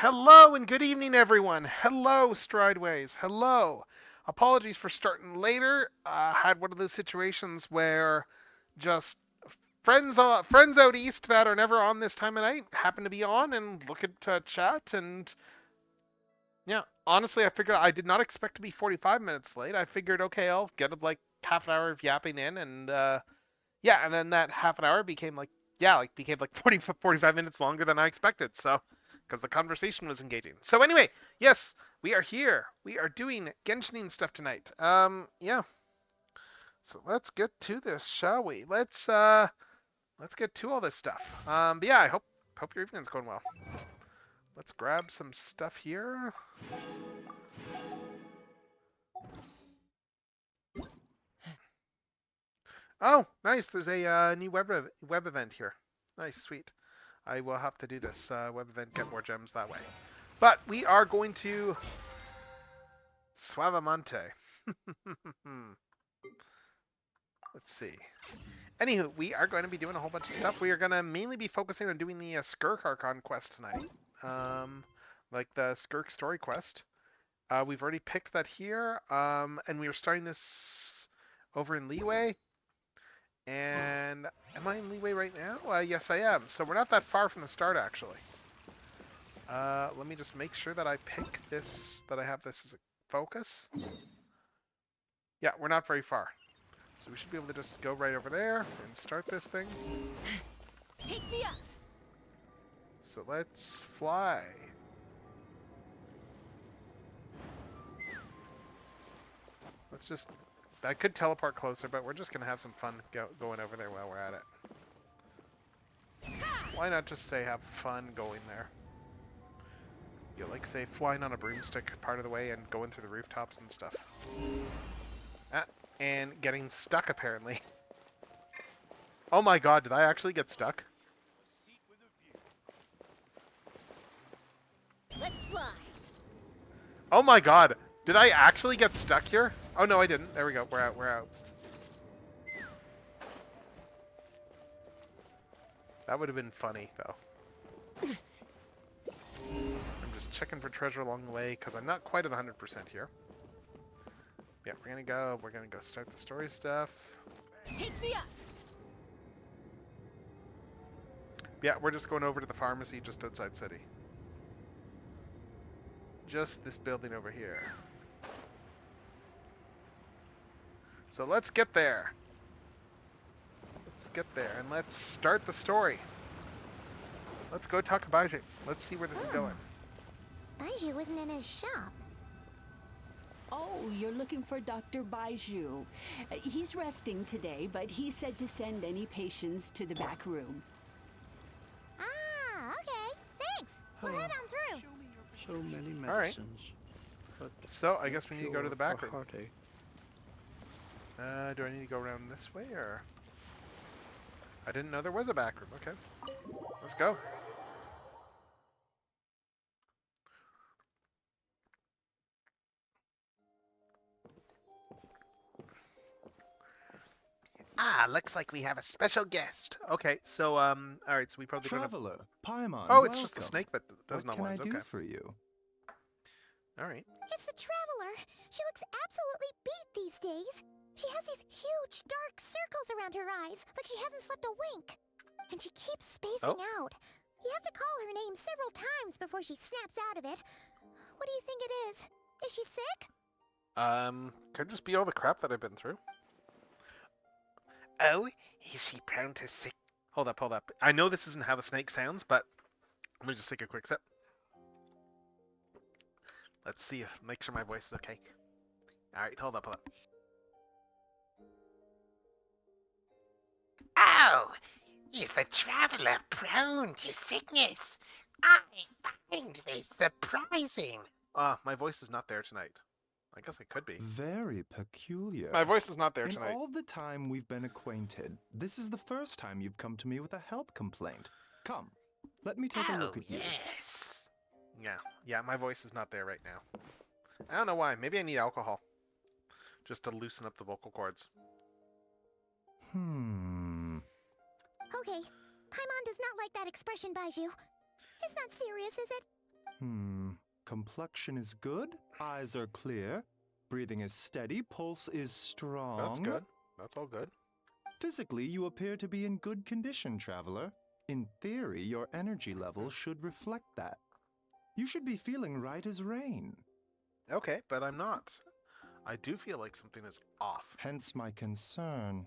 Hello and good evening, everyone. Hello, Strideways. Hello. Apologies for starting later. Had one of those situations where just friends out east that are never on this time of night happen to be on and looking to chat. And yeah, honestly, I figured I did not expect to be 45 minutes late. I figured, okay, I'll get like half an hour of yapping in, and yeah, and then that half an hour became like, yeah, like became like 45 minutes longer than I expected. So, because the conversation was engaging. So anyway, yes, we are here. We are doing Genshin stuff tonight. Yeah. So let's get to this, shall we? Let's get to all this stuff. But yeah, I hope your evening's going well. Let's grab some stuff here. Oh, nice. There's a new web event here. Nice, sweet. I will have to do this web event, get more gems that way. But we are going to Suavemente. Let's see. Anywho, we are going to be doing a whole bunch of stuff. We are going to mainly be focusing on doing the Skirk Archon quest tonight. Like the Skirk story quest. We've already picked that here. And we are starting this over in Leeway. And am I in Leeway right now? Yes, I am. So we're not that far from the start, actually. Let me just make sure that I pick this, that I have this as a focus. Yeah, we're not very far. So we should be able to just go right over there and start this thing. Take me up. So let's fly. Let's just... I could teleport closer, but we're just going to have some fun going over there while we're at it. Why not just say have fun going there? You know, like say flying on a broomstick part of the way and going through the rooftops and stuff. And getting stuck apparently. Oh my god, did I actually get stuck? Let's fly. Oh my god, did I actually get stuck here? Oh no, I didn't. There we go. We're out. That would have been funny though. I'm just checking for treasure along the way because I'm not quite at 100% here. Yeah, we're gonna go start the story stuff. Take me up. Yeah, we're just going over to the pharmacy just outside city. Just this building over here. So let's get there. Let's get there and let's start the story. Let's go talk to Baiju. Let's see where this is going. Baiju isn't in his shop. Oh, you're looking for Dr. Baiju. He's resting today, but he said to send any patients to the back room. Ah, okay. Thanks. We'll head on through. So many medicines. All right. But So I guess we need to go to the back room. heartache. Do I need to go around this way or? I didn't know there was a back room. Okay. Let's go. Ah, looks like we have a special guest. Okay, so all right, so we probably don't have... Traveler, Paimon, Oh, it's just the welcome. snake that does What no can I ones. do Okay. for you? All right. It's the Traveler. She looks absolutely beat these days. She has these huge dark circles around her eyes, like she hasn't slept a wink. And she keeps spacing out. You have to call her name several times before she snaps out of it. What do you think it is? Is she sick? Could just be all the crap that I've been through. Oh, is she prone to sick? Hold up. I know this isn't how the snake sounds, but let me just take a quick sip. Let's see make sure my voice is okay. All right, hold up. Oh, is the traveler prone to sickness? I find this surprising. My voice is not there tonight. I guess it could be. Very peculiar. My voice is not there In tonight. all the time we've been acquainted, this is the first time you've come to me with a health complaint. Come, let me take a look at you. Yes. Yeah, my voice is not there right now. I don't know why. Maybe I need alcohol. Just to loosen up the vocal cords. Okay. Paimon does not like that expression, Baiju. It's not serious, is it? Complexion is good, eyes are clear, breathing is steady, pulse is strong. That's good. That's all good. Physically, you appear to be in good condition, traveler. In theory, your energy level should reflect that. You should be feeling right as rain. Okay, but I'm not. I do feel like something is off. Hence my concern.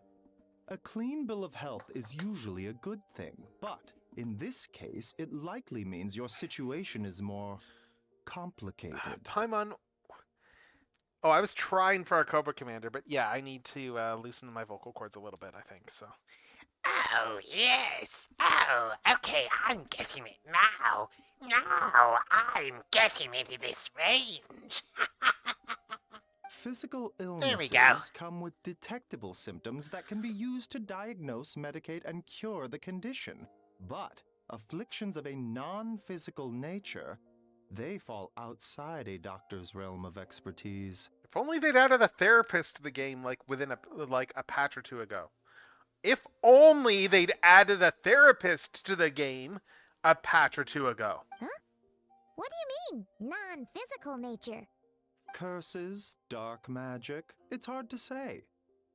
A clean bill of health is usually a good thing, but in this case, it likely means your situation is more complicated. Paimon. Oh, I was trying for a Cobra Commander, but yeah, I need to loosen my vocal cords a little bit, I think, so. Oh, yes. Oh, okay, I'm getting it now. Now I'm getting into this range. Physical There we illnesses go. come with detectable symptoms that can be used to diagnose, medicate, and cure the condition. But afflictions of a non-physical nature, they fall outside a doctor's realm of expertise. If only they'd added a therapist to the game like within a patch or two ago. If only they'd added a therapist to the game a patch or two ago. Huh? What do you mean, non-physical nature? Curses, dark magic, it's hard to say.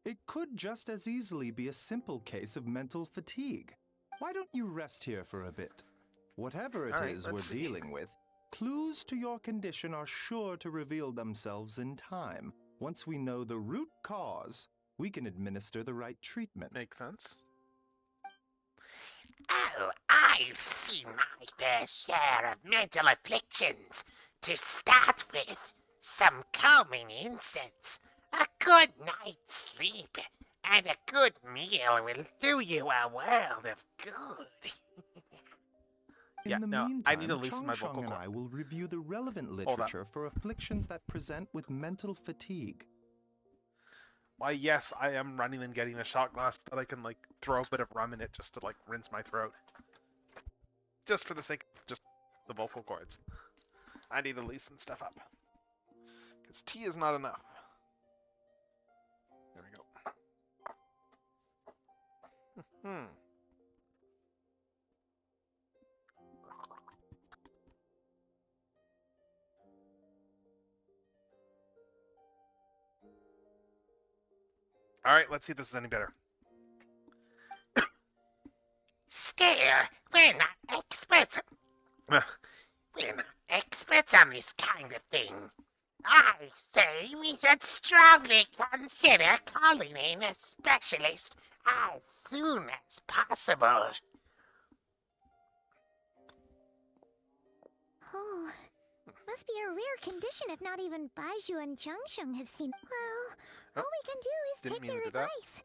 It could just as easily be a simple case of mental fatigue. Why don't you rest here for a bit? Whatever it All right, is let's we're see. dealing with, clues to your condition are sure to reveal themselves in time. Once we know the root cause, we can administer the right treatment. Makes sense. Oh, I've seen my fair share of mental afflictions. To start with, some calming incense, a good night's sleep, and a good meal will do you a world of good. Yeah, In the no, meantime, I need to loosen my Chongshong vocal and cord. I will review the relevant on. literature for afflictions that present with mental fatigue. Why, yes, I am running and getting a shot glass that I can, like, throw a bit of rum in it just to, like, rinse my throat. Just for the sake of just the vocal cords. I need to loosen stuff up. Because tea is not enough. There we go. Alright, let's see if this is any better. Still, we're not experts. We're not experts on this kind of thing. I say we should strongly consider calling in a specialist as soon as possible. Oh, must be a rare condition if not even Baiju and Changsheng have seen. Well, Oh, all we can do is didn't take mean to their do that. advice.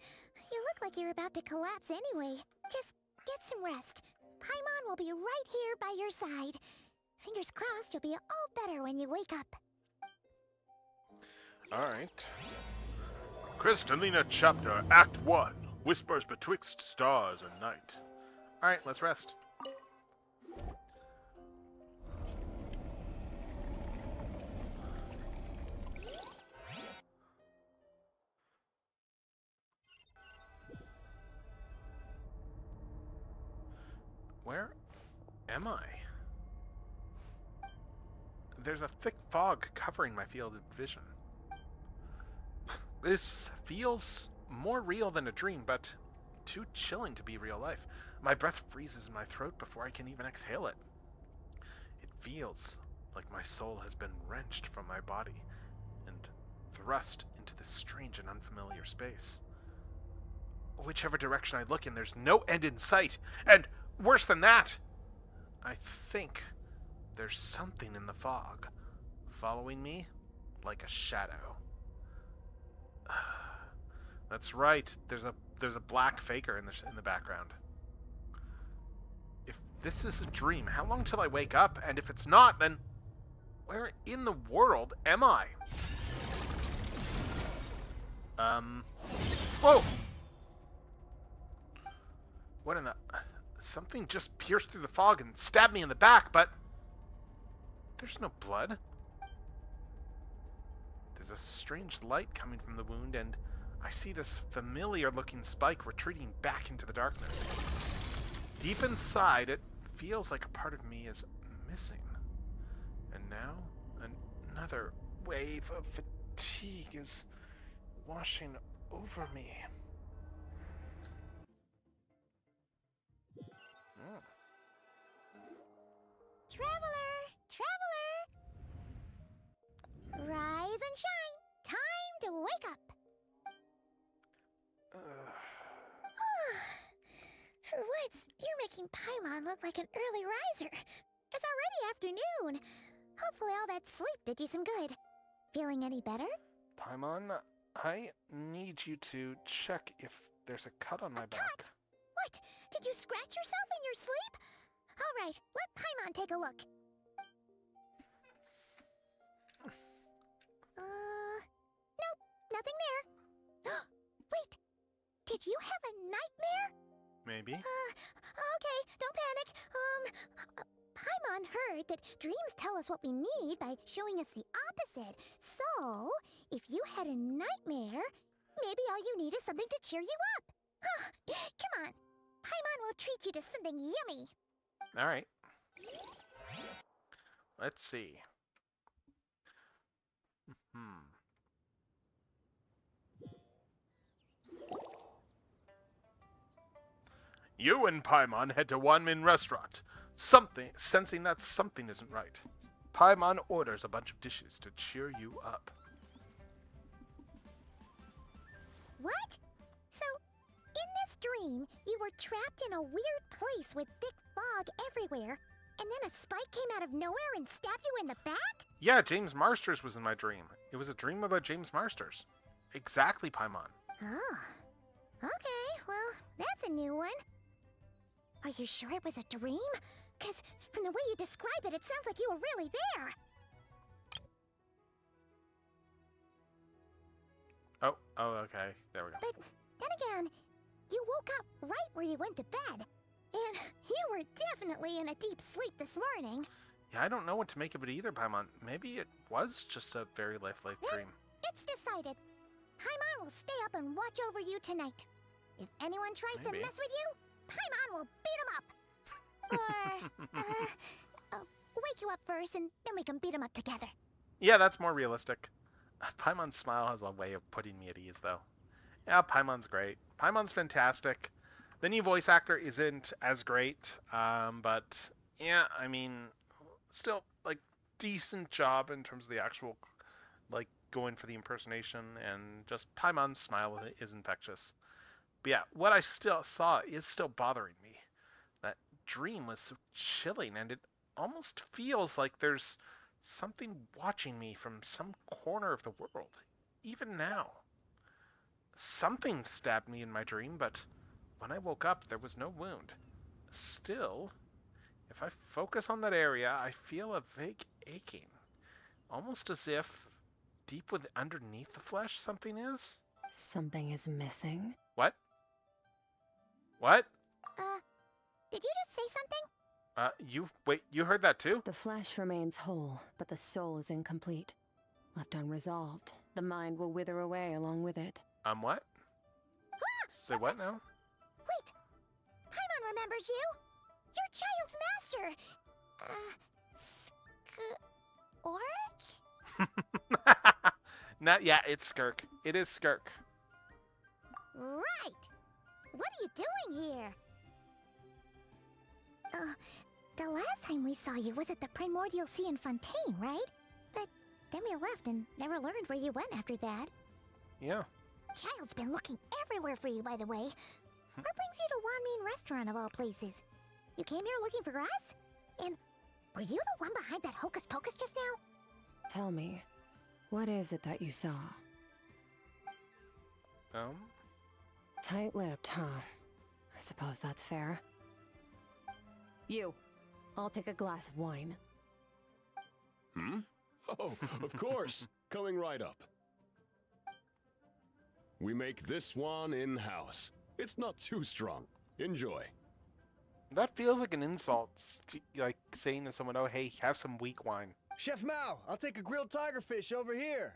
You look like you're about to collapse anyway. Just get some rest. Paimon will be right here by your side. Fingers crossed you'll be all better when you wake up. Alright. Kristalina Chapter, Act 1. Whispers betwixt stars and night. Alright, let's rest. Where am I? There's a thick fog covering my field of vision. This feels more real than a dream, but too chilling to be real life. My breath freezes in my throat before I can even exhale it. It feels like my soul has been wrenched from my body and thrust into this strange and unfamiliar space. Whichever direction I look in, there's no end in sight, and worse than that, I think there's something in the fog, following me like a shadow. That's right. There's a black faker in the background. If this is a dream, how long till I wake up? And if it's not, then where in the world am I? Whoa! What in the... Something just pierced through the fog and stabbed me in the back, but there's no blood. There's a strange light coming from the wound, and I see this familiar-looking spike retreating back into the darkness. Deep inside, it feels like a part of me is missing. And now another wave of fatigue is washing over me. Traveler! Traveler! Rise and shine! Time to wake up! For once, you're making Paimon look like an early riser. It's already afternoon. Hopefully all that sleep did you some good. Feeling any better? Paimon, I need you to check if there's a cut on my back. Cut? What? Did you scratch yourself in your sleep? All right, let Paimon take a look. Nope, nothing there. Wait, did you have a nightmare? Maybe. Okay, don't panic. Paimon heard that dreams tell us what we need by showing us the opposite. So, if you had a nightmare, maybe all you need is something to cheer you up. Come on, Paimon will treat you to something yummy. All right. Let's see. You and Paimon head to Wanmin Restaurant. Sensing that something isn't right. Paimon orders a bunch of dishes to cheer you up. What? So, in this dream, you were trapped in a weird place with thick fog everywhere, and then a spike came out of nowhere and stabbed you in the back? Yeah, James Marsters was in my dream. It was a dream about James Marsters. Exactly, Paimon. Oh. Okay, well, that's a new one. Are you sure it was a dream? Because from the way you describe it, it sounds like you were really there. Oh, okay. There we go. But then again, you woke up right where you went to bed. And you were definitely in a deep sleep this morning. Yeah, I don't know what to make of it either, Paimon. Maybe it was just a very lifelike dream. It's decided. Paimon will stay up and watch over you tonight. If anyone tries to Maybe. mess with you, Paimon will beat him up. Or, wake you up first, and then we can beat him up together. Yeah, that's more realistic. Paimon's smile has a way of putting me at ease, though. Yeah, Paimon's great. Paimon's fantastic. The new voice actor isn't as great, but yeah, I mean, still, like, decent job in terms of the actual, like, going for the impersonation, and just Paimon's smile is infectious. But yeah, what I still saw is still bothering me. That dream was so chilling, and it almost feels like there's something watching me from some corner of the world, even now. Something stabbed me in my dream, but when I woke up, there was no wound. Still, if I focus on that area, I feel a vague aching, almost as if deep underneath the flesh something is. Something is missing? What? What? Did you just say something? You heard that too? The flesh remains whole, but the soul is incomplete. Left unresolved, the mind will wither away along with it. What? Say what now? Wait! Paimon remembers you! Your child's master! Not yeah, it's Skirk. It is Skirk. Right! What are you doing here? The last time we saw you was at the Primordial Sea in Fontaine, right? But then we left and never learned where you went after that. Yeah. Child's been looking everywhere for you, by the way. What brings you to Wanmin Restaurant of all places? You came here looking for us? And were you the one behind that hocus pocus just now? Tell me, what is it that you saw? Tight-lipped, huh? I suppose that's fair. You. I'll take a glass of wine. Oh, of course. Coming right up. We make this one in-house. It's not too strong. Enjoy. That feels like an insult, like saying to someone, "Oh, hey, have some weak wine." Chef Mao, I'll take a grilled tiger fish over here.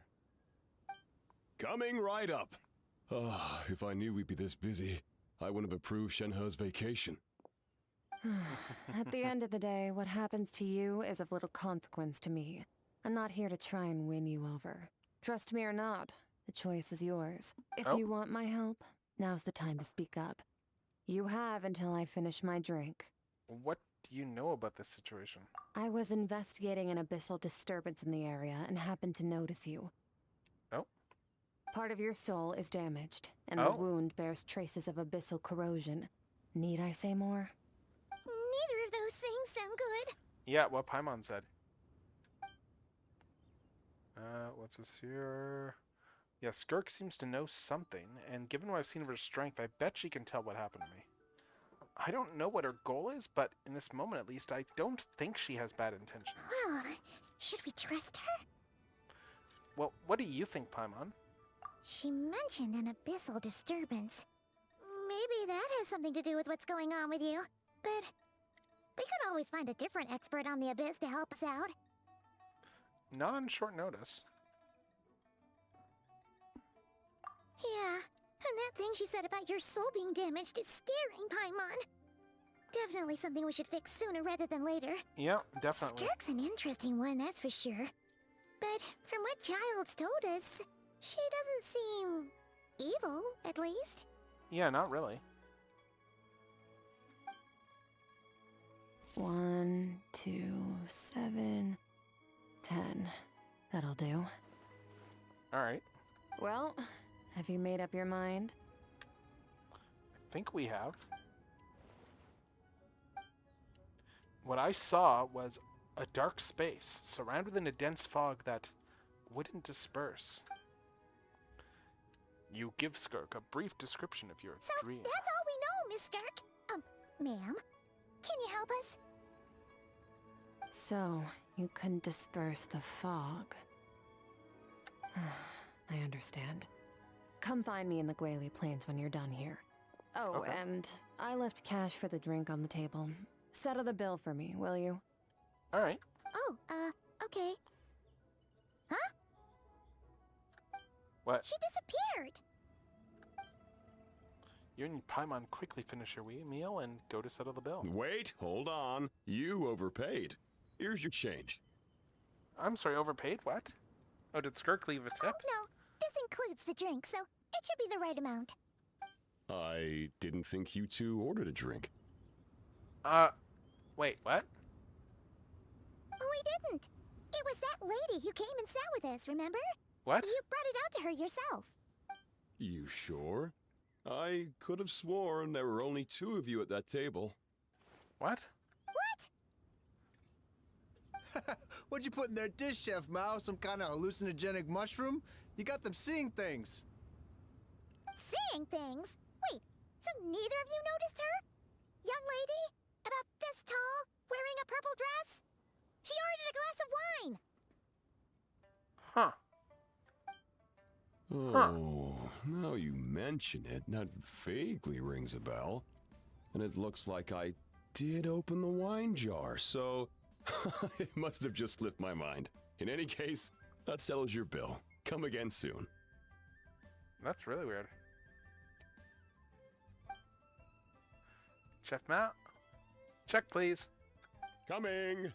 Coming right up. If I knew we'd be this busy, I wouldn't have approved Shenhe's vacation. At the end of the day, what happens to you is of little consequence to me. I'm not here to try and win you over. Trust me or not, the choice is yours. If Oh. you want my help, now's the time to speak up. You have until I finish my drink. What do you know about this situation? I was investigating an abyssal disturbance in the area and happened to notice you. Oh. Part of your soul is damaged, and Oh. the wound bears traces of abyssal corrosion. Need I say more? Neither of those things sound good. Yeah, what Paimon said. What's this here? Yeah, Skirk seems to know something, and given what I've seen of her strength, I bet she can tell what happened to me. I don't know what her goal is, but in this moment at least, I don't think she has bad intentions. Well, should we trust her? Well, what do you think, Paimon? She mentioned an abyssal disturbance. Maybe that has something to do with what's going on with you. But we could always find a different expert on the abyss to help us out. Not on short notice. Yeah, and that thing she said about your soul being damaged is scaring, Paimon. Definitely something we should fix sooner rather than later. Yeah, definitely. Skirk's an interesting one, that's for sure. But from what Child's told us, she doesn't seem evil, at least. Yeah, not really. 1, 2, 7, 10. That'll do. Alright. Well, have you made up your mind? I think we have. What I saw was a dark space surrounded in a dense fog that wouldn't disperse. You give Skirk a brief description of your So dream. that's all we know, Miss Skirk. Ma'am, can you help us? So, you can disperse the fog. I understand. Come find me in the Gwali Plains when you're done here. Oh, Okay. and I left cash for the drink on the table. Settle the bill for me, will you? Alright. Oh, okay. Huh? What? She disappeared! You and Paimon quickly finish your wee meal and go to settle the bill. Wait, hold on. You overpaid. Here's your change. I'm sorry, overpaid? What? Oh, did Skirk leave a tip? Oh, no. This includes the drink, so it should be the right amount. I didn't think you two ordered a drink. Wait, what? We didn't. It was that lady who came and sat with us, remember? What? You brought it out to her yourself. You sure? I could have sworn there were only 2 of you at that table. What? What? What'd you put in their dish, Chef Mao? Some kind of hallucinogenic mushroom? You got them seeing things. Seeing things? Wait, so neither of you noticed her? Young lady? About this tall? Wearing a purple dress? She ordered a glass of wine! Huh. Oh, now you mention it, that vaguely rings a bell. And it looks like I did open the wine jar, so it must have just slipped my mind. In any case, that settles your bill. Come again soon. That's really weird. Chef Matt? Check, please. Coming!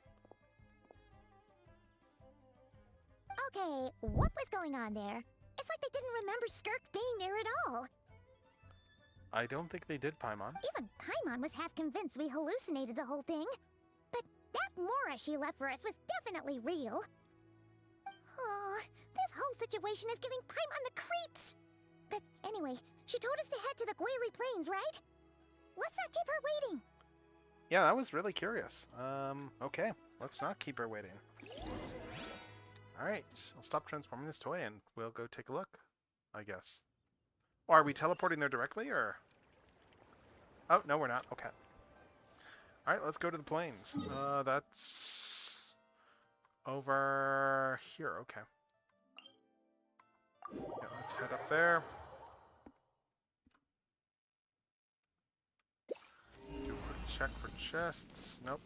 Okay, what was going on there? It's like they didn't remember Skirk being there at all. I don't think they did, Paimon. Even Paimon was half convinced we hallucinated the whole thing. But that Mora she left for us was definitely real. Oh, this whole situation is giving Paimon the creeps. But anyway, she told us to head to the Gwali Plains, right? Let's not keep her waiting. Yeah, that was really curious. Okay. Let's not keep her waiting. Alright, I'll stop transforming this toy and we'll go take a look, I guess. Or are we teleporting there directly, or? Oh, no, we're not. Okay. Alright, let's go to the plains. That's over here. Okay. Yeah, let's head up there. Do a quick check for chests. Nope.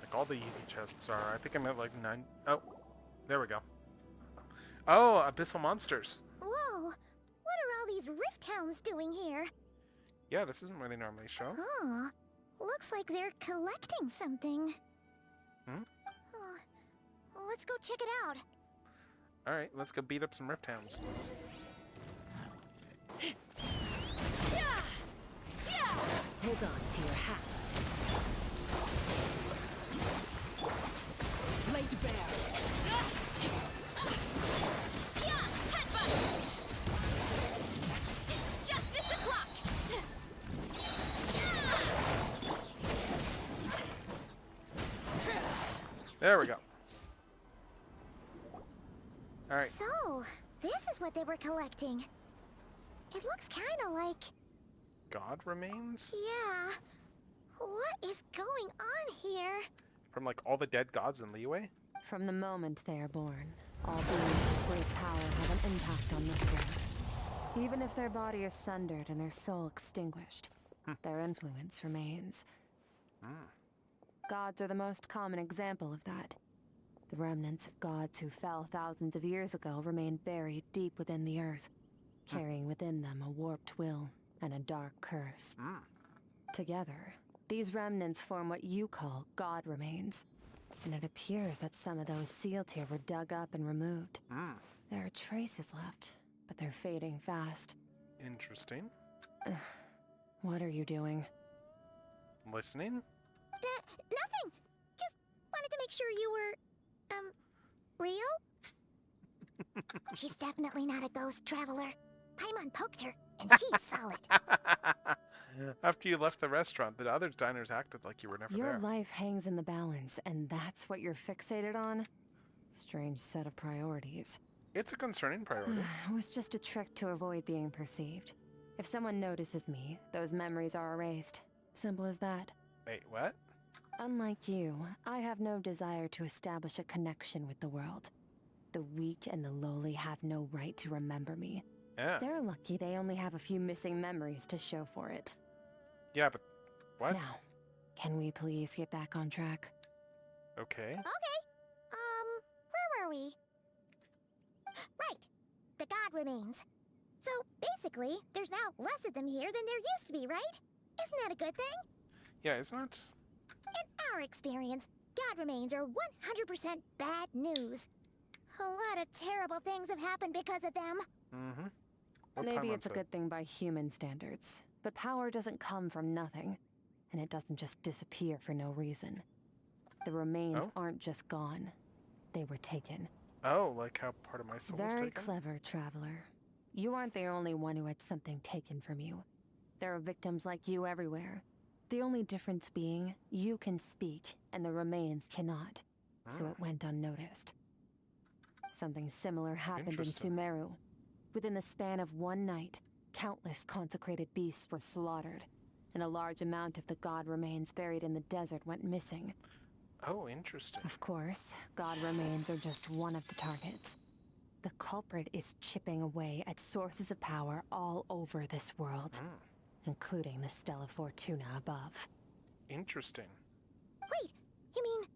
Like all the easy chests are. I think I'm at like 9. Oh, there we go. Oh, abyssal monsters. Whoa! What are all these rift hounds doing here? Yeah, this isn't where they normally show. Huh. Looks like they're collecting something. Hmm? Let's go check it out. Alright, let's go beat up some rift hounds. Hold on to your hats. Laid bare. It's justice o'clock! There we go. Alright. So, this is what they were collecting. It looks kinda like... God remains? Yeah. What is going on here? From like all the dead gods in Liyue? From the moment they are born, all beings with great power have an impact on this world. Even if their body is sundered and their soul extinguished, their influence remains. Gods are the most common example of that. The remnants of gods who fell thousands of years ago remain buried deep within the earth, carrying within them a warped will and a dark curse. Together, these remnants form what you call God remains. And it appears that some of those sealed here were dug up and removed. There are traces left, but they're fading fast. Interesting. What are you doing? Listening? Nothing! Just wanted to make sure you were, real? She's definitely not a ghost traveler. Paimon poked her, and she's solid. After you left the restaurant, the other diners acted like you were never Your there. life hangs in the balance, and that's what you're fixated on? Strange set of priorities. It's a concerning priority. It was just a trick to avoid being perceived. If someone notices me, those memories are erased. Simple as that. Wait, what? Unlike you, I have no desire to establish a connection with the world. The weak and the lowly have no right to remember me. Yeah. They're lucky they only have a few missing memories to show for it. Yeah, but what? Now, can we please get back on track? Okay. Where were we? Right. The God remains. So, basically, there's now less of them here than there used to be, right? Isn't that a good thing? Yeah, isn't it? In our experience, God remains are 100% bad news. A lot of terrible things have happened because of them. Mm-hmm. What Maybe Paimon it's a said. good thing by human standards, but power doesn't come from nothing, and it doesn't just disappear for no reason. The remains Oh? aren't just gone. They were taken. Oh, like how part of my soul was Very taken? clever, traveler. You aren't the only one who had something taken from you. There are victims like you everywhere. The only difference being, you can speak, and the remains cannot. So it went unnoticed. Something similar happened in Interesting. Sumeru. Within the span of one night, countless consecrated beasts were slaughtered, and a large amount of the god remains buried in the desert went missing. Oh, interesting. Of course, god remains are just one of the targets. The culprit is chipping away at sources of power all over this world, including the Stella Fortuna above. Interesting. Wait, you mean...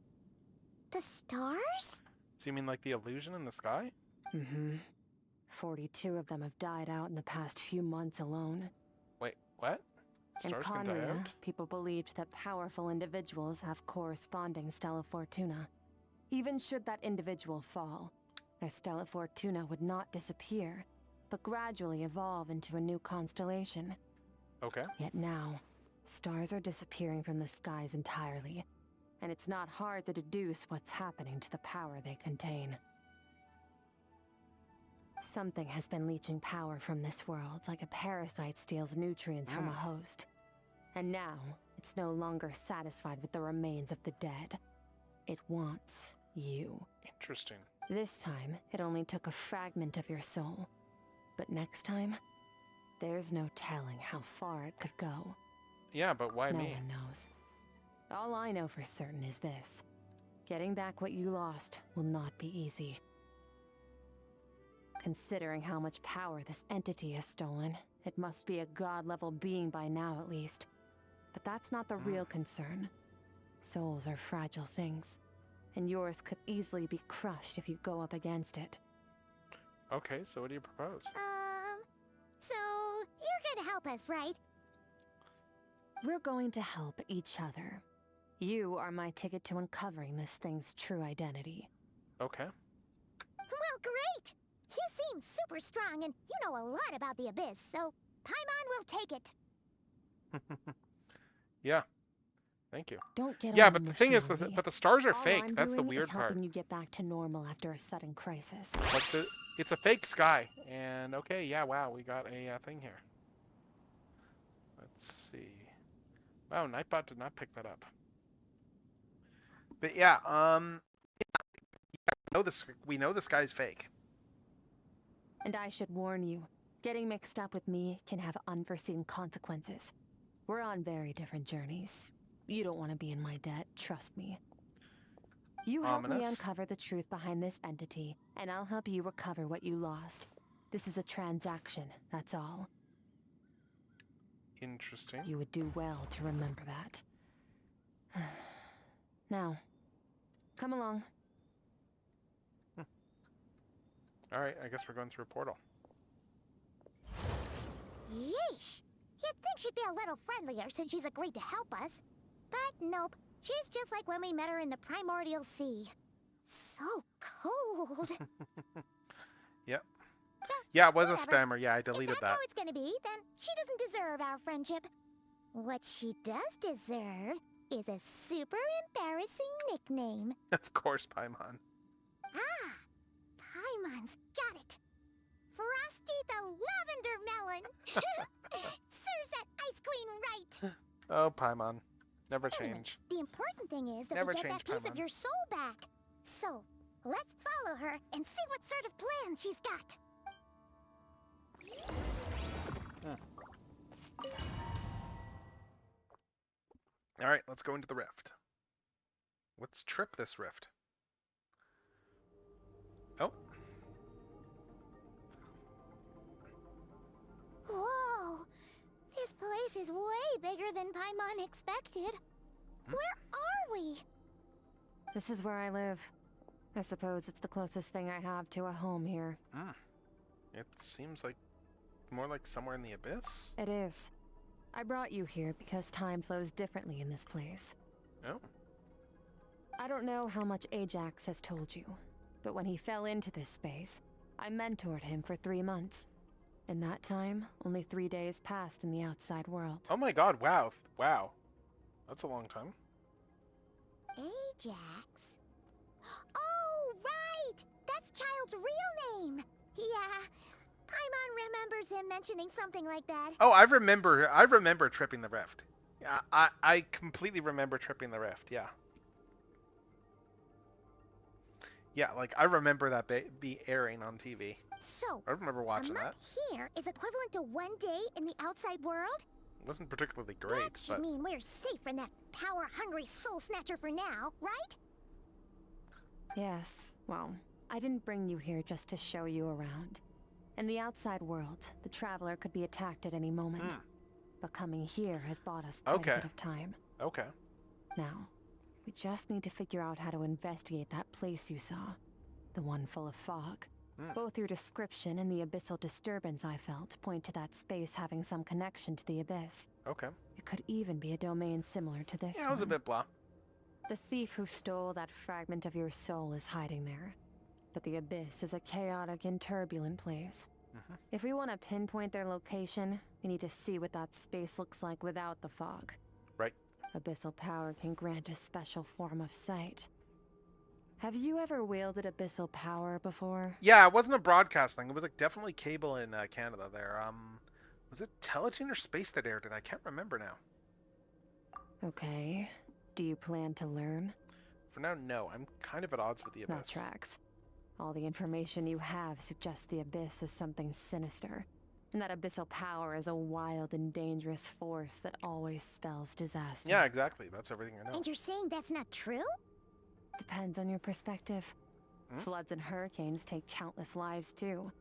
the stars? So you mean like the illusion in the sky? Mm-hmm. 42 of them have died out in the past few months alone. Wait, what? In Stars can die Conria, out? people believed that powerful individuals have corresponding Stella Fortuna. Even should that individual fall, their Stella Fortuna would not disappear, but gradually evolve into a new constellation. Okay. Yet now, stars are disappearing from the skies entirely, and it's not hard to deduce what's happening to the power they contain. Something has been leeching power from this world like a parasite steals nutrients from a host. And now, it's no longer satisfied with the remains of the dead. It wants you. Interesting. This time, it only took a fragment of your soul. But next time, there's no telling how far it could go. Yeah, but why No me? one knows. All I know for certain is this. Getting back what you lost will not be easy. Considering how much power this entity has stolen, it must be a god-level being by now at least. But that's not the real concern. Souls are fragile things, and yours could easily be crushed if you go up against it. Okay, so what do you propose? So you're gonna help us, right? We're going to help each other. You are my ticket to uncovering this thing's true identity. Okay. Well, great! You seem super strong and you know a lot about the Abyss, so Paimon will take it. Yeah. Thank you. Don't get Yeah, all but the mushy thing is, on me. but the stars are All fake. I'm That's the doing weird is part. helping you get back to normal after a sudden crisis. Like it's a fake sky. And okay, yeah, wow, we got a thing here. Let's see. Wow, Nightbot did not pick that up. But yeah, we know this guy's fake. And I should warn you, getting mixed up with me can have unforeseen consequences. We're on very different journeys. You don't want to be in my debt, trust me. You help me Ominous. uncover the truth behind this entity, and I'll help you recover what you lost. This is a transaction, that's all. Interesting. You would do well to remember that. Now, come along. Alright, I guess we're going through a portal. Yeesh! You'd think she'd be a little friendlier since she's agreed to help us. But nope, she's just like when we met her in the primordial sea. So cold. Yep. Yeah, it was whatever. a spammer. Yeah, I If deleted that's that. how it's gonna be, then she doesn't deserve our friendship. What she does deserve is a super embarrassing nickname. Of course, Paimon. Ah, Paimon's got it. Frosty the Lavender Melon. Serves that ice queen right. Oh, Paimon. Never Anyway, change. the important thing is that Never we get change, that piece Paimon. of your soul back. So, let's follow her and see what sort of plan she's got. Alright, let's go into the rift. Let's trip this rift. Oh, Whoa! This place is way bigger than Paimon expected. Where are we? This is where I live. I suppose it's the closest thing I have to a home here. it seems like more like somewhere in the abyss. It is. I brought you here because time flows differently in this place. Oh, I don't know how much Ajax has told you, but when he fell into this space, I mentored him for 3 months. In that time, only 3 days passed in the outside world. oh my God! Wow, wow, that's a long time. Ajax? Oh, right! That's Child's real name! Yeah, Paimon remembers him mentioning something like that. Oh, I remember tripping the rift. Yeah, I completely remember tripping the rift. Yeah. Yeah, like I remember that be airing on TV. So, I remember a watching that. month here is equivalent to 1 day in the outside world? It wasn't particularly great, That should but mean we're safe from that power-hungry soul snatcher for now, right? Yes, well, I didn't bring you here just to show you around. In the outside world, the Traveler could be attacked at any moment. But coming here has bought us quite a bit of time. okay. Now, we just need to figure out how to investigate that place you saw. The one full of fog. Both your description and the abyssal disturbance I felt point to that space having some connection to the abyss. Okay. It could even be a domain similar to this Yeah, it was a one. bit blah. The thief who stole that fragment of your soul is hiding there. But the abyss is a chaotic and turbulent place. If we want to pinpoint their location, we need to see what that space looks like without the fog. Right. Abyssal power can grant a special form of sight. Have you ever wielded abyssal power before? Yeah, it wasn't a broadcast thing. It was like definitely cable in Canada there. Was it Teletoon or Space that aired it? I can't remember now. Okay. Do you plan to learn? For now, no. I'm kind of at odds with the That abyss. tracks. All the information you have suggests the abyss is something sinister. And that abyssal power is a wild and dangerous force that always spells disaster. Yeah, exactly. That's everything I know. And you're saying that's not true? Depends on your perspective. Floods and hurricanes take countless lives too.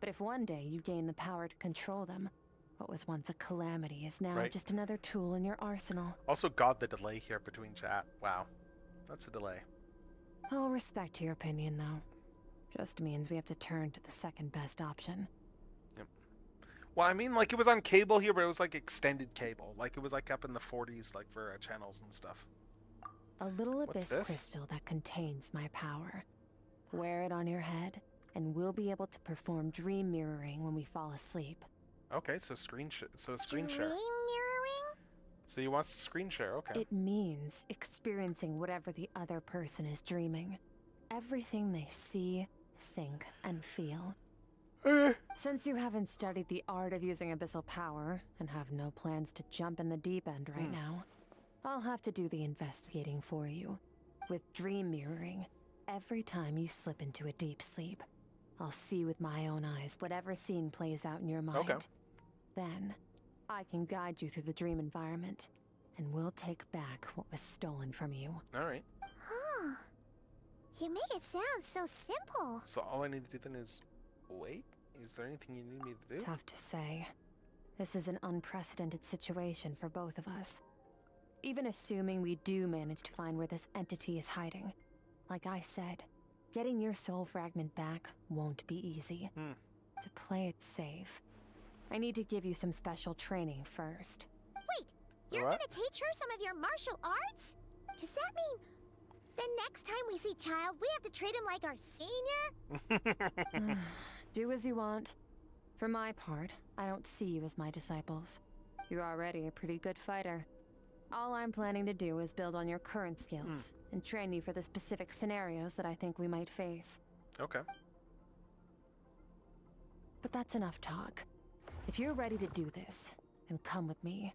But if one day you gain the power to control them, what was once a calamity is now Right. just another tool in your arsenal. Also, got the delay here between chat. Wow, that's a delay. I'll respect your opinion though. Just means we have to turn to the second best option. Yep. Well, I mean, like, it was on cable here, but it was like extended cable. Like, it was like up in the 40s, like for channels and stuff. A little What's abyss this? crystal that contains my power. Wear it on your head, and we'll be able to perform dream mirroring when we fall asleep. Okay, so screen share. Dream mirroring? So you want to screen share? Okay. It means experiencing whatever the other person is dreaming. Everything they see, think, and feel. Since you haven't studied the art of using abyssal power, and have no plans to jump in the deep end right now, I'll have to do the investigating for you. With dream mirroring, every time you slip into a deep sleep, I'll see with my own eyes whatever scene plays out in your mind. Okay. Then, I can guide you through the dream environment, and we'll take back what was stolen from you. All right. Huh. You made it sound so simple. So all I need to do then is wait? Is there anything you need me to do? Tough to say. This is an unprecedented situation for both of us. Even assuming we do manage to find where this entity is hiding, like I said, getting your soul fragment back won't be easy. To play it safe, I need to give you some special training first. Wait, you're What? gonna teach her some of your martial arts? Does that mean the next time we see Child, we have to treat him like our senior? Do as you want. For my part, I don't see you as my disciples. You're already a pretty good fighter. All I'm planning to do is build on your current skills and train you for the specific scenarios that I think we might face. Okay. But that's enough talk. If you're ready to do this, then come with me.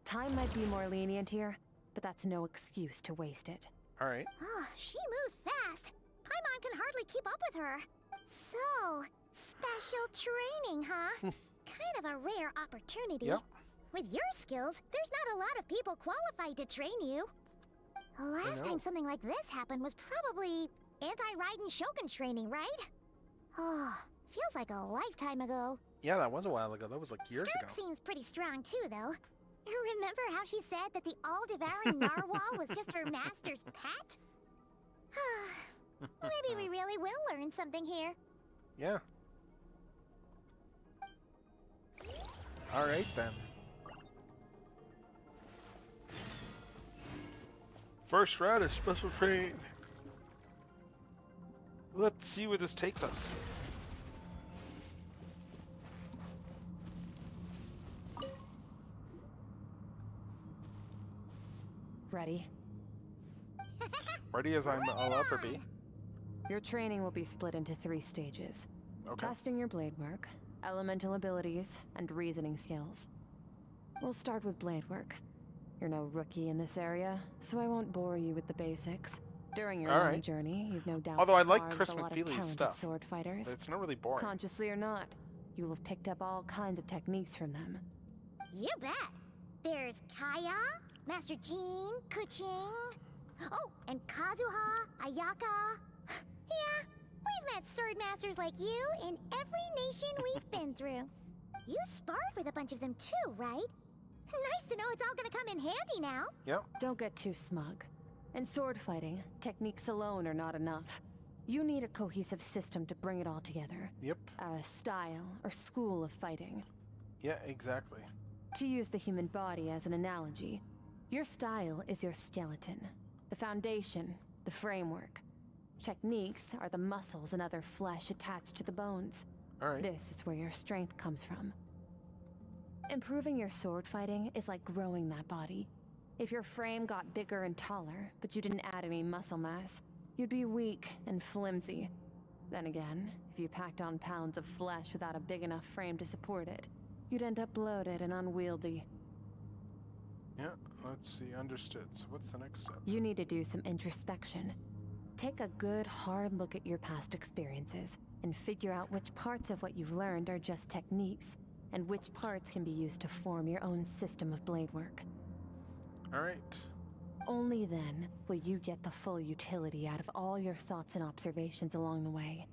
Time might be more lenient here, but that's no excuse to waste it. All right. Oh, she moves fast. Paimon can hardly keep up with her. So, special training, huh? Kind of a rare opportunity. Yep. With your skills, there's not a lot of people qualified to train you. The last know. time something like this happened was probably anti-Raiden Shogun training, right? Oh, feels like a lifetime ago. Yeah, that was a while ago. That was like years Skirk ago. seems pretty strong too, though. Remember how she said that the all-devouring narwhal was just her master's pet? Maybe we really will learn something here. Yeah. All right then. First round of special training. Let's see where this takes us. Ready? Ready as I'm all up or B? Your training will be split into 3 stages. Okay. Testing your blade work, elemental abilities, and reasoning skills. We'll start with blade work. You're no rookie in this area, so I won't bore you with the basics. During your All long right. journey, you've no doubt Although I like sparred Chris with a lot of McFeely's talented stuff, sword fighters. But it's not really boring. Consciously or not, you will have picked up all kinds of techniques from them. You bet. There's Kaya, Master Jean, Kuching. Oh, and Kazuha, Ayaka. Yeah, we've met sword masters like you in every nation we've been through. You sparred with a bunch of them too, right? Nice to know it's all gonna come in handy now. Yep. Don't get too smug. In sword fighting, techniques alone are not enough. You need a cohesive system to bring it all together. Yep. A style or school of fighting. Yeah, exactly. To use the human body as an analogy, your style is your skeleton, the foundation, the framework. Techniques are the muscles and other flesh attached to the bones. All right. This is where your strength comes from. Improving your sword fighting is like growing that body. If your frame got bigger and taller, but you didn't add any muscle mass, you'd be weak and flimsy. Then again, if you packed on pounds of flesh without a big enough frame to support it, you'd end up bloated and unwieldy. Yeah, let's see. Understood. So what's the next step? You need to do some introspection. Take a good, hard look at your past experiences and figure out which parts of what you've learned are just techniques, and which parts can be used to form your own system of blade work. All right. Only then will you get the full utility out of all your thoughts and observations along the way.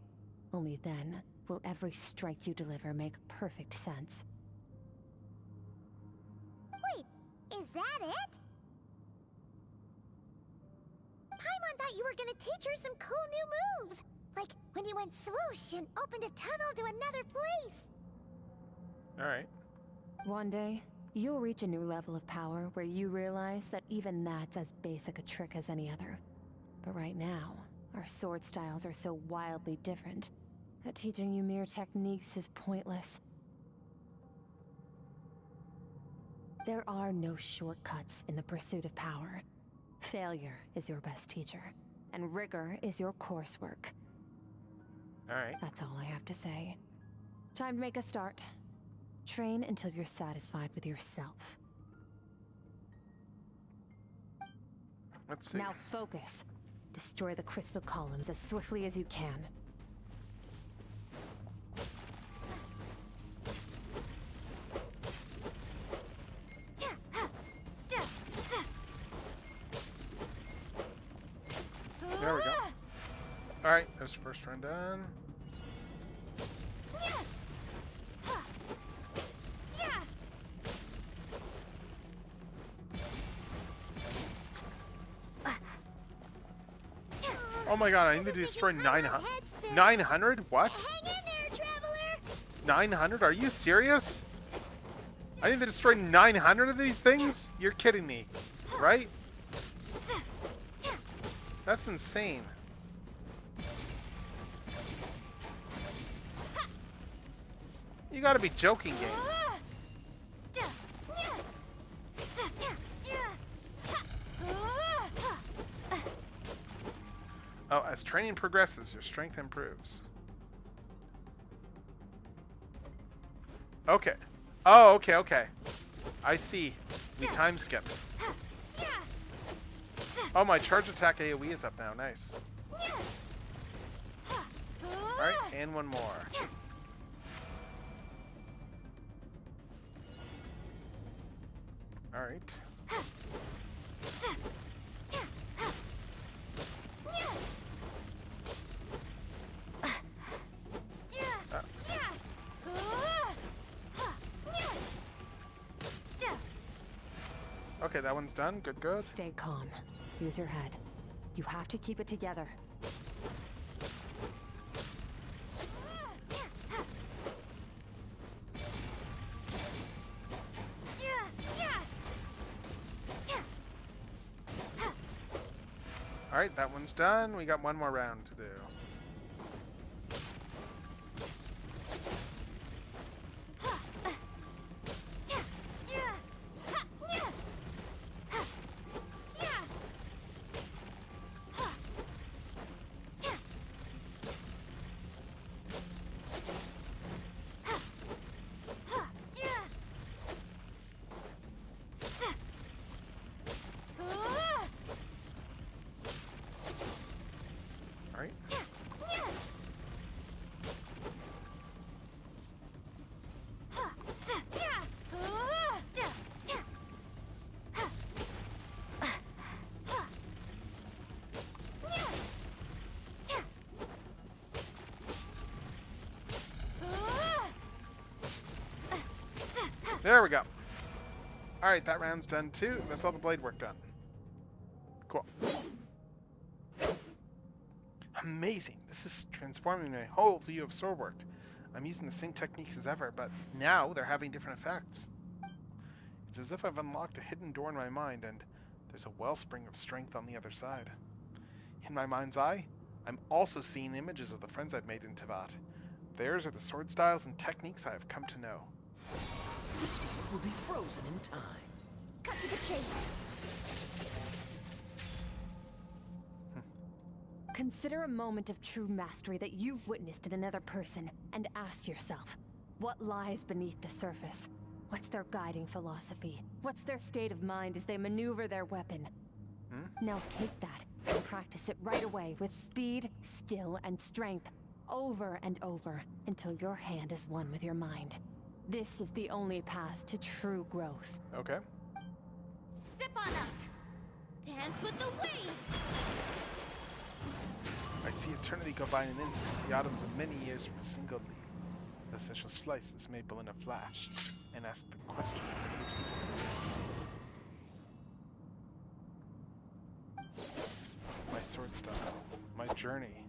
Only then will every strike you deliver make perfect sense. Wait, is that it? Paimon thought you were gonna teach her some cool new moves, Like when you went swoosh and opened a tunnel to another place. Alright. One day, you'll reach a new level of power where you realize that even that's as basic a trick as any other. But right now, our sword styles are so wildly different that teaching you mere techniques is pointless. There are no shortcuts in the pursuit of power. Failure is your best teacher, and rigor is your coursework. Alright. That's all I have to say. Time to make a start. Train until you're satisfied with yourself. Let's see. Now focus. Destroy the crystal columns as swiftly as you can. There we go. Alright, there's the first run done. Oh my god, I need to destroy 900. 900? What? Hang in there, traveler. 900? Are you serious? I need to destroy 900 of these things? You're kidding me, right? That's insane. You gotta be joking, game. Oh, as training progresses, your strength improves. Okay. Oh, okay, okay. I see. We time skip. Oh, my charge attack AoE is up now. Nice. Alright, and one more. Alright. Okay, that one's done. Good, good. Stay calm. Use your head. You have to keep it together. Alright, that one's done. We got one more round to do. Alright. There we go. Alright, that round's done too. That's all the blade work done. Cool. Amazing. This is transforming my whole view of sword work. I'm using the same techniques as ever, but now they're having different effects. It's as if I've unlocked a hidden door in my mind, and there's a wellspring of strength on the other side. In my mind's eye, I'm also seeing images of the friends I've made in Tivat. Theirs are the sword styles and techniques I have come to know. This world will be frozen in time. Cut to the chase. Consider a moment of true mastery that you've witnessed in another person, and ask yourself, what lies beneath the surface? What's their guiding philosophy? What's their state of mind as they maneuver their weapon? Now take that and practice it right away with speed, skill, and strength, over and over, until your hand is one with your mind. This is the only path to true growth. Okay. Step on up. Dance with the waves. I see eternity go by in an instant, the autumns of many years from a single leaf. Thus I shall slice this maple in a flash, and ask the question of the ages. My sword style, my journey.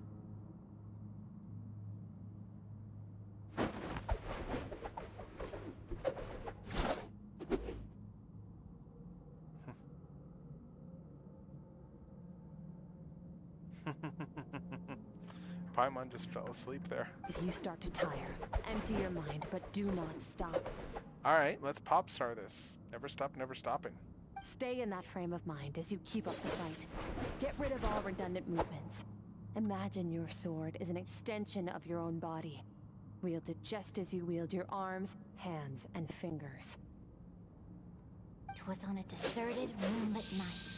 Paimon just fell asleep there. If you start to tire, empty your mind, but do not stop. Alright, let's pop star this. Never stop, never stopping. Stay in that frame of mind as you keep up the fight. Get rid of all redundant movements. Imagine your sword is an extension of your own body. Wield it just as you wield your arms, hands, and fingers. 'Twas on a deserted, moonlit night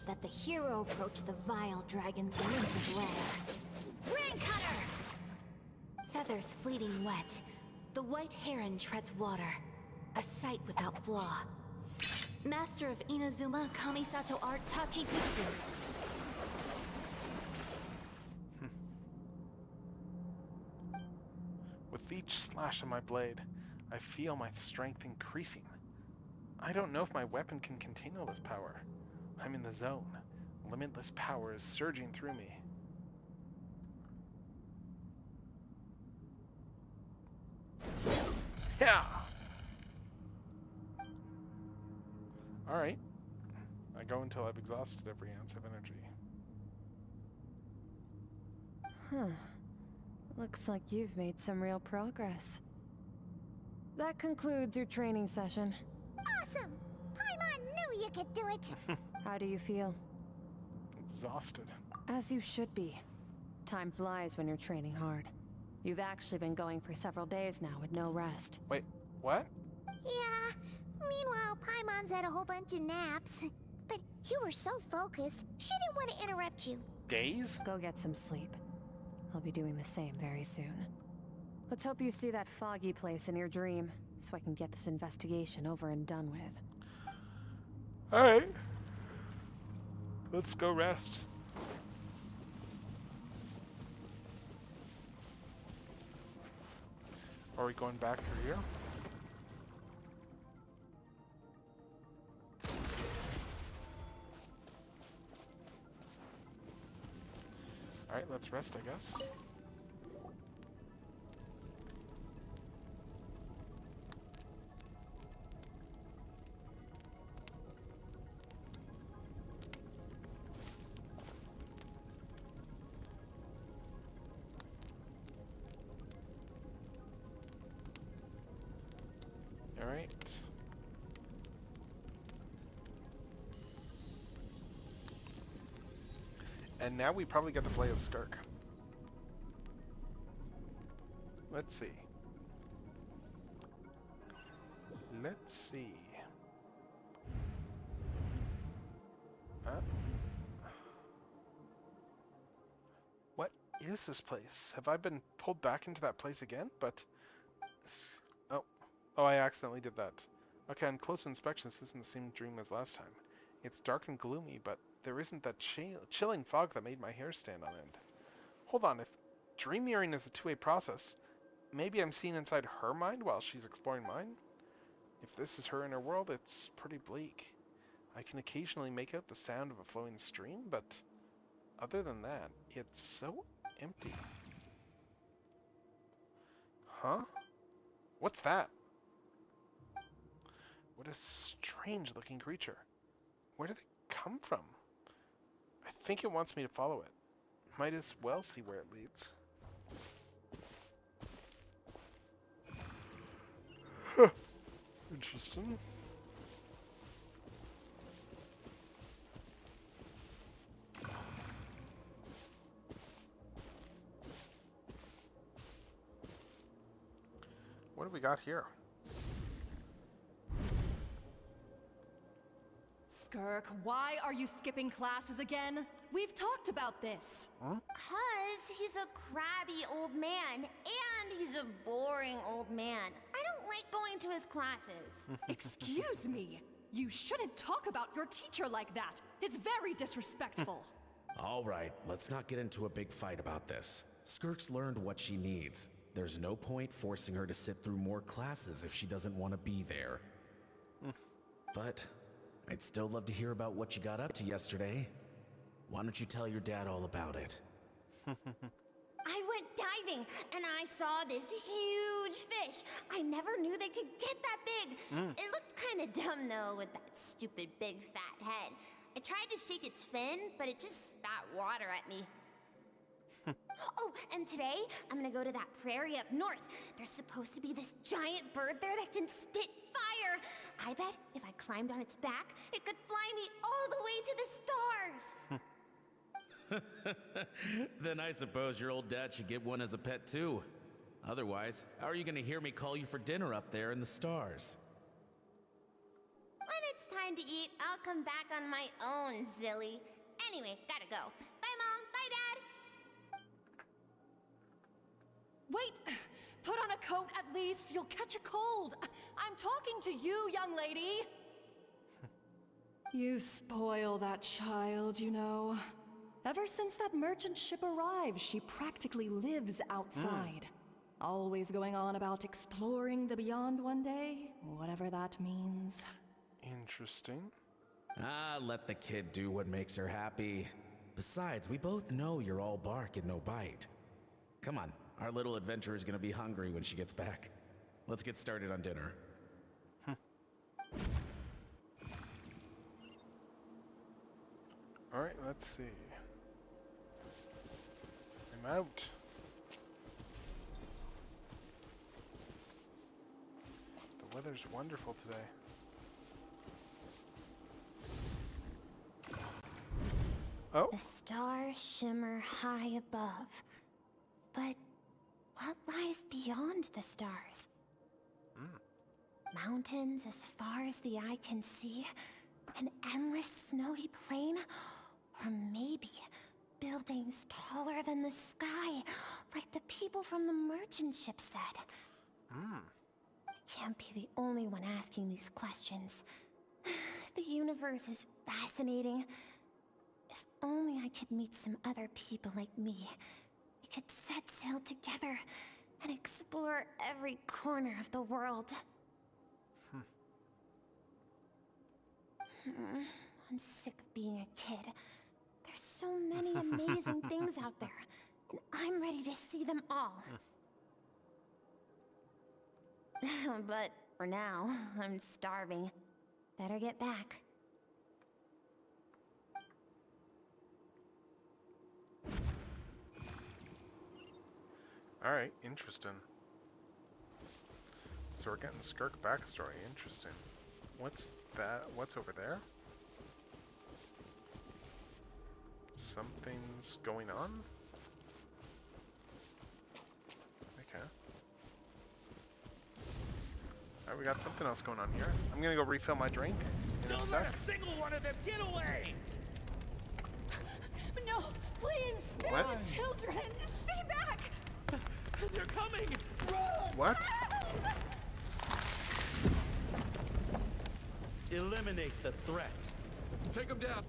that the hero approached the vile dragon's limpid lair. Ring cutter! Feathers fleeting wet, the white heron treads water, a sight without flaw. Master of Inazuma Kamisato art Tachijutsu. With each slash of my blade, I feel my strength increasing. I don't know if my weapon can contain all this power. I'm in the zone. Limitless power is surging through me. Yeah! Alright. I go until I've exhausted every ounce of energy. Huh. Looks like you've made some real progress. That concludes your training session. Awesome! Paimon knew you could do it! How do you feel? Exhausted. As you should be. Time flies when you're training hard. You've actually been going for several days now with no rest. Wait, what? Yeah. Meanwhile, Paimon's had a whole bunch of naps. But you were so focused, she didn't want to interrupt you. Days? Go get some sleep. I'll be doing the same very soon. Let's hope you see that foggy place in your dream, so I can get this investigation over and done with. Alright. Let's go rest. Are we going back through here? Alright, let's rest, I guess. Alright. And now we probably get to play as Skirk. Let's see. Let's see. What is this place? Have I been pulled back into that place again? But... Oh, I accidentally did that. Okay, on closer inspection, this isn't the same dream as last time. It's dark and gloomy, but there isn't that chilling fog that made my hair stand on end. Hold on, if dream mirroring is a two-way process, maybe I'm seeing inside her mind while she's exploring mine? If this is her inner world, it's pretty bleak. I can occasionally make out the sound of a flowing stream, but other than that, it's so empty. Huh? What's that? What a strange looking creature. Where did it come from? I think it wants me to follow it. Might as well see where it leads. Interesting. What do we got here? Skirk, why are you skipping classes again? We've talked about this. Huh? 'Cause he's a crabby old man, and he's a boring old man. I don't like going to his classes. Excuse me. You shouldn't talk about your teacher like that. It's very disrespectful. All right, let's not get into a big fight about this. Skirk's learned what she needs. There's no point forcing her to sit through more classes if she doesn't want to be there. But I'd still love to hear about what you got up to yesterday. Why don't you tell your dad all about it? I went diving, and I saw this huge fish. I never knew they could get that big. It looked kind of dumb, though, with that stupid big fat head. I tried to shake its fin, but it just spat water at me. Oh, and today I'm gonna go to that prairie up north. There's supposed to be this giant bird there that can spit fire. I bet if I climbed on its back, it could fly me all the way to the stars. Then I suppose your old dad should get one as a pet too. Otherwise, how are you gonna hear me call you for dinner up there in the stars? When it's time to eat, I'll come back on my own, Zilly. Anyway, gotta go. Bye, Mom. Bye, Dad. Wait! Put on a coat at least. You'll catch a cold. I'm talking to you, young lady. You spoil that child, you know. Ever since that merchant ship arrived, she practically lives outside. Always going on about exploring the beyond one day, whatever that means. Interesting. Ah, let the kid do what makes her happy. Besides, we both know you're all bark and no bite. Come on, our little adventurer is gonna be hungry when she gets back. Let's get started on dinner. Alright, let's see. I'm out. The weather's wonderful today. Oh. The stars shimmer high above. But what lies beyond the stars? Mountains as far as the eye can see? An endless snowy plain? Or maybe buildings taller than the sky, like the people from the merchant ship said? I can't be the only one asking these questions. The universe is fascinating. If only I could meet some other people like me. We could set sail together and explore every corner of the world. I'm sick of being a kid. There's so many amazing things out there, and I'm ready to see them all. But for now, I'm starving. Better get back. Alright, interesting. So we're getting Skirk backstory. Interesting. What's that? What's over there? Something's going on? Okay. Alright, we got something else going on here. I'm gonna go refill my drink in a sec. Don't let a single one of them get away! No, please, spare What? the children. Stay back. They're coming! What? Eliminate the threat. Take them down!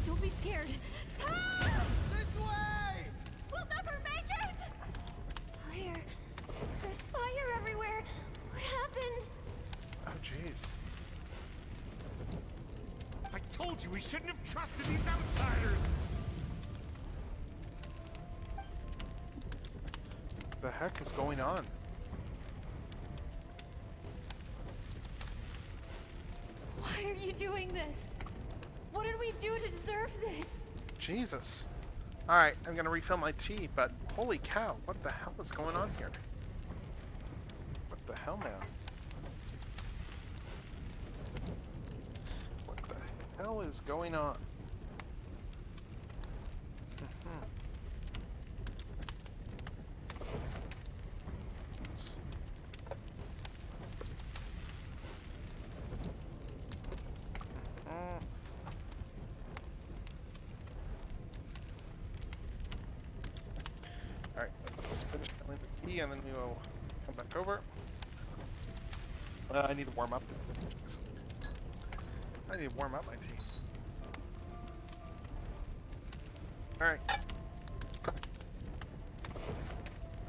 Don't be scared. This way! We'll never make it! Fire. There's fire everywhere. What happened? Oh, jeez. I told you we shouldn't have trusted these outsiders! The heck is going on? Why are you doing this? What did we do to deserve this? Jesus. Alright, I'm gonna refill my tea, but holy cow, what the hell is going on here? What the hell, man? What the hell is going on? Alright, let's finish filling the tea and then we will come back over. I need to warm up. I need to warm up my tea. Alright.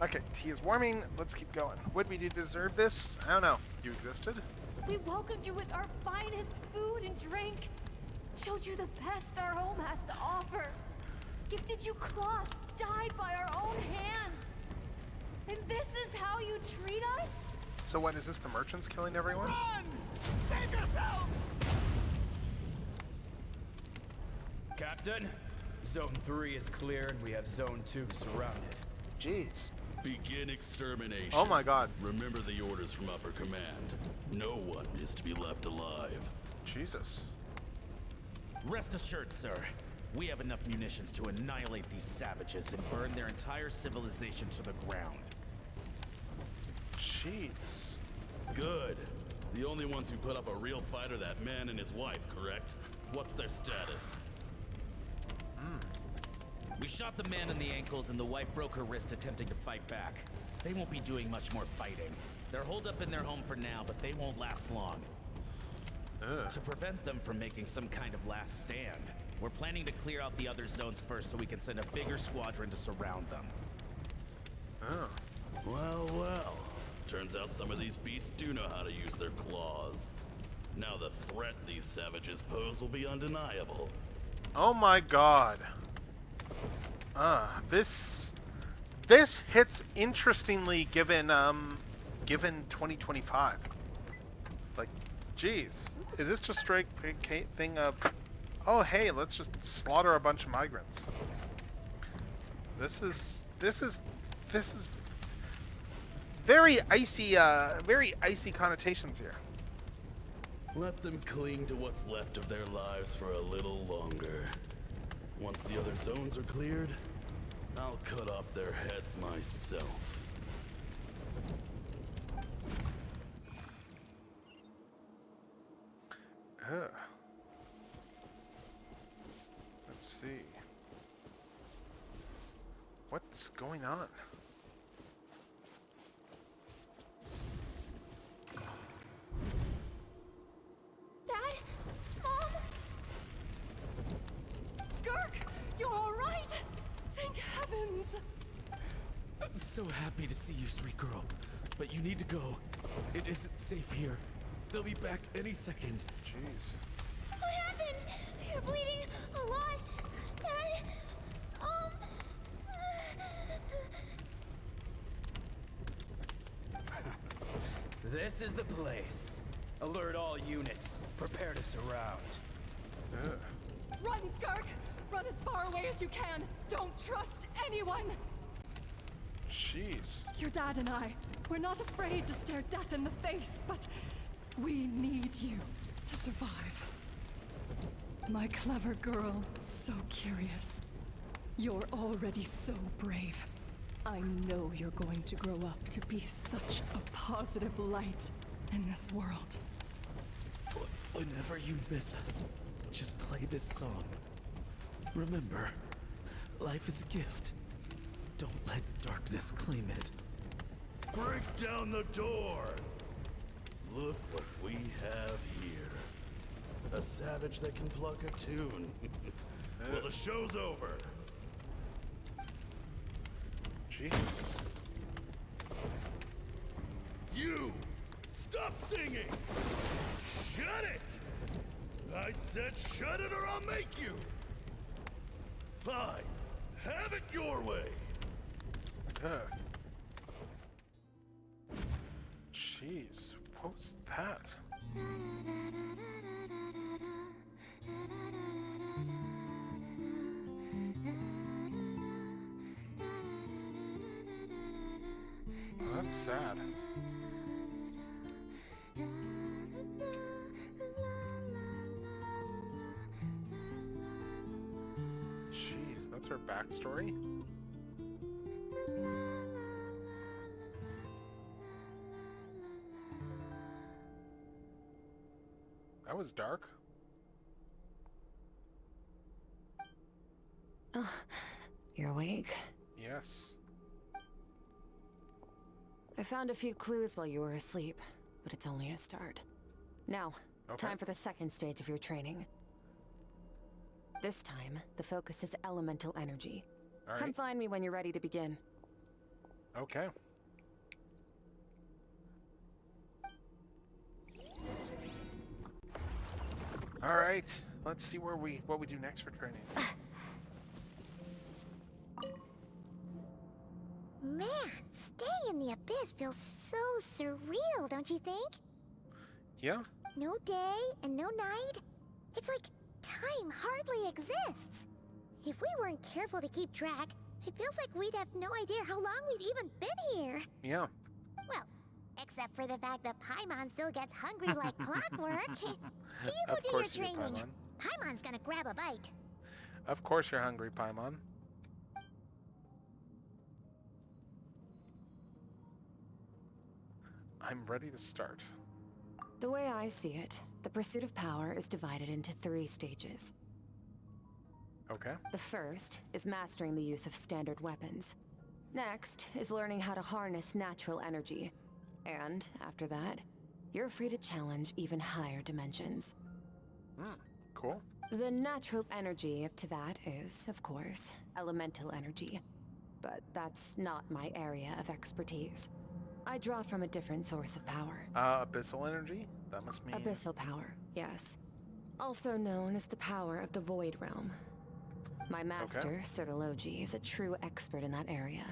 Okay, tea is warming. Let's keep going. Would we deserve this? I don't know. You existed? We welcomed you with our finest food and drink. Showed you the best our home has to offer. Gifted you cloth dyed by our own hands. And this is how you treat us? So what, is this the merchants killing everyone? Run! Save yourselves! Captain, Zone 3 is clear and we have Zone 2 surrounded. Jeez. Begin extermination. Oh my god. Remember the orders from upper command. No one is to be left alive. Jesus. Rest assured, sir. We have enough munitions to annihilate these savages and burn their entire civilization to the ground. Jeez. Good. The only ones who put up a real fight are that man and his wife, correct? What's their status? We shot the man in the ankles and the wife broke her wrist attempting to fight back. They won't be doing much more fighting. They're holed up in their home for now, but they won't last long. To prevent them from making some kind of last stand, we're planning to clear out the other zones first so we can send a bigger squadron to surround them. Well, well. Turns out some of these beasts do know how to use their claws. Now the threat these savages pose will be undeniable. Oh my god. This hits interestingly given 2025. Like, geez, is this just straight thing of, oh hey, let's just slaughter a bunch of migrants? This is very icy connotations here. Let them cling to what's left of their lives for a little longer. Once the other zones are cleared, I'll cut off their heads myself. Let's see. What's going on? Dad? Mom? Skirk, you're all right? Thank heavens. I'm so happy to see you, sweet girl. But you need to go. It isn't safe here. They'll be back any second. Jeez. What happened? You're bleeding a lot. Dad? This is the place. Alert all units. Prepare to surround. Run, Skirk! Run as far away as you can. Don't trust anyone. Jeez. Your dad and I, we're not afraid to stare death in the face, but we need you to survive. My clever girl, so curious. You're already so brave. I know you're going to grow up to be such a positive light in this world. Whenever you miss us, just play this song. Remember, life is a gift. Don't let darkness claim it. Break down the door! Look what we have here. A savage that can pluck a tune. Well, the show's over. Jesus. You! Stop singing! Shut it! I said shut it or I'll make you! Fine. Have it your way! Jeez. What was that? Oh, that's sad. Jeez, that's her backstory? That was dark. Oh, you're awake? Yes. I found a few clues while you were asleep, but it's only a start. Now, time for the second stage of your training. This time, the focus is elemental energy. All right. Come find me when you're ready to begin. Okay. All right. Let's see what we do next for training. Man, staying in the abyss feels so surreal, don't you think? Yeah? No day and no night. It's like time hardly exists. If we weren't careful to keep track, it feels like we'd have no idea how long we've even been here. Yeah. Well, except for the fact that Paimon still gets hungry like clockwork. You go Of do your course you do, training. Paimon. Paimon's gonna grab a bite. Of course you're hungry, Paimon. I'm ready to start. The way I see it, the pursuit of power is divided into 3 stages. Okay. The first is mastering the use of standard weapons. Next is learning how to harness natural energy. And after that, you're free to challenge even higher dimensions. Cool. The natural energy of Tevat is, of course, elemental energy. But that's not my area of expertise. I draw from a different source of power. Abyssal energy? That must mean... Abyssal power, yes. Also known as the power of the Void Realm. My master, Sertologi, is a true expert in that area.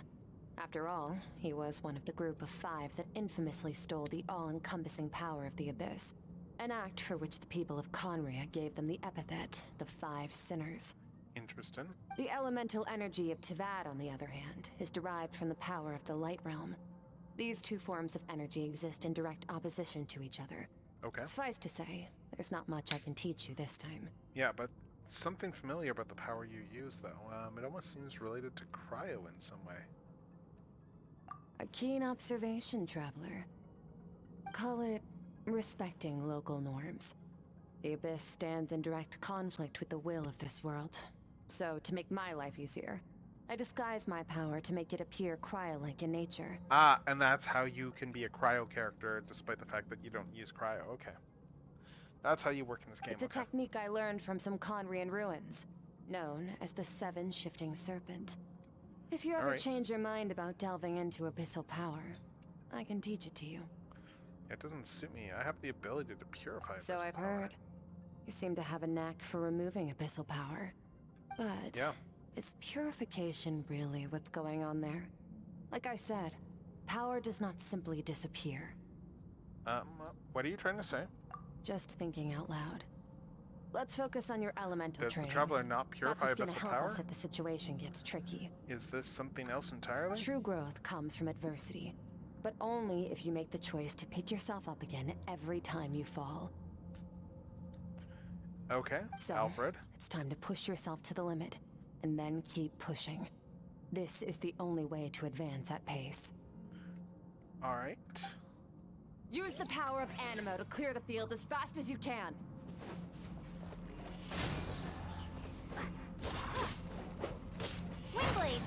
After all, he was one of the group of 5 that infamously stole the all-encompassing power of the Abyss. An act for which the people of Conria gave them the epithet, the 5 Sinners. Interesting. The elemental energy of Tevat, on the other hand, is derived from the power of the Light Realm. These 2 forms of energy exist in direct opposition to each other. Okay. Suffice to say, there's not much I can teach you this time. Yeah, but something familiar about the power you use, though. It almost seems related to cryo in some way. A keen observation, traveler. Call it respecting local norms. The Abyss stands in direct conflict with the will of this world. So, to make my life easier, I disguise my power to make it appear cryo-like in nature. Ah, and that's how you can be a cryo character, despite the fact that you don't use cryo. Okay. That's how you work in this game. It's a technique I learned from some Conrian ruins, known as the 7 Shifting Serpent. If you ever change your mind about delving into abyssal power, I can teach it to you. It doesn't suit me. I have the ability to purify So abyssal I've power. heard. You seem to have a knack for removing abyssal power. But is purification really what's going on there? Like I said, power does not simply disappear. What are you trying to say? Just thinking out loud. Let's focus on your elemental Does training. the Traveler not purify That's what's abyssal gonna help power? us if the situation gets tricky. Is this something else entirely? True growth comes from adversity, but only if you make the choice to pick yourself up again every time you fall. Okay, So, Alfred. it's time to push yourself to the limit, and then keep pushing. This is the only way to advance at pace. Alright. Use the power of Animo to clear the field as fast as you can. Windblade!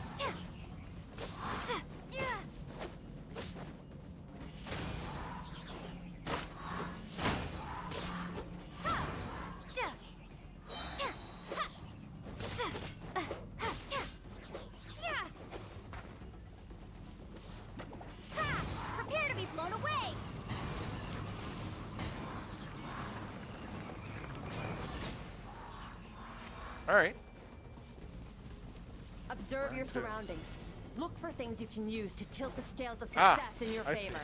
Prepare to be blown away! Alright. Observe your Round 2. surroundings. Look for things you can use to tilt the scales of success in your I see. favor.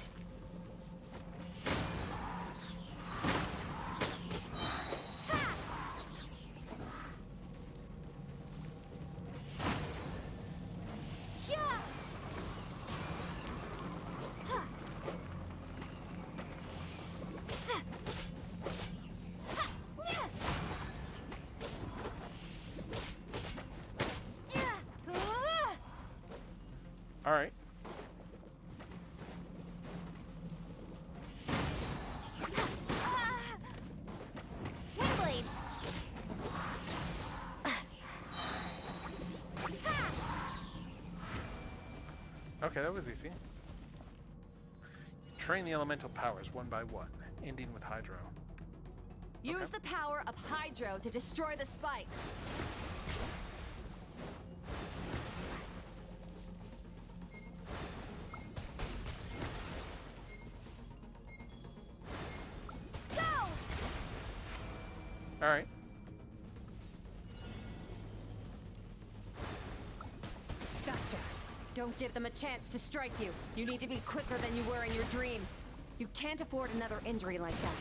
Alright. Windblade! Okay, that was easy. Train the elemental powers one by one, ending with Hydro. Use the power of Hydro to destroy the spikes. Alright. Faster. Don't give them a chance to strike you. You need to be quicker than you were in your dream. You can't afford another injury like that.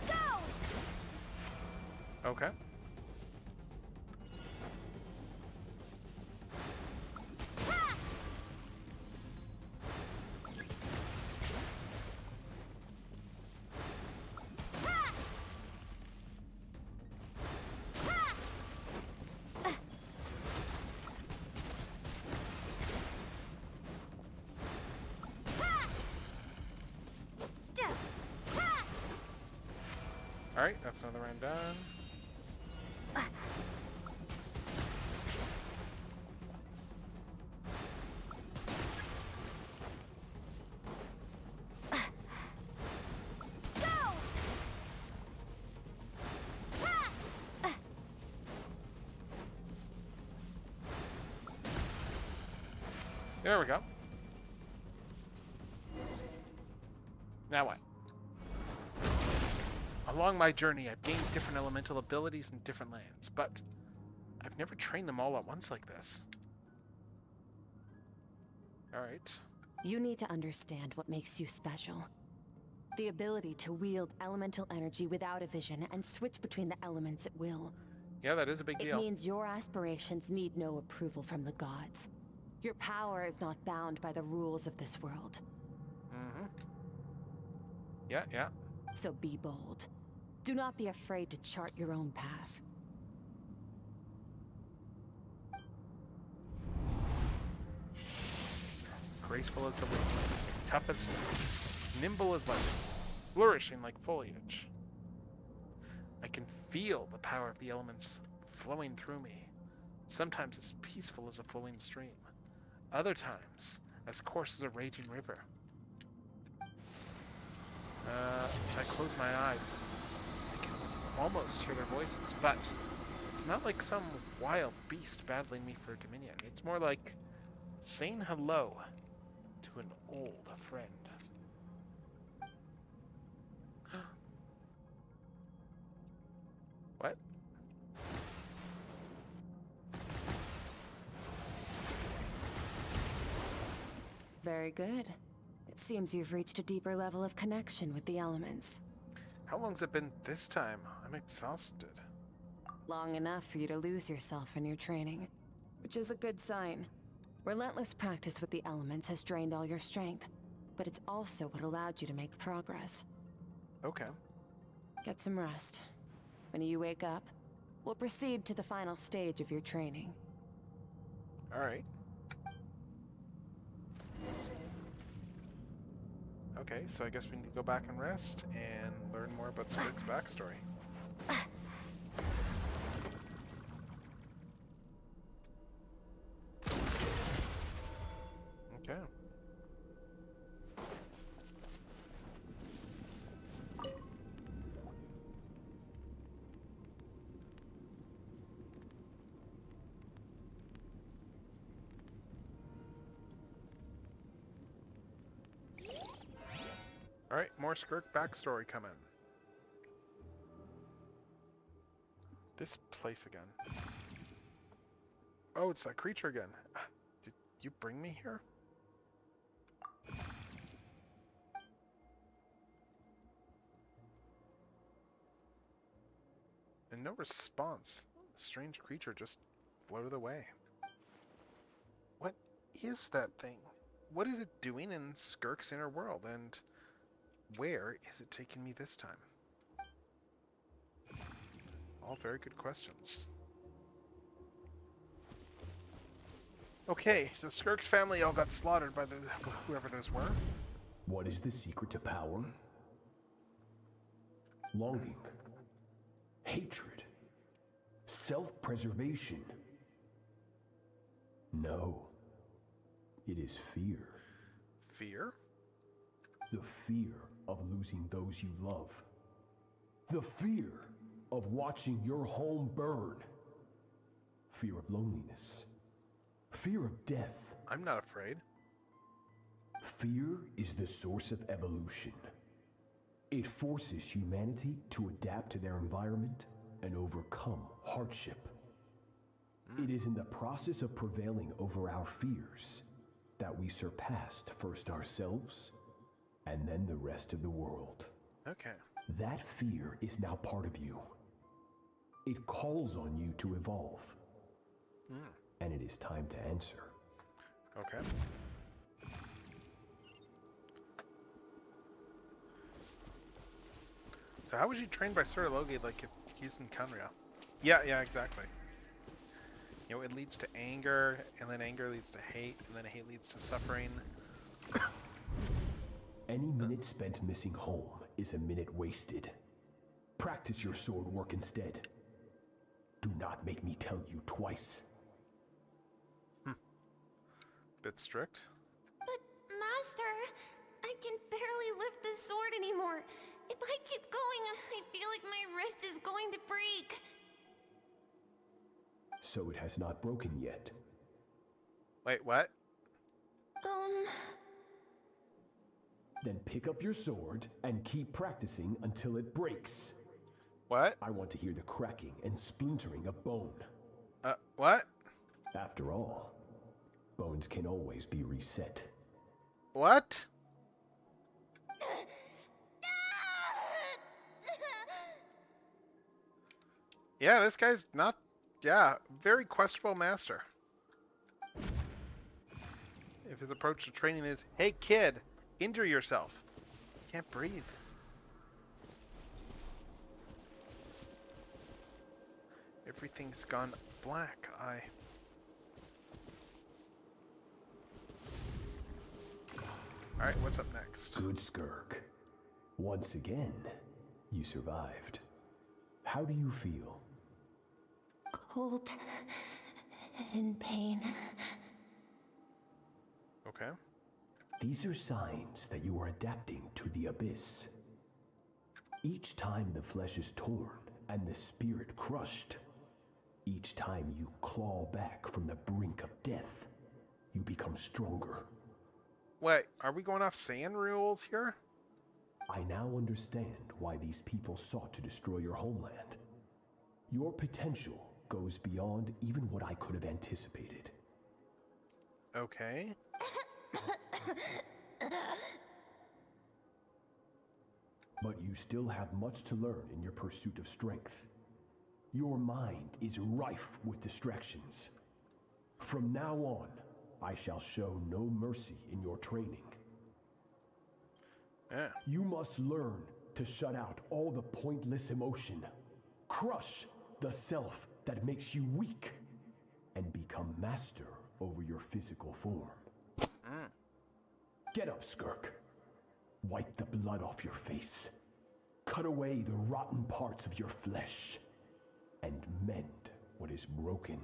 Go! Okay. Alright, that's another round done. There we go. Now what? Along my journey, I've gained different elemental abilities in different lands, but I've never trained them all at once like this. Alright. You need to understand what makes you special. The ability to wield elemental energy without a vision and switch between the elements at will. Yeah, that is a big deal. It means your aspirations need no approval from the gods. Your power is not bound by the rules of this world. Mm-hmm. Yeah. So be bold. Do not be afraid to chart your own path. Graceful as the wind, tough as stone, nimble as lightning, flourishing like foliage. I can feel the power of the elements flowing through me. Sometimes as peaceful as a flowing stream. Other times, as coarse as a raging river. I close my eyes. I can almost hear their voices, but it's not like some wild beast battling me for dominion. It's more like saying hello to an old friend. What? Very good. It seems you've reached a deeper level of connection with the elements. How long's it been this time? I'm exhausted. Long enough for you to lose yourself in your training, which is a good sign. Relentless practice with the elements has drained all your strength, but it's also what allowed you to make progress. Okay. Get some rest. When you wake up, we'll proceed to the final stage of your training. Alright. Okay, so I guess we need to go back and rest and learn more about Skirk's backstory. Okay. Alright, more Skirk backstory coming. This place again. Oh, it's that creature again. Did you bring me here? And no response. The strange creature just floated away. What is that thing? What is it doing in Skirk's inner world? And where is it taking me this time? All very good questions. Okay, so Skirk's family all got slaughtered by whoever those were. What is the secret to power? Longing, hatred, self-preservation. No, it is fear. Fear? The fear of losing those you love. The fear of watching your home burn. Fear of loneliness. Fear of death. I'm not afraid. Fear is the source of evolution. It forces humanity to adapt to their environment and overcome hardship. It is in the process of prevailing over our fears that we surpassed first ourselves and then the rest of the world. Okay. That fear is now part of you. It calls on you to evolve. And it is time to answer. Okay. So how was you trained by Sir Logi like if he's in Kanria? Yeah, exactly. You know, it leads to anger, and then anger leads to hate, and then hate leads to suffering. Any minute spent missing home is a minute wasted. Practice your sword work instead. Do not make me tell you twice. Bit strict. But, Master, I can barely lift the sword anymore. If I keep going, I feel like my wrist is going to break. So it has not broken yet. Wait, what? Then pick up your sword and keep practicing until it breaks. What? I want to hear the cracking and splintering of bone. What? After all, bones can always be reset. What? Yeah, this guy's not... Yeah, very questionable master. If his approach to training is, hey kid, injure yourself. You can't breathe. Everything's gone black. Alright, what's up next? Good Skirk. Once again, you survived. How do you feel? Cold. In pain. Okay. These are signs that you are adapting to the abyss. Each time the flesh is torn and the spirit crushed, each time you claw back from the brink of death, you become stronger. Wait, are we going off Saiyan rules here? I now understand why these people sought to destroy your homeland. Your potential goes beyond even what I could have anticipated. Okay. But you still have much to learn in your pursuit of strength. Your mind is rife with distractions. From now on, I shall show no mercy in your training. Yeah. You must learn to shut out all the pointless emotion. Crush the self that makes you weak. And become master over your physical form. Get up, Skirk. Wipe the blood off your face. Cut away the rotten parts of your flesh. And mend what is broken.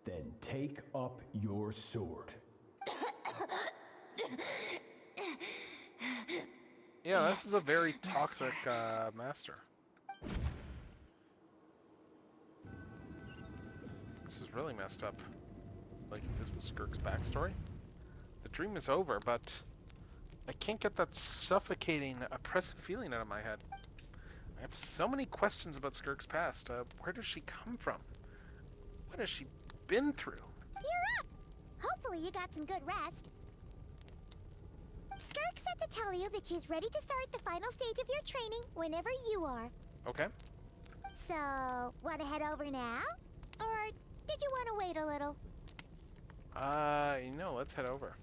Then take up your sword. Yeah, this is a very toxic master. This is really messed up. Like if this was Skirk's backstory. The dream is over, but I can't get that suffocating, oppressive feeling out of my head. I have so many questions about Skirk's past. Where does she come from? What has she been through? You're up! Hopefully you got some good rest. Skirk said to tell you that she's ready to start the final stage of your training whenever you are. Okay. So, want to head over now? Or did you want to wait a little? Let's head over.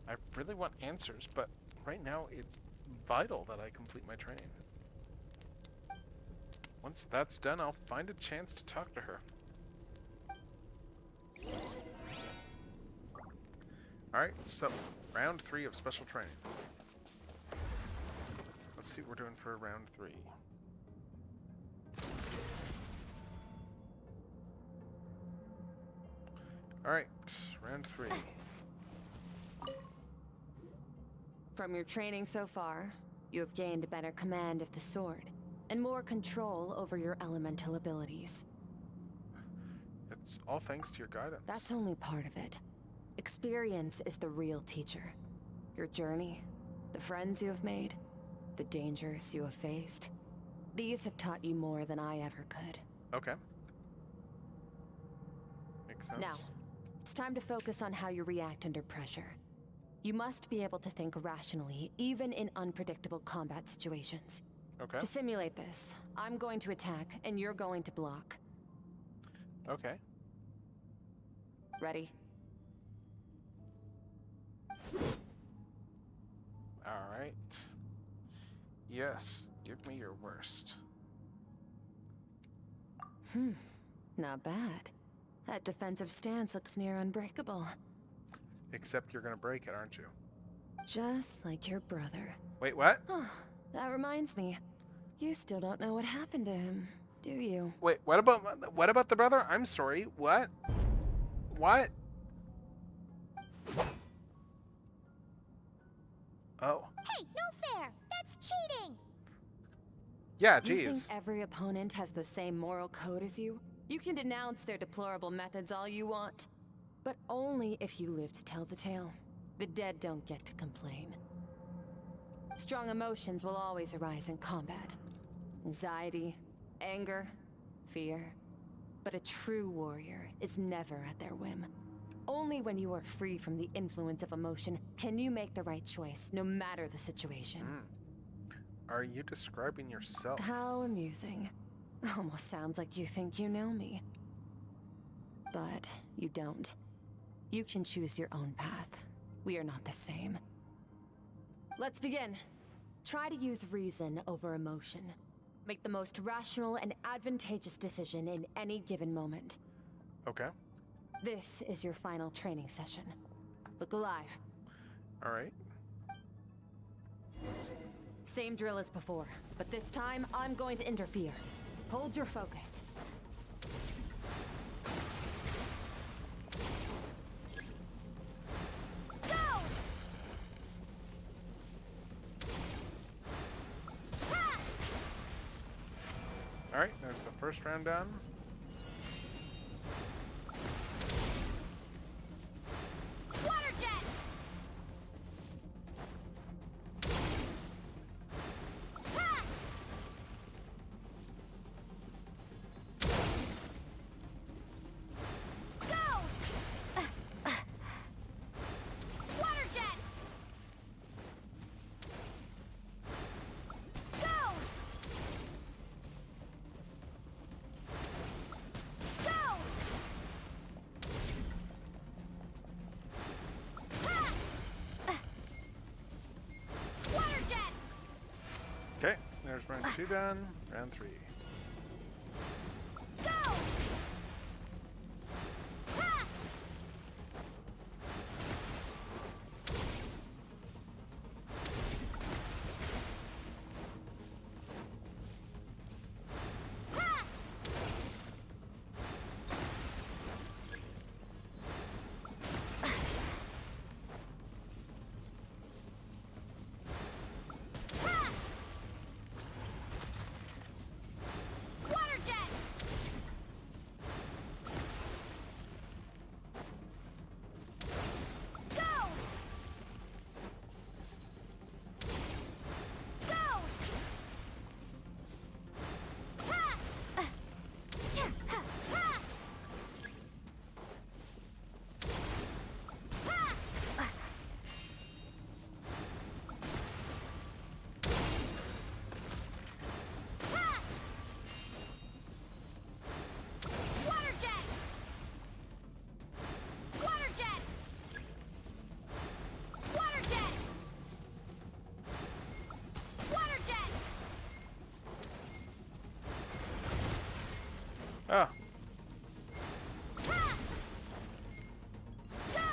I really want answers, but right now it's vital that I complete my training. Once that's done, I'll find a chance to talk to her. Alright, so round 3 of special training. Let's see what we're doing for round 3. Alright, round 3. From your training so far, you have gained a better command of the sword, and more control over your elemental abilities. It's all thanks to your guidance. That's only part of it. Experience is the real teacher. Your journey, the friends you have made, the dangers you have faced. These have taught you more than I ever could. Okay. Makes sense. Now, it's time to focus on how you react under pressure. You must be able to think rationally, even in unpredictable combat situations. Okay. To simulate this, I'm going to attack, and you're going to block. Okay. Ready? Alright. Yes, give me your worst. Not bad. That defensive stance looks near unbreakable. Except you're gonna break it, aren't you? Just like your brother. Wait, what? Oh, that reminds me. You still don't know what happened to him, do you? Wait, what about the brother? I'm sorry, what? What? Oh. Hey, no fair! That's cheating! Yeah, You think geez. every opponent has the same moral code as you? You can denounce their deplorable methods all you want, but only if you live to tell the tale. The dead don't get to complain. Strong emotions will always arise in combat. Anxiety, anger, fear. But a true warrior is never at their whim. Only when you are free from the influence of emotion can you make the right choice, no matter the situation. Are you describing yourself? How amusing. Almost sounds like you think you know me. But you don't. You can choose your own path. We are not the same. Let's begin. Try to use reason over emotion. Make the most rational and advantageous decision in any given moment. Okay. This is your final training session. Look alive. Alright. Same drill as before, but this time I'm going to interfere. Hold your focus. Go! Ha! Alright, there's the first round done. Water jet! Ha! Go! Water jet! Go! Go! Ha! Water jet! Okay, there's round 2 done. Round 3. Go! Ha! Ha! Ha! Water jet! Go! Go! Ha! Ha! Ha! Ha! Ha! Water jet! Water jet! Water jet! Water jet! Ah, Ha! Go!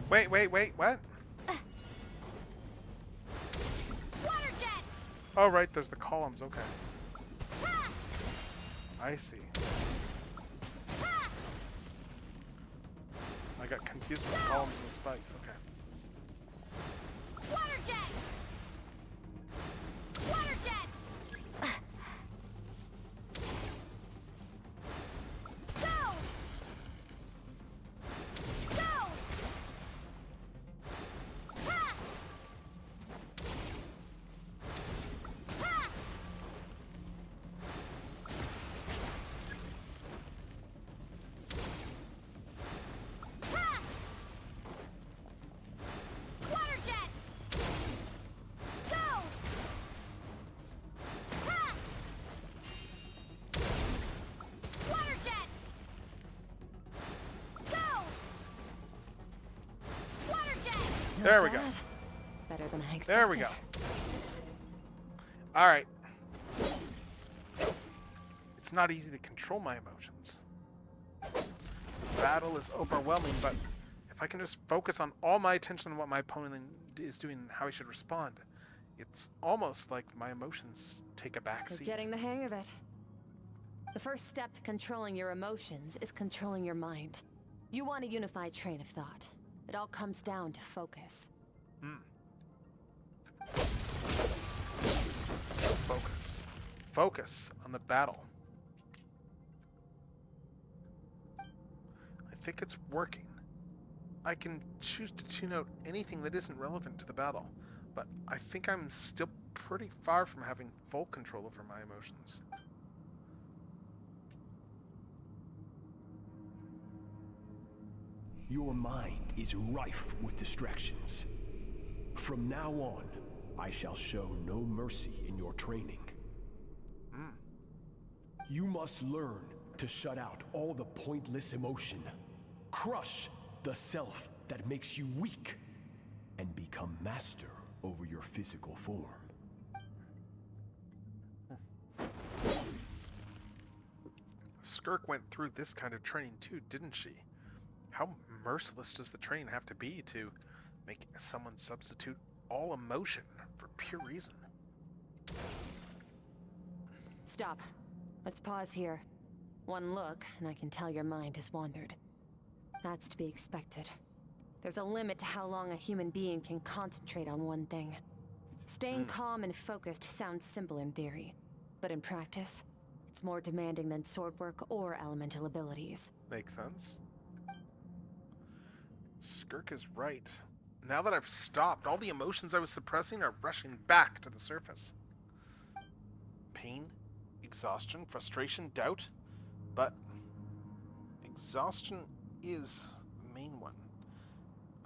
wait, what? Water jet! Oh, right, there's the columns, okay. Ha! I see. Ha! I got confused with the columns and the spikes, okay. Water jet! Water jet! Go! Go! Ha! Ha! Ha! Water jet! There we go. Better than I expected. There we go. Alright. It's not easy to control my emotions. The battle is overwhelming, but if I can just focus on all my attention on what my opponent is doing and how I should respond, it's almost like my emotions take a back seat. You're getting the hang of it. The first step to controlling your emotions is controlling your mind. You want a unified train of thought. It all comes down to focus. Focus. Focus on the battle. I think it's working. I can choose to tune out anything that isn't relevant to the battle, but I think I'm still pretty far from having full control over my emotions. Your mind is rife with distractions. From now on, I shall show no mercy in your training. You must learn to shut out all the pointless emotion. Crush the self that makes you weak, and become master over your physical form. Skirk went through this kind of training too, didn't she? How merciless does the training have to be to make someone substitute all emotion for pure reason? Stop. Let's pause here. One look, and I can tell your mind has wandered. That's to be expected. There's a limit to how long a human being can concentrate on one thing. Staying calm and focused sounds simple in theory, but in practice, it's more demanding than sword work or elemental abilities. Makes sense. Skirk is right. Now that I've stopped, all the emotions I was suppressing are rushing back to the surface. Pain, exhaustion, frustration, doubt. But exhaustion is the main one.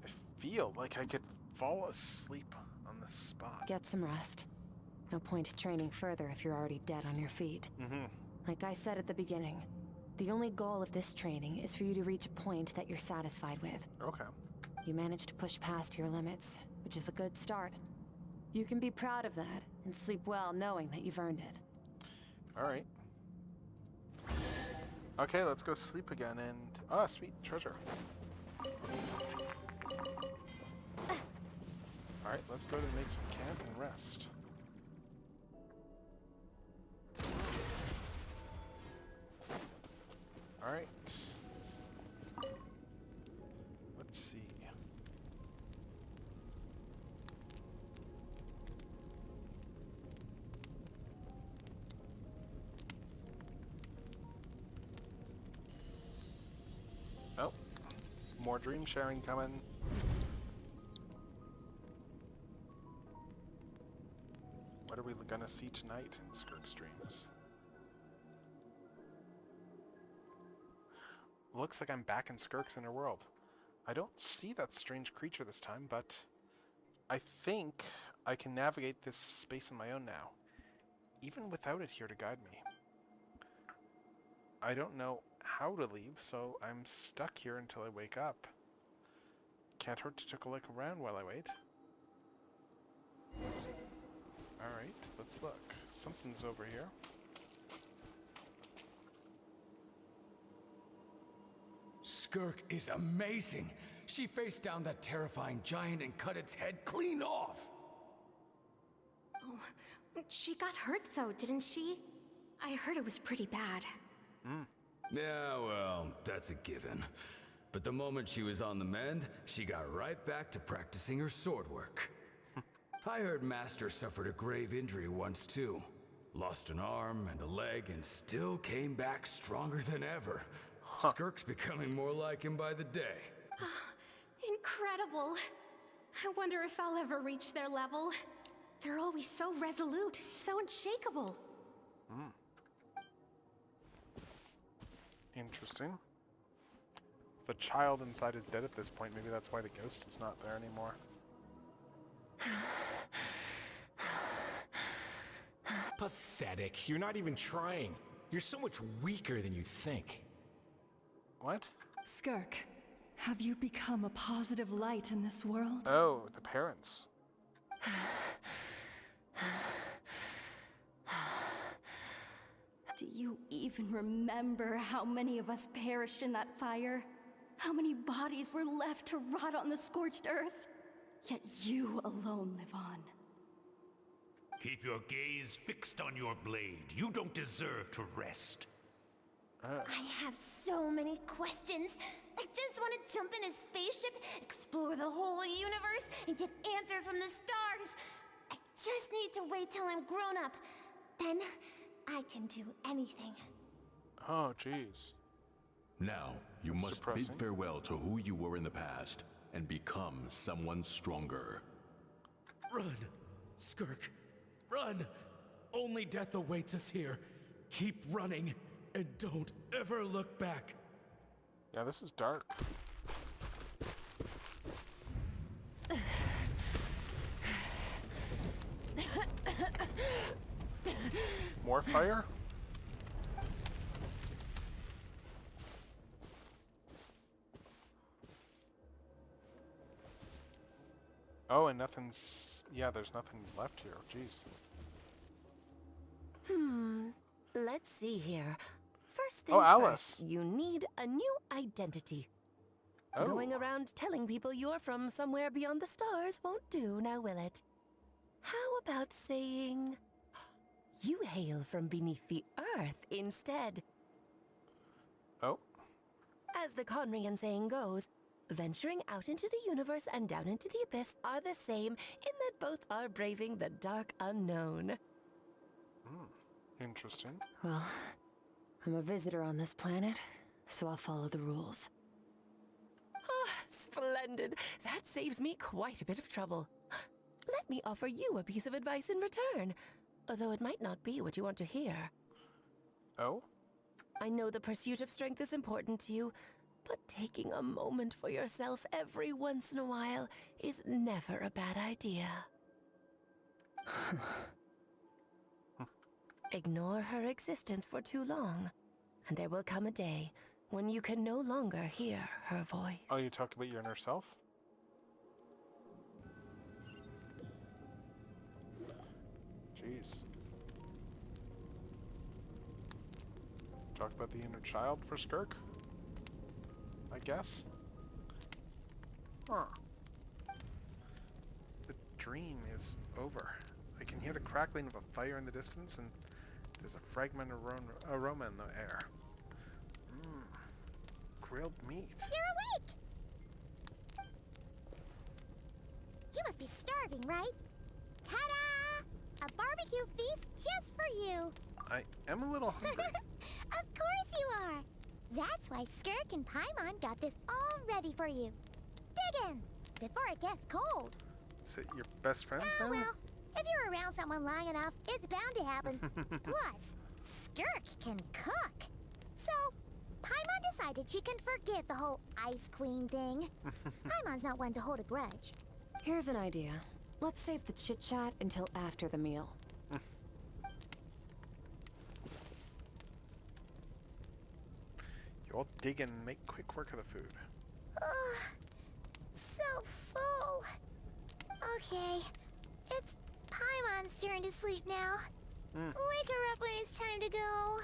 I feel like I could fall asleep on this spot. Get some rest. No point training further if you're already dead on your feet. Like I said at the beginning, the only goal of this training is for you to reach a point that you're satisfied with. Okay. You managed to push past your limits, which is a good start. You can be proud of that and sleep well knowing that you've earned it. Alright. Okay, let's go sleep again and... Ah, sweet treasure. Alright, let's go to make camp and rest. Alright. Let's see. Oh, more dream sharing coming. What are we gonna see tonight in Skirk's dreams? Looks like I'm back in Skirk's inner world. I don't see that strange creature this time, but I think I can navigate this space on my own now, even without it here to guide me. I don't know how to leave, so I'm stuck here until I wake up. Can't hurt to take a look around while I wait. Alright, let's look. Something's over here. Skirk is amazing. She faced down that terrifying giant and cut its head clean off. Oh, she got hurt though, didn't she? I heard it was pretty bad. Yeah, well, that's a given. But the moment she was on the mend, she got right back to practicing her sword work. I heard Master suffered a grave injury once too. Lost an arm and a leg and still came back stronger than ever. Skirk's becoming more like him by the day. Incredible. I wonder if I'll ever reach their level. They're always so resolute, so unshakable. Interesting. The child inside is dead at this point. Maybe that's why the ghost is not there anymore. Pathetic. You're not even trying. You're so much weaker than you think. What? Skirk, Have you become a positive light in this world? Oh, the parents. Do you even remember how many of us perished in that fire? How many bodies were left to rot on the scorched earth? Yet you alone live on. Keep your gaze fixed on your blade. You don't deserve to rest. I have so many questions. I just want to jump in a spaceship, explore the whole universe, and get answers from the stars. I just need to wait till I'm grown up. Then I can do anything. Oh, jeez. Now, you That's must depressing. bid farewell to who you were in the past and become someone stronger. Run, Skirk, run! Only death awaits us here. Keep running, and don't ever look back. Yeah, this is dark. More fire? Oh, and nothing's... Yeah, there's nothing left here. Jeez. Let's see here. First Oh, things Alice. first, you need a new identity. Oh. Going around telling people you're from somewhere beyond the stars won't do, now will it? How about saying you hail from beneath the earth instead? Oh. As the Conrian saying goes, venturing out into the universe and down into the abyss are the same in that both are braving the dark unknown. Interesting. Well, I'm a visitor on this planet, so I'll follow the rules. Ah, splendid. That saves me quite a bit of trouble. Let me offer you a piece of advice in return, although it might not be what you want to hear. Oh? I know the pursuit of strength is important to you, but taking a moment for yourself every once in a while is never a bad idea. Ignore her existence for too long, and there will come a day when you can no longer hear her voice. Oh, you talked about your inner self? Jeez. Talk about the inner child for Skirk? I guess? Huh. The dream is over. I can hear the crackling of a fire in the distance, and there's a fragment aroma in the air. Grilled meat. You're awake! You must be starving, right? Ta-da! A barbecue feast just for you! I am a little hungry. Of course you are! That's why Skirk and Paimon got this all ready for you. Dig in! Before it gets cold. Is it your best friends now? Well, if you're around someone long enough, it's bound to happen. Plus, Skirk can cook. So, Paimon decided she can forget the whole Ice Queen thing. Paimon's not one to hold a grudge. Here's an idea. Let's save the chit-chat until after the meal. You all dig and make quick work of the food. So full. Okay, it's Paimon's turn to sleep now. Wake her up when it's time to go.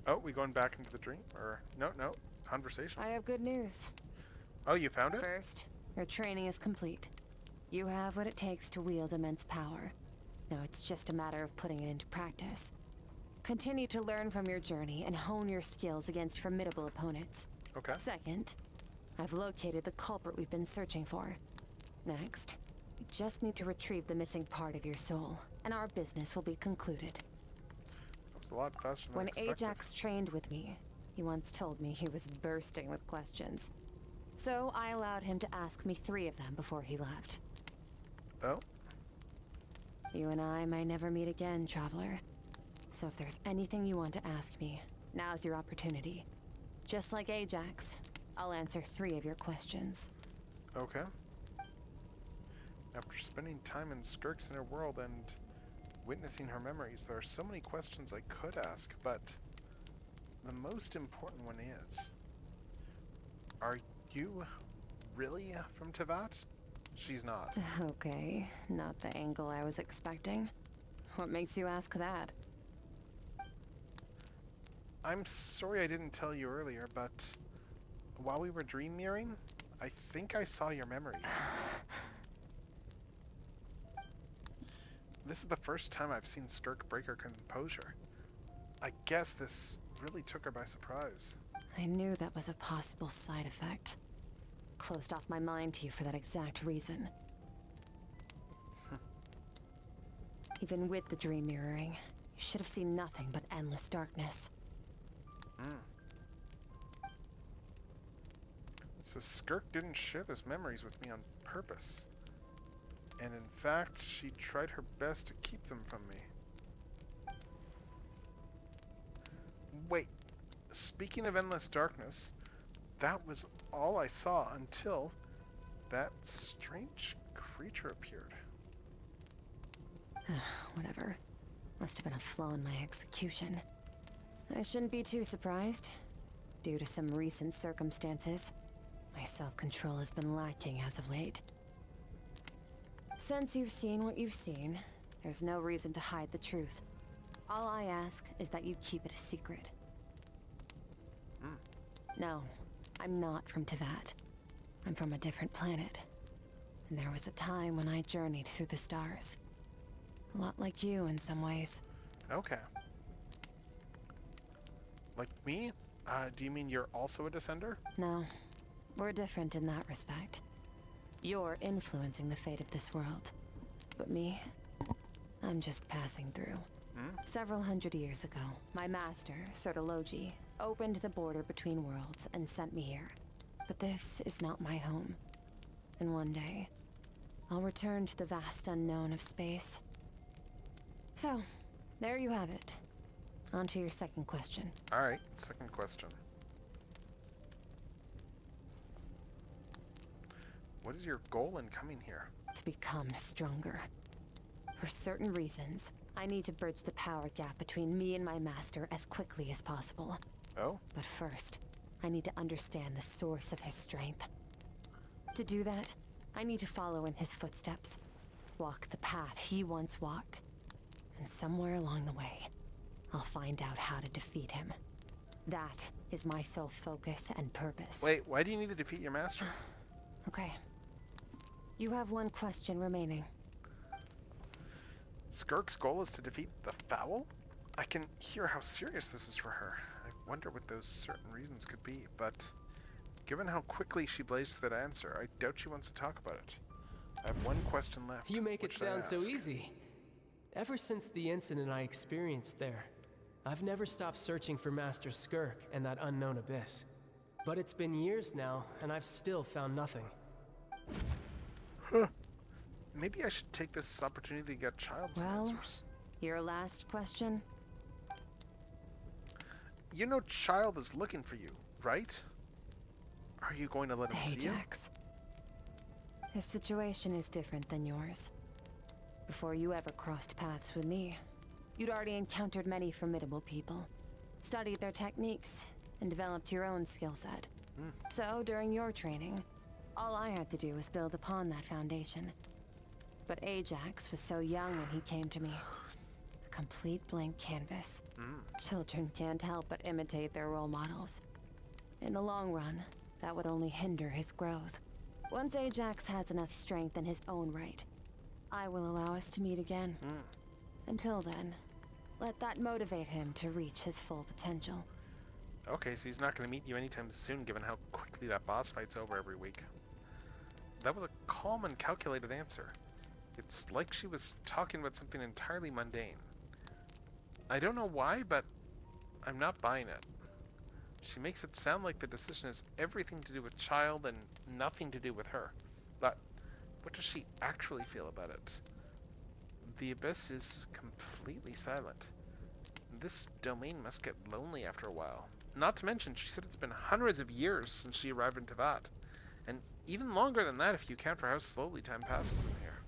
Oh, we going back into the dream? Or, no, conversation. I have good news. Oh, you found it? First, your training is complete. You have what it takes to wield immense power. Now it's just a matter of putting it into practice. Continue to learn from your journey and hone your skills against formidable opponents. Okay. Second, I've located the culprit we've been searching for. Next, we just need to retrieve the missing part of your soul, and our business will be concluded. That was a lot faster than I When expected. Ajax trained with me, he once told me he was bursting with questions. So I allowed him to ask me 3 of them before he left. Oh? You and I may never meet again, Traveler. So if there's anything you want to ask me, now's your opportunity. Just like Ajax, I'll answer 3 of your questions. Okay. After spending time in Skirk's inner world and witnessing her memories. There are so many questions I could ask, but the most important one is, are you really from Tevat? She's not. Okay, not the angle I was expecting. What makes you ask that? I'm sorry I didn't tell you earlier, but while we were dream mirroring, I think I saw your memories. This is the first time I've seen Skirk break her composure. I guess this really took her by surprise. I knew that was a possible side effect. Closed off my mind to you for that exact reason. Even with the dream mirroring, you should have seen nothing but endless darkness. So Skirk didn't share those memories with me on purpose. And in fact, she tried her best to keep them from me. Wait, speaking of endless darkness, that was all I saw until that strange creature appeared. Whatever. Must have been a flaw in my execution. I shouldn't be too surprised. Due to some recent circumstances, my self-control has been lacking as of late. Since you've seen what you've seen, there's no reason to hide the truth. All I ask is that you keep it a secret. No, I'm not from Tevat. I'm from a different planet. And there was a time when I journeyed through the stars. A lot like you in some ways. Okay. Like me? Do you mean you're also a descender? No, we're different in that respect. You're influencing the fate of this world. But me, I'm just passing through. Several hundred years ago, my master, Sertologi, opened the border between worlds and sent me here. But this is not my home. And one day, I'll return to the vast unknown of space. So, there you have it. On to your second question. Alright, second question. What is your goal in coming here? To become stronger. For certain reasons, I need to bridge the power gap between me and my master as quickly as possible. Oh? But first, I need to understand the source of his strength. To do that, I need to follow in his footsteps. Walk the path he once walked. And somewhere along the way, I'll find out how to defeat him. That is my sole focus and purpose. Wait, why do you need to defeat your master? Okay. You have one question remaining. Skirk's goal is to defeat the Foul? I can hear how serious this is for her. I wonder what those certain reasons could be, but given how quickly she blazed that answer, I doubt she wants to talk about it. I have one question left. You make it What should I sound so ask? easy. Ever since the incident I experienced there, I've never stopped searching for Master Skirk and that unknown abyss. But it's been years now, and I've still found nothing. Huh. Maybe I should take this opportunity to get Child some answers. Your last question? You know Child is looking for you, right? Are you going to let him see you? Ajax. His situation is different than yours. Before you ever crossed paths with me, you'd already encountered many formidable people, studied their techniques, and developed your own skill set. So, during your training, all I had to do was build upon that foundation. But Ajax was so young when he came to me. A complete blank canvas. Children can't help but imitate their role models. In the long run, that would only hinder his growth. Once Ajax has enough strength in his own right, I will allow us to meet again. Until then, let that motivate him to reach his full potential. Okay, so he's not going to meet you anytime soon, given how quickly that boss fight's over every week. That was a calm and calculated answer. It's like she was talking about something entirely mundane. I don't know why, but I'm not buying it. She makes it sound like the decision has everything to do with Child and nothing to do with her. But what does she actually feel about it? The Abyss is completely silent. This domain must get lonely after a while. Not to mention, she said it's been hundreds of years since she arrived in Tevat. And even longer than that if you count for how slowly time passes in here.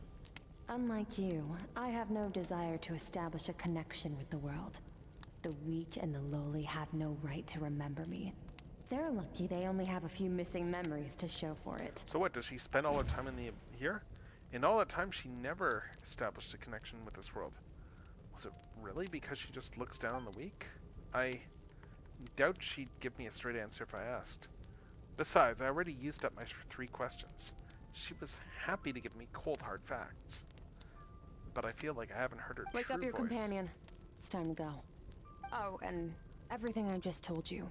Unlike you, I have no desire to establish a connection with the world. The weak and the lowly have no right to remember me. They're lucky they only have a few missing memories to show for it. So what, does she spend all her time in the here? In all that time, she never established a connection with this world. Was it really because she just looks down on the weak? I doubt she'd give me a straight answer if I asked. Besides, I already used up my 3 questions. She was happy to give me cold, hard facts. But I feel like I haven't heard her Wake true up your voice. companion. It's time to go. Oh, and everything I just told you.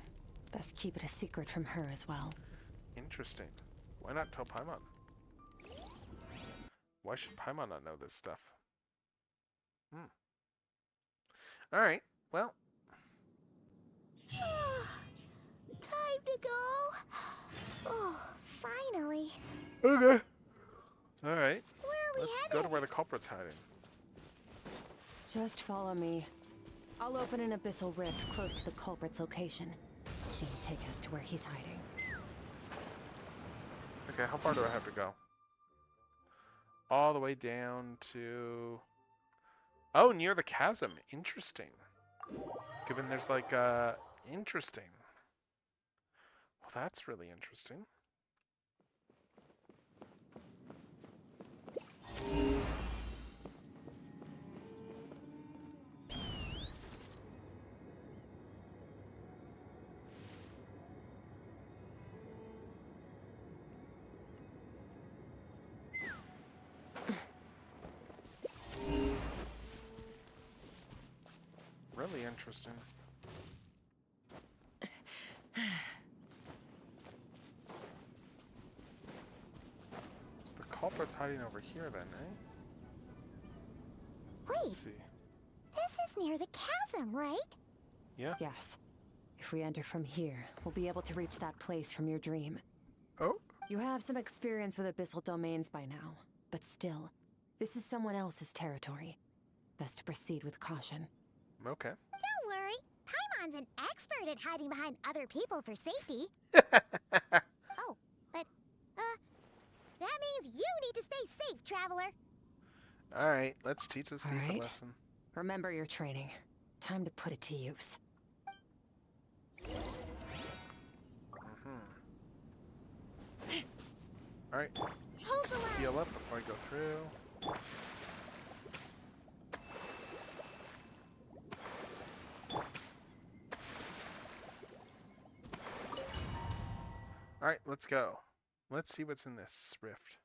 Best keep it a secret from her as well. Interesting. Why not tell Paimon? Why should Paimon not know this stuff? Alright, well. Time to go. Oh, finally. Okay. Alright. Where are we Let's headed? go to where the culprit's hiding. Just follow me. I'll open an abyssal rift close to the culprit's location. It'll take us to where he's hiding. Okay, how far do I have to go? All the way down to... Oh, near the chasm. Interesting. Given there's like, interesting. Well, that's really interesting. Really interesting. So the culprit's hiding over here then, eh? Wait, Let's see. this is near the chasm, right? Yeah? Yes. If we enter from here, we'll be able to reach that place from your dream. Oh? You have some experience with abyssal domains by now, but still, this is someone else's territory. Best to proceed with caution. Okay. Don't worry. Paimon's an expert at hiding behind other people for safety. Oh, but, that means you need to stay safe, traveler. Alright, let's teach this thief a Alright. lesson. Remember your training. Time to put it to use. Alright. Hold the line. Heal up before I go through. Alright, let's go. Let's see what's in this rift.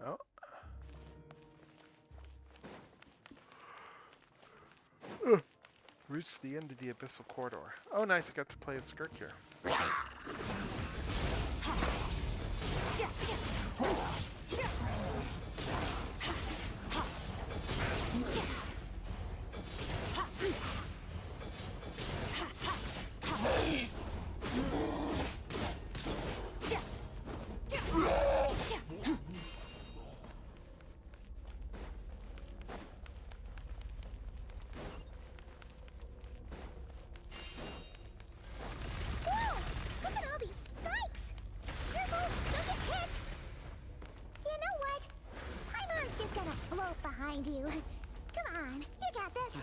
Oh. Reached the end of the abyssal corridor. Oh nice, I got to play as Skirk here. Whoa! Look at all these spikes! Careful! Don't get hit! You know what? Paimon's just gonna float behind you. Come on, you got this.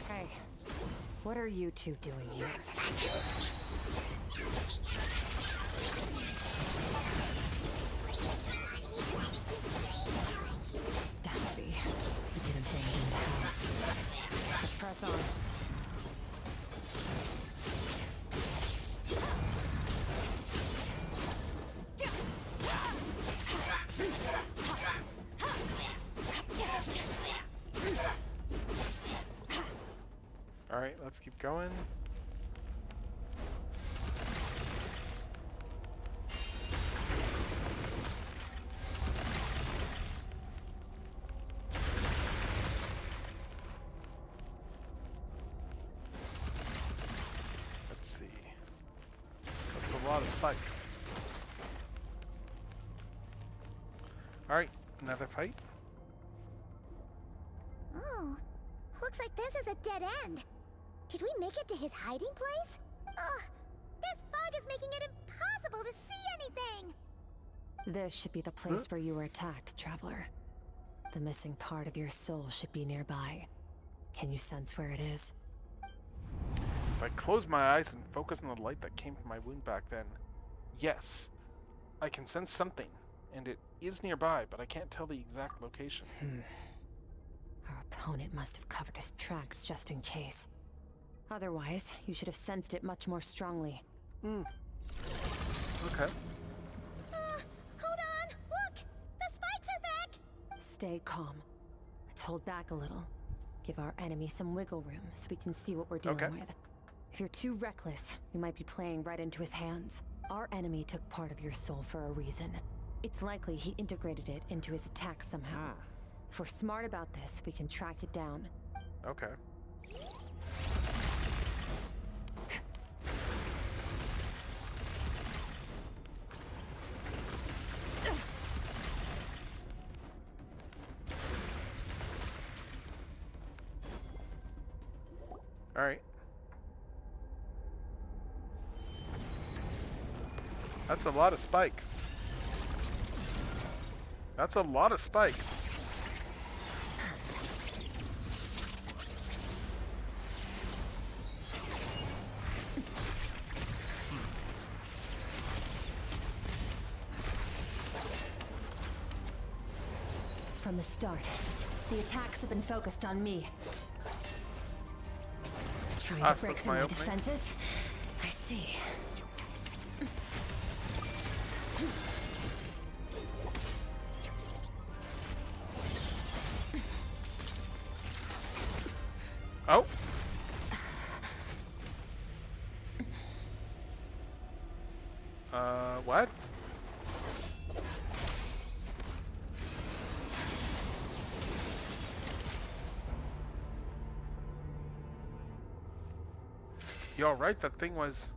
Hey, what are you two doing here? Dusty, like an abandoned house. Let's press on. Alright, let's keep going. Let's see. That's a lot of spikes. Another fight? Oh, looks like this is a dead end. Did we make it to his hiding place? Ugh, this fog is making it impossible to see anything! This should be the place where you were attacked, Traveler. The missing part of your soul should be nearby. Can you sense where it is? If I close my eyes and focus on the light that came from my wound back then, yes, I can sense something, and it is nearby, but I can't tell the exact location. Our opponent must have covered his tracks just in case. Otherwise, you should have sensed it much more strongly. Okay. Hold on! Look! The spikes are back! Stay calm. Let's hold back a little. Give our enemy some wiggle room so we can see what we're dealing with. If you're too reckless, you might be playing right into his hands. Our enemy took part of your soul for a reason. It's likely he integrated it into his attack somehow. If we're smart about this, we can track it down. Okay. Alright. That's a lot of spikes. That's a lot of spikes. From the start, the attacks have been focused on me. Trying to break through my defenses? I see. Oh. What? You alright? That thing was...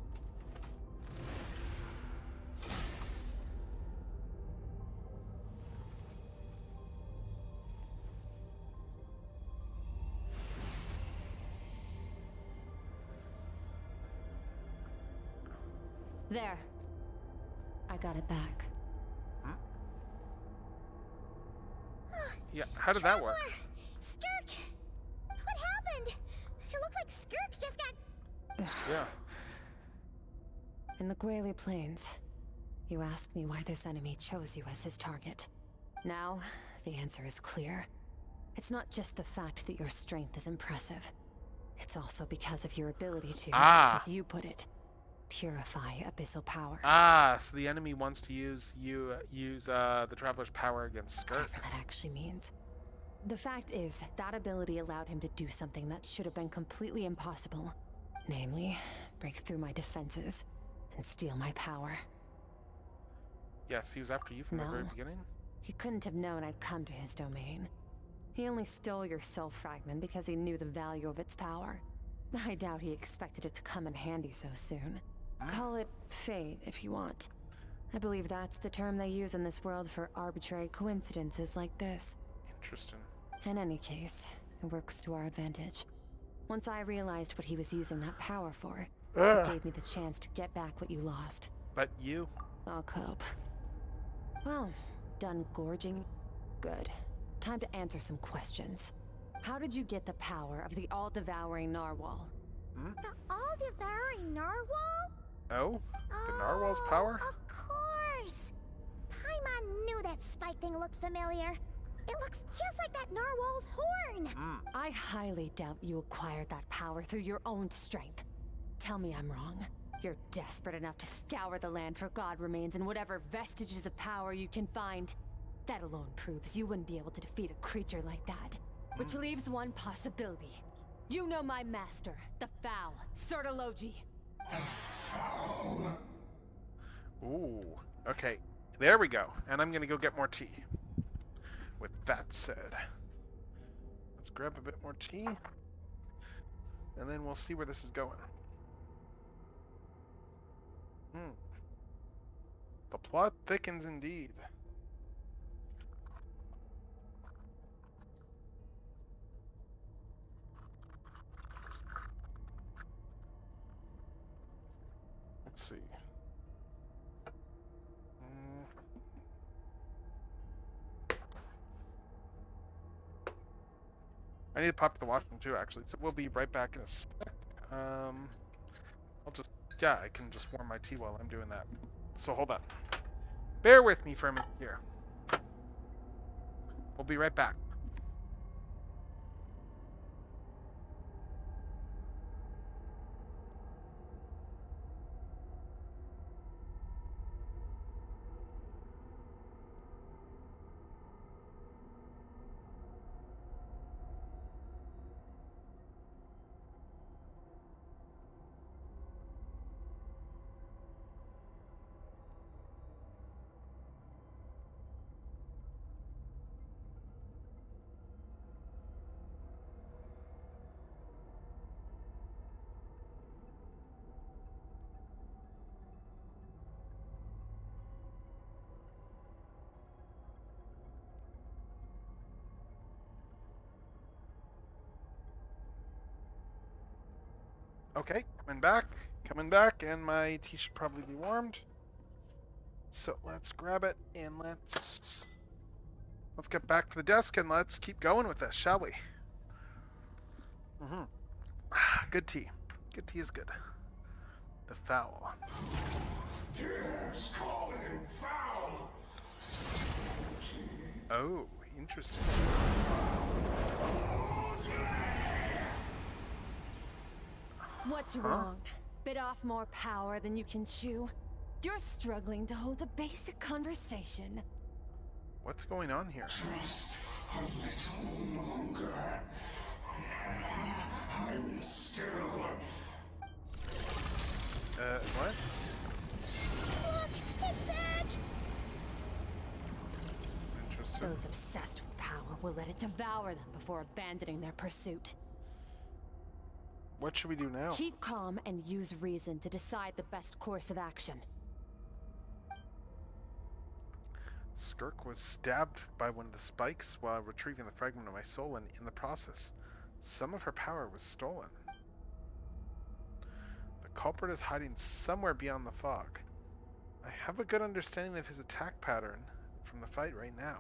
There. I got it back. Yeah, how did that work? Skirk! What happened? It looked like Skirk just got... Yeah. In the Grayley Plains, you asked me why this enemy chose you as his target. Now, the answer is clear. It's not just the fact that your strength is impressive. It's also because of your ability to, as you put it, purify abyssal power. So the enemy wants to use the Traveler's power against Skirk. Whatever that actually means. The fact is, that ability allowed him to do something that should have been completely impossible. Namely, break through my defenses and steal my power. Yes, he was after you from the very beginning? He couldn't have known I'd come to his domain. He only stole your soul fragment because he knew the value of its power. I doubt he expected it to come in handy so soon. Call it fate if you want. I believe that's the term they use in this world for arbitrary coincidences like this. Interesting. In any case, it works to our advantage. Once I realized what he was using that power for, it gave me the chance to get back what you lost. But you? I'll cope. Well, done gorging? Good. Time to answer some questions. How did you get the power of the all-devouring narwhal? The all-devouring narwhal? Oh? The narwhal's power? Of course! Paimon knew that spike thing looked familiar. It looks just like that narwhal's horn! I highly doubt you acquired that power through your own strength. Tell me I'm wrong. You're desperate enough to scour the land for god remains and whatever vestiges of power you can find. That alone proves you wouldn't be able to defeat a creature like that. Which leaves one possibility. You know my master, the Foul, Sertologi. The Foul? Ooh. Okay. There we go. And I'm gonna go get more tea. With that said, let's grab a bit more tea. And then we'll see where this is going. The plot thickens indeed. Let's see. I need to pop to the washroom too, actually. So we'll be right back in a sec. I'll just, yeah, I can just warm my tea while I'm doing that. So hold on. Bear with me for a minute here. We'll be right back. Okay, coming back, and my tea should probably be warmed. So let's grab it and let's get back to the desk and let's keep going with this, shall we? Good tea. Good tea is good. The foul. Dares call him foul. Oh, interesting. What's wrong? Bit off more power than you can chew? You're struggling to hold a basic conversation. What's going on here? Just a little longer. I'm still. What? Look, it's back! Interesting. Those obsessed with power will let it devour them before abandoning their pursuit. What should we do now? Keep calm and use reason to decide the best course of action. Skirk was stabbed by one of the spikes while retrieving the fragment of my soul, and in the process, some of her power was stolen. The culprit is hiding somewhere beyond the fog. I have a good understanding of his attack pattern from the fight right now.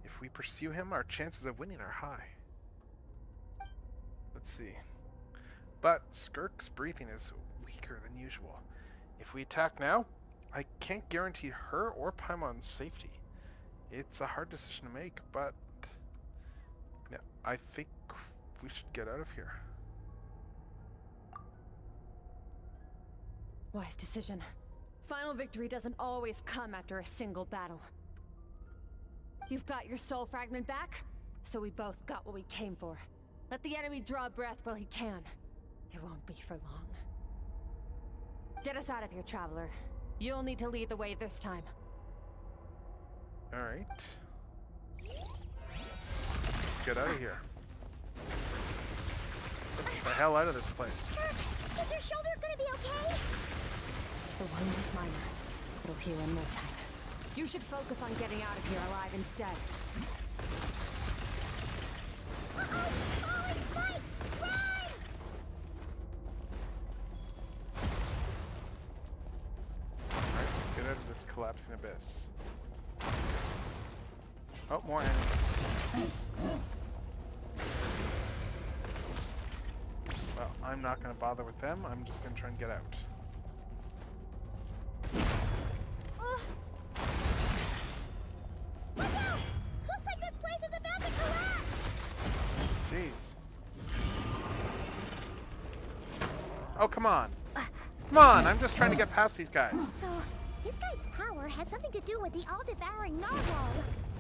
If we pursue him, our chances of winning are high. Let's see. But Skirk's breathing is weaker than usual. If we attack now, I can't guarantee her or Paimon's safety. It's a hard decision to make, but yeah, I think we should get out of here. Wise decision. Final victory doesn't always come after a single battle. You've got your soul fragment back, so we both got what we came for. Let the enemy draw breath while he can. It won't be for long. Get us out of here, Traveler. You'll need to lead the way this time. Alright. Let's get out of here. Get the hell out of this place. Is your shoulder gonna be okay? The wound is minor. It'll heal in no time. You should focus on getting out of here alive instead. Falling spikes! Run! Alright, let's get out of this collapsing abyss. Oh, more enemies. Well, I'm not going to bother with them. I'm just going to try and get out. Watch out! Looks like this place is about to collapse! Jeez. Oh, come on. Come on, I'm just trying to get past these guys. So, this guy's power has something to do with the all-devouring narwhal.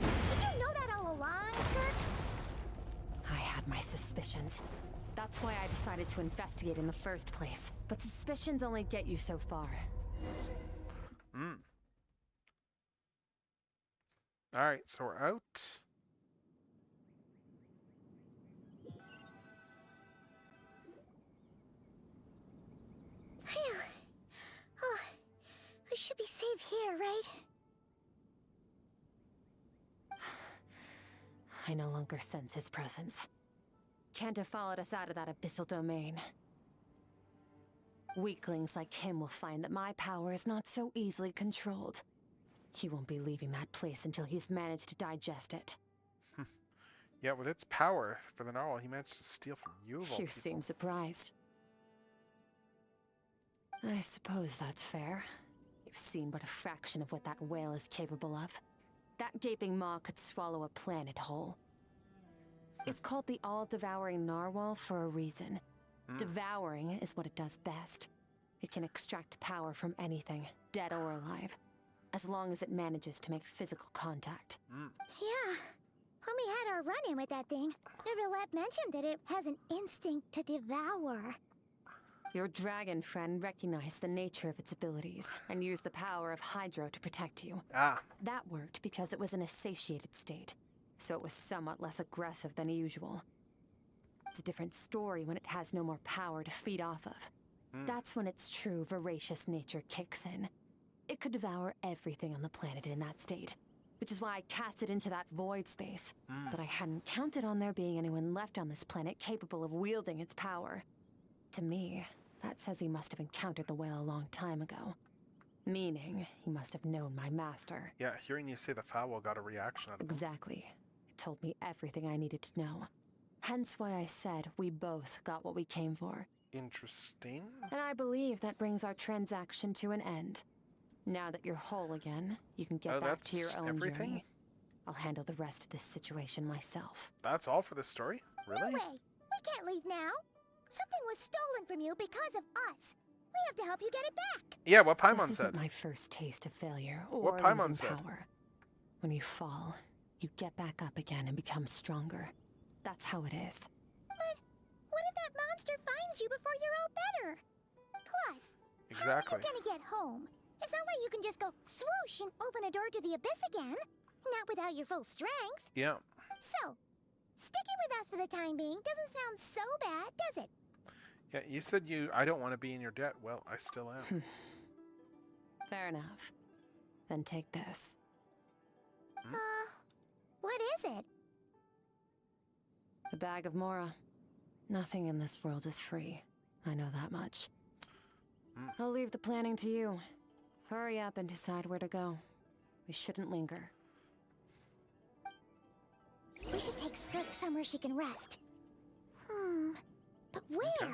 Did you know that all along, Skirk? I had my suspicions. That's why I decided to investigate in the first place. But suspicions only get you so far. Alright, so we're out. Phew. Oh, we should be safe here, right? I no longer sense his presence. Can't have followed us out of that abyssal domain. Weaklings like him will find that my power is not so easily controlled. He won't be leaving that place until he's managed to digest it. Yeah, with its power for the narwhal, he managed to steal from you. You seem surprised. I suppose that's fair. You've seen but a fraction of what that whale is capable of. That gaping maw could swallow a planet whole. It's called the all-devouring narwhal for a reason. Devouring is what it does best. It can extract power from anything, dead or alive, as long as it manages to make physical contact. Yeah. When we had our run-in with that thing, Neverlet mentioned that it has an instinct to devour. Your dragon friend recognized the nature of its abilities and used the power of Hydro to protect you. That worked because it was in a satiated state, so it was somewhat less aggressive than usual. It's a different story when it has no more power to feed off of. That's when its true voracious nature kicks in. It could devour everything on the planet in that state, which is why I cast it into that void space. But I hadn't counted on there being anyone left on this planet capable of wielding its power. To me, that says he must have encountered the whale a long time ago. Meaning, he must have known my master. Yeah, hearing you say the foul got a reaction out of him. Exactly. It told me everything I needed to know. Hence why I said we both got what we came for. Interesting. And I believe that brings our transaction to an end. Now that you're whole again, you can get back to your own journey. I'll handle the rest of this situation myself. That's all for this story? Really? No way! We can't leave now! Something was stolen from you because of us! We have to help you get it back! Yeah, what Paimon This said. isn't my first taste of failure or What Paimon losing said. power. When you fall, you get back up again and become stronger. That's how it is. But what if that monster finds you before you're all better? Plus, Exactly. how are you gonna get home? It's not like you can just go swoosh and open a door to the abyss again. Not without your full strength. Yeah. So, sticking with us for the time being doesn't sound so bad, does it? Yeah, you said I don't want to be in your debt. Well, I still am. Fair enough. Then take this. What is it? The bag of Mora. Nothing in this world is free. I know that much. I'll leave the planning to you. Hurry up and decide where to go. We shouldn't linger. We should take Skirk somewhere she can rest. But where? Okay.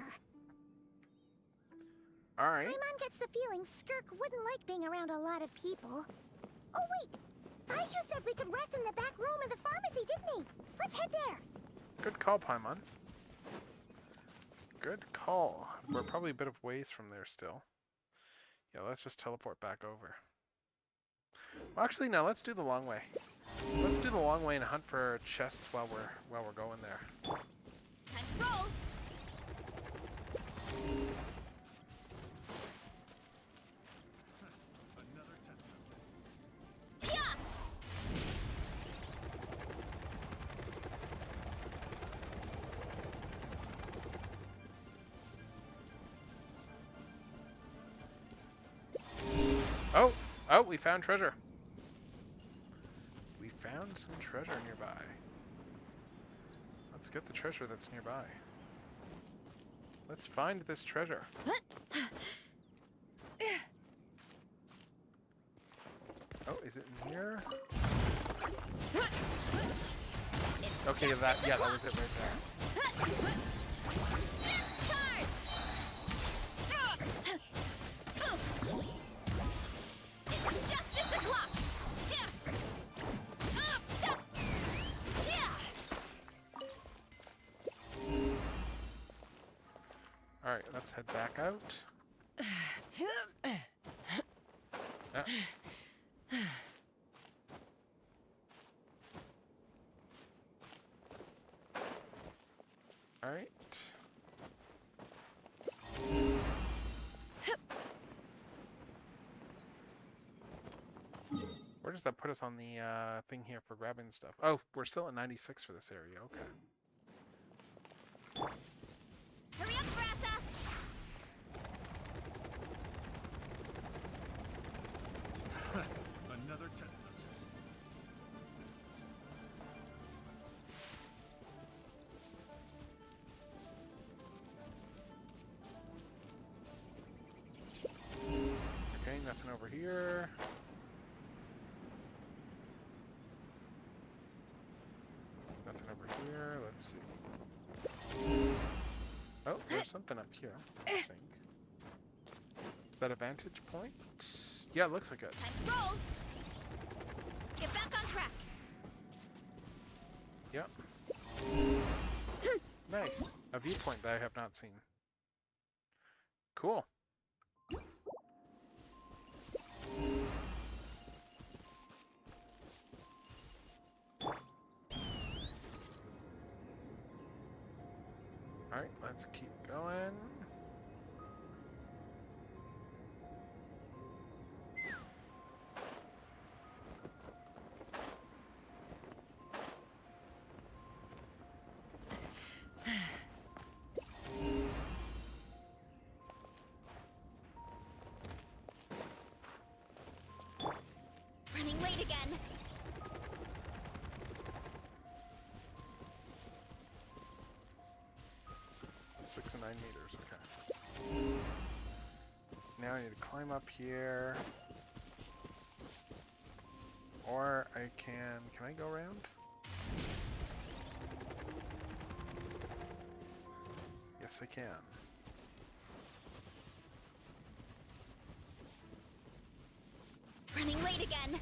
Alright. Paimon gets the feeling Skirk wouldn't like being around a lot of people. Oh wait! Aishu said we could rest in the back room of the pharmacy, didn't he? Let's head there! Good call, Paimon. Good call. We're probably a bit of ways from there still. Yeah, let's just teleport back over. Well, actually, no. Let's do the long way. Let's do the long way and hunt for chests while we're going there. Time to roll! Oh, we found treasure. We found some treasure nearby. Let's get the treasure that's nearby. Let's find this treasure. Oh, is it in here? Okay, that was it right there. Alright, let's head back out. Alright. Where does that put us on the thing here for grabbing stuff? Oh, we're still at 96 for this area, okay. Hurry up, Brassa! Another test subject. over here. Nothing over here. Let's see. Oh, there's something up here, I think. Is that a vantage point? Yeah, it looks like it. Time to roll. Get back on track. Yep. Nice. A viewpoint that I have not seen. Cool. Alright, let's keep going. Running late again. Six and 9 meters, okay. Now I need to climb up here. Or I can I go around? Yes, I can. Running late again.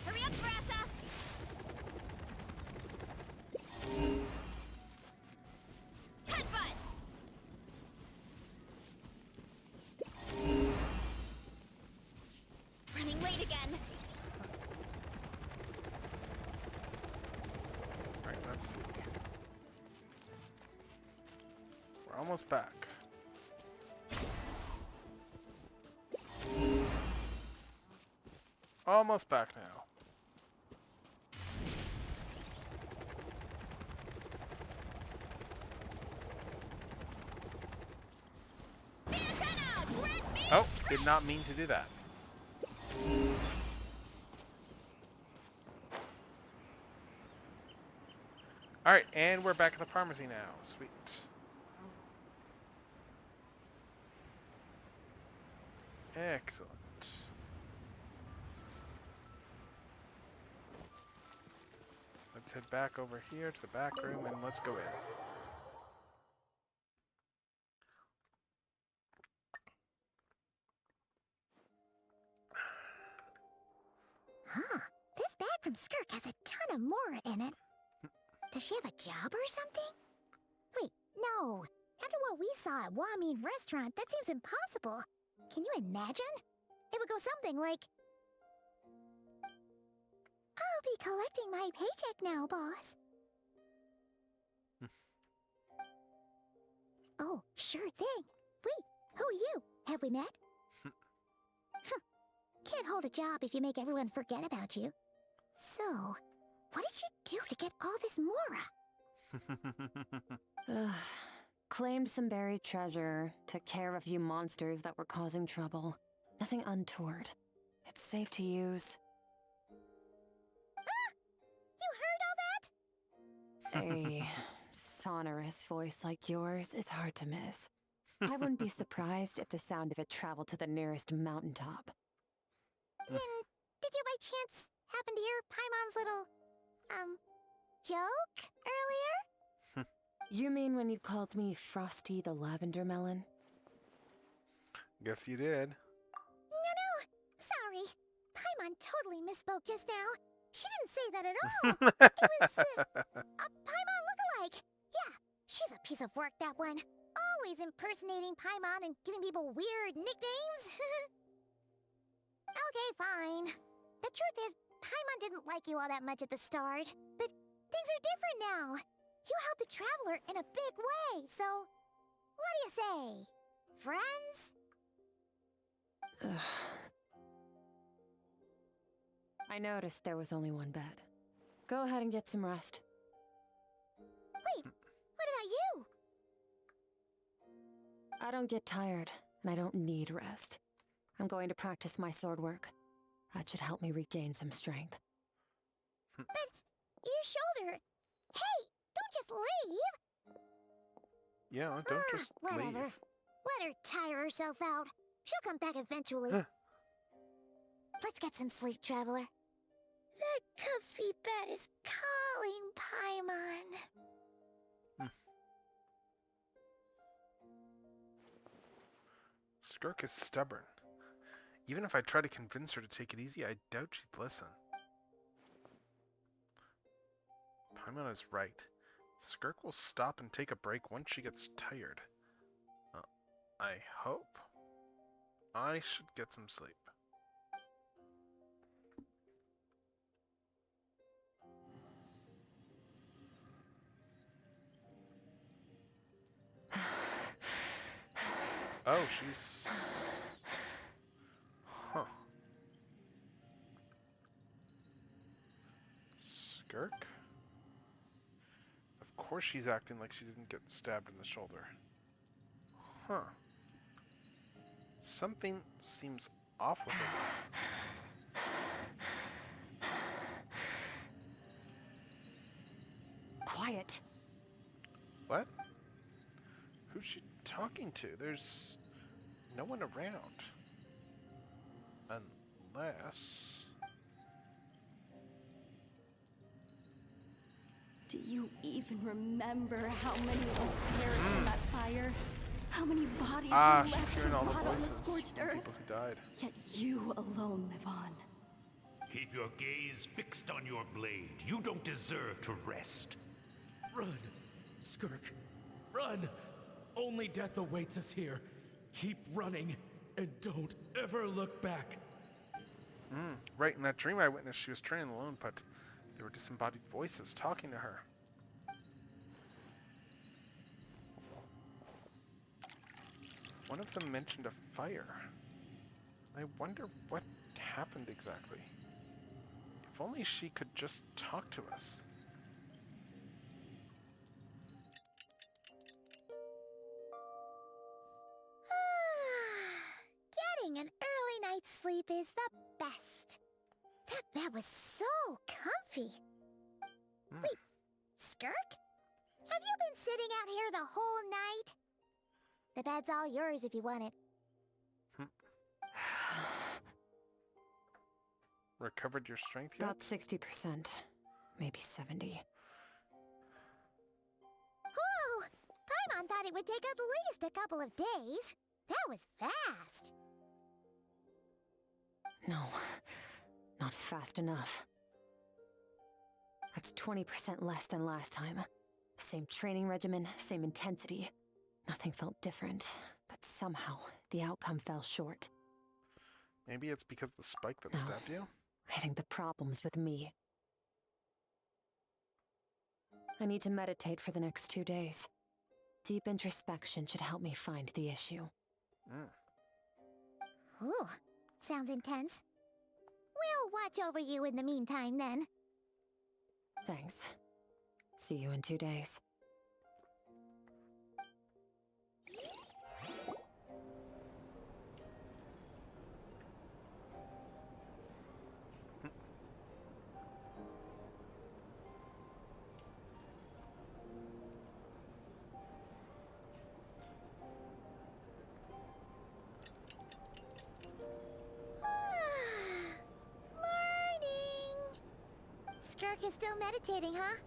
Hurry up, Brassa! Headbutt! Running late again. Alright, let's see. We're almost back. Almost back now. Oh, did not mean to do that. Alright, and we're back at the pharmacy now. Sweet. Excellent. Let's head back over here to the back room and let's go in. Huh. This bag from Skirk has a ton of Mora in it. Does she have a job or something? Wait, no. After what we saw at Wamin Restaurant, that seems impossible. Can you imagine? It would go something like... I'll be collecting my paycheck now, boss. Oh, sure thing. Wait, who are you? Have we met? Can't hold a job if you make everyone forget about you. So, what did you do to get all this Mora? Claimed some buried treasure, took care of a few monsters that were causing trouble. Nothing untoward. It's safe to use. Ah! You heard all that? A sonorous voice like yours is hard to miss. I wouldn't be surprised if the sound of it traveled to the nearest mountaintop. Then, did you by chance happen to hear Paimon's little, joke earlier? You mean when you called me Frosty the Lavender Melon? Guess you did. No. Sorry. Paimon totally misspoke just now. She didn't say that at all. It was, a Paimon lookalike. Yeah, she's a piece of work, that one. Always impersonating Paimon and giving people weird nicknames. Okay, fine. The truth is, Paimon didn't like you all that much at the start. But things are different now. You helped the Traveler in a big way, so... What do you say? Friends? I noticed there was only one bed. Go ahead and get some rest. I don't get tired, and I don't need rest. I'm going to practice my sword work. That should help me regain some strength. But your shoulder... Hey, don't just leave! Yeah, don't just Whatever. leave. Let her tire herself out. She'll come back eventually. Let's get some sleep, Traveler. That comfy bed is calling, Paimon. Skirk is stubborn. Even if I try to convince her to take it easy, I doubt she'd listen. Paimon is right. Skirk will stop and take a break once she gets tired. I hope. I should get some sleep. Oh, she's... Huh. Skirk? Of course she's acting like she didn't get stabbed in the shoulder. Huh. Something seems off with her. Quiet. What? Who's she talking to? There's no one around. Unless... Do you even remember how many of us perished in that fire? How many bodies were she's left to hearing all the rot on the voices scorched of earth? people who died. Yet you alone live on. Keep your gaze fixed on your blade. You don't deserve to rest. Run, Skirk. Run! Only death awaits us here. Keep running, and don't ever look back. Right, in that dream I witnessed, she was training alone, but there were disembodied voices talking to her. One of them mentioned a fire. I wonder what happened exactly. If only she could just talk to us. Getting an early night's sleep is the best. That bed was so comfy. Wait, Skirk? Have you been sitting out here the whole night? The bed's all yours if you want it. Recovered your strength yet? About 60%. Maybe 70. Whew! Paimon thought it would take at least a couple of days. That was fast. No, not fast enough. That's 20% less than last time. Same training regimen, same intensity. Nothing felt different, but somehow the outcome fell short. Maybe it's because of the spike that stabbed you? I think the problem's with me. I need to meditate for the next 2 days. Deep introspection should help me find the issue. Ooh, sounds intense. We'll watch over you in the meantime, then. Thanks. See you in 2 days. Skirk is still meditating, huh?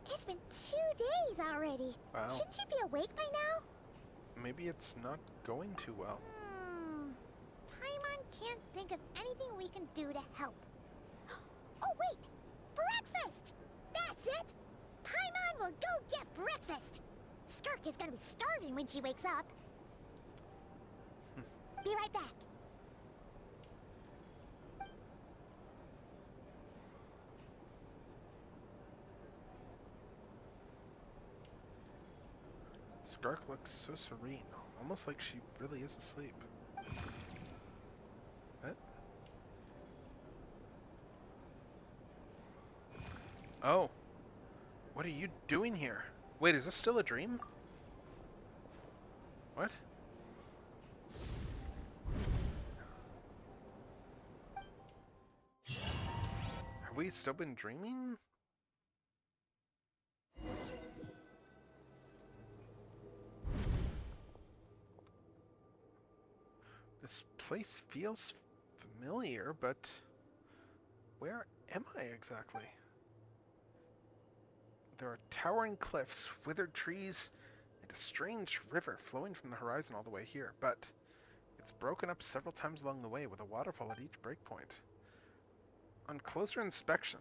It's been 2 days already. Wow. Shouldn't she be awake by now? Maybe it's not going too well. Paimon can't think of anything we can do to help. Oh, wait! Breakfast! That's it! Paimon will go get breakfast! Skirk is gonna be starving when she wakes up. Be right back. Skirk looks so serene, almost like she really is asleep. What? Oh. What are you doing here? Wait, is this still a dream? What? Have we still been dreaming? This place feels familiar, but where am I exactly? There are towering cliffs, withered trees, and a strange river flowing from the horizon all the way here, but it's broken up several times along the way with a waterfall at each breakpoint. On closer inspection,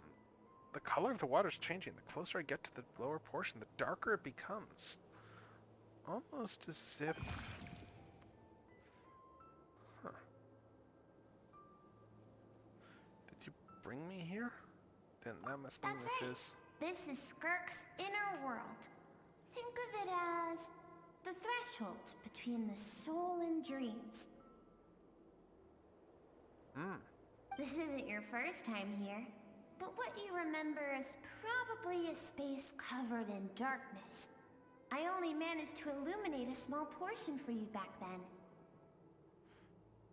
the color of the water is changing. The closer I get to the lower portion, the darker it becomes. Almost as if... Huh. Did you bring me here? Then that must mean That's right. this is... This is Skirk's inner world. Think of it as the threshold between the soul and dreams. This isn't your first time here, but what you remember is probably a space covered in darkness. I only managed to illuminate a small portion for you back then.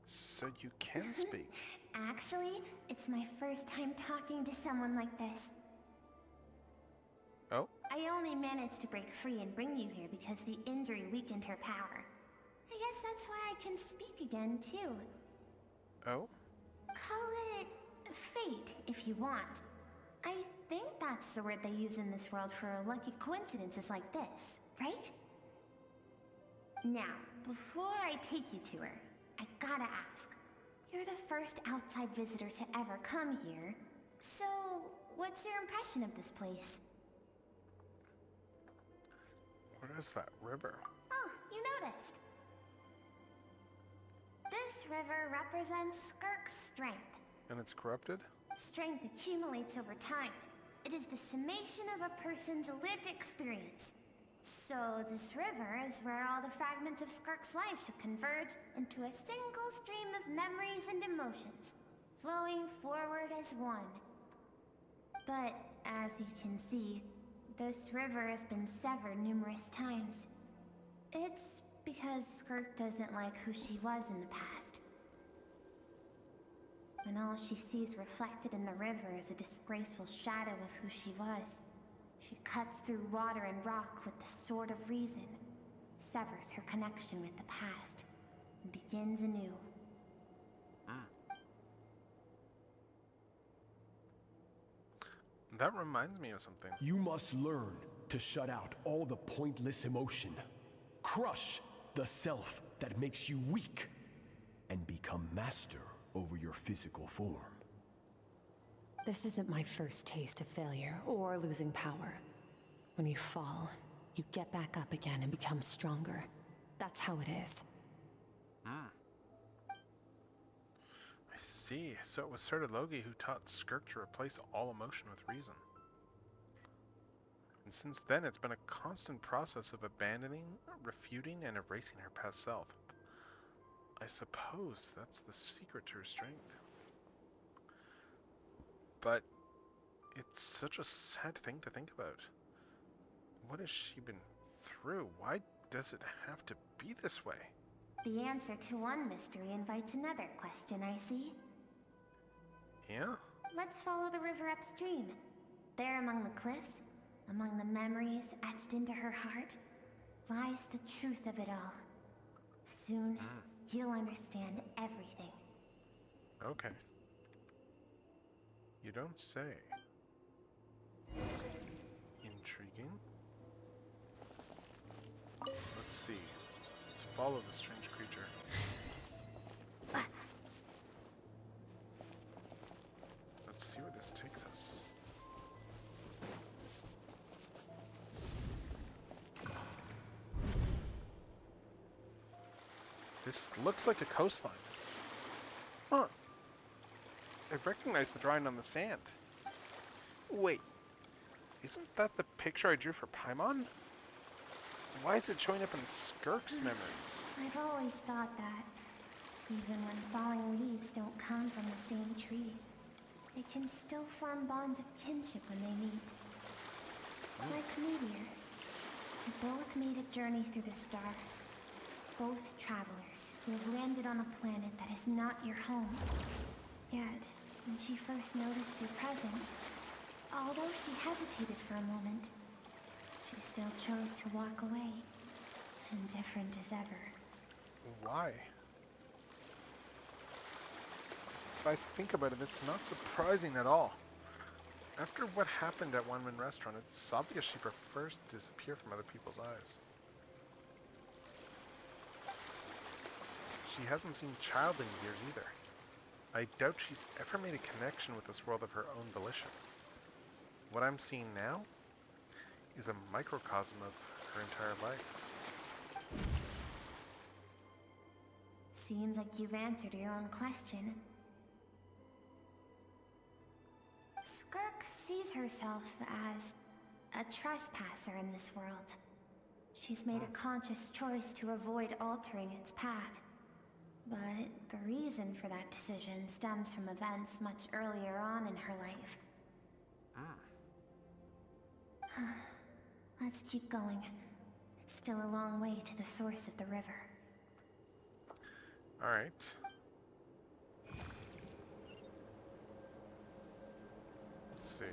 So you can speak. Actually, it's my first time talking to someone like this. Oh? I only managed to break free and bring you here because the injury weakened her power. I guess that's why I can speak again, too. Oh? Call it fate, if you want. I think that's the word they use in this world for lucky coincidences like this, right? Now, before I take you to her, I gotta ask. You're the first outside visitor to ever come here, so what's your impression of this place? What is that river? Oh, you noticed. This river represents Skirk's strength. And it's corrupted? Strength accumulates over time. It is the summation of a person's lived experience. So this river is where all the fragments of Skirk's life should converge into a single stream of memories and emotions, flowing forward as one. But, as you can see, this river has been severed numerous times. It's because Skirk doesn't like who she was in the past. And all she sees reflected in the river is a disgraceful shadow of who she was. She cuts through water and rock with the sword of reason, severs her connection with the past, and begins anew. That reminds me of something. You must learn to shut out all the pointless emotion. Crush the self that makes you weak, and become master over your physical form. This isn't my first taste of failure or losing power. When you fall, you get back up again and become stronger. That's how it is. I see. So it was Sir Logi who taught Skirk to replace all emotion with reason. And since then, it's been a constant process of abandoning, refuting, and erasing her past self. I suppose that's the secret to her strength. But it's such a sad thing to think about. What has she been through? Why does it have to be this way? The answer to one mystery invites another question, I see. Yeah? Let's follow the river upstream. There among the cliffs, among the memories etched into her heart, lies the truth of it all. Soon, you'll understand everything. Okay. You don't say. Intriguing. Let's see. Let's follow the strange creature. Let's see where this takes us. This looks like a coastline. Huh. I recognize the drawing on the sand. Wait, isn't that the picture I drew for Paimon? Why is it showing up in Skirk's memories? I've always thought that. Even when falling leaves don't come from the same tree, they can still form bonds of kinship when they meet. Like meteors, we both made a journey through the stars. both travelers who have landed on a planet that is not your home. Yet, when she first noticed your presence, although she hesitated for a moment, she still chose to walk away, indifferent as ever. Why? If I think about it, it's not surprising at all. After what happened at One Man Restaurant, it's obvious she prefers to disappear from other people's eyes. She hasn't seen Child in years either. I doubt she's ever made a connection with this world of her own volition. What I'm seeing now is a microcosm of her entire life. Seems like you've answered your own question. Skirk sees herself as a trespasser in this world. She's made a conscious choice to avoid altering its path. But the reason for that decision stems from events much earlier on in her life. Let's keep going. It's still a long way to the source of the river. Alright. Let's see.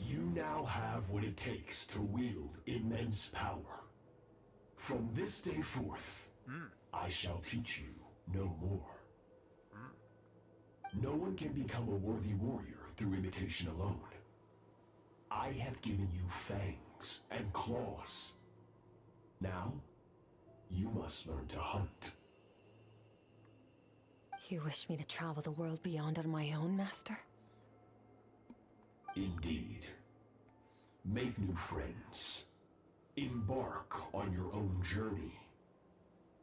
You now have what it takes to wield immense power. From this day forth, I shall teach you no more. No one can become a worthy warrior through imitation alone. I have given you fangs and claws. Now, you must learn to hunt. You wish me to travel the world beyond on my own, Master? Indeed. Make new friends. Embark on your own journey.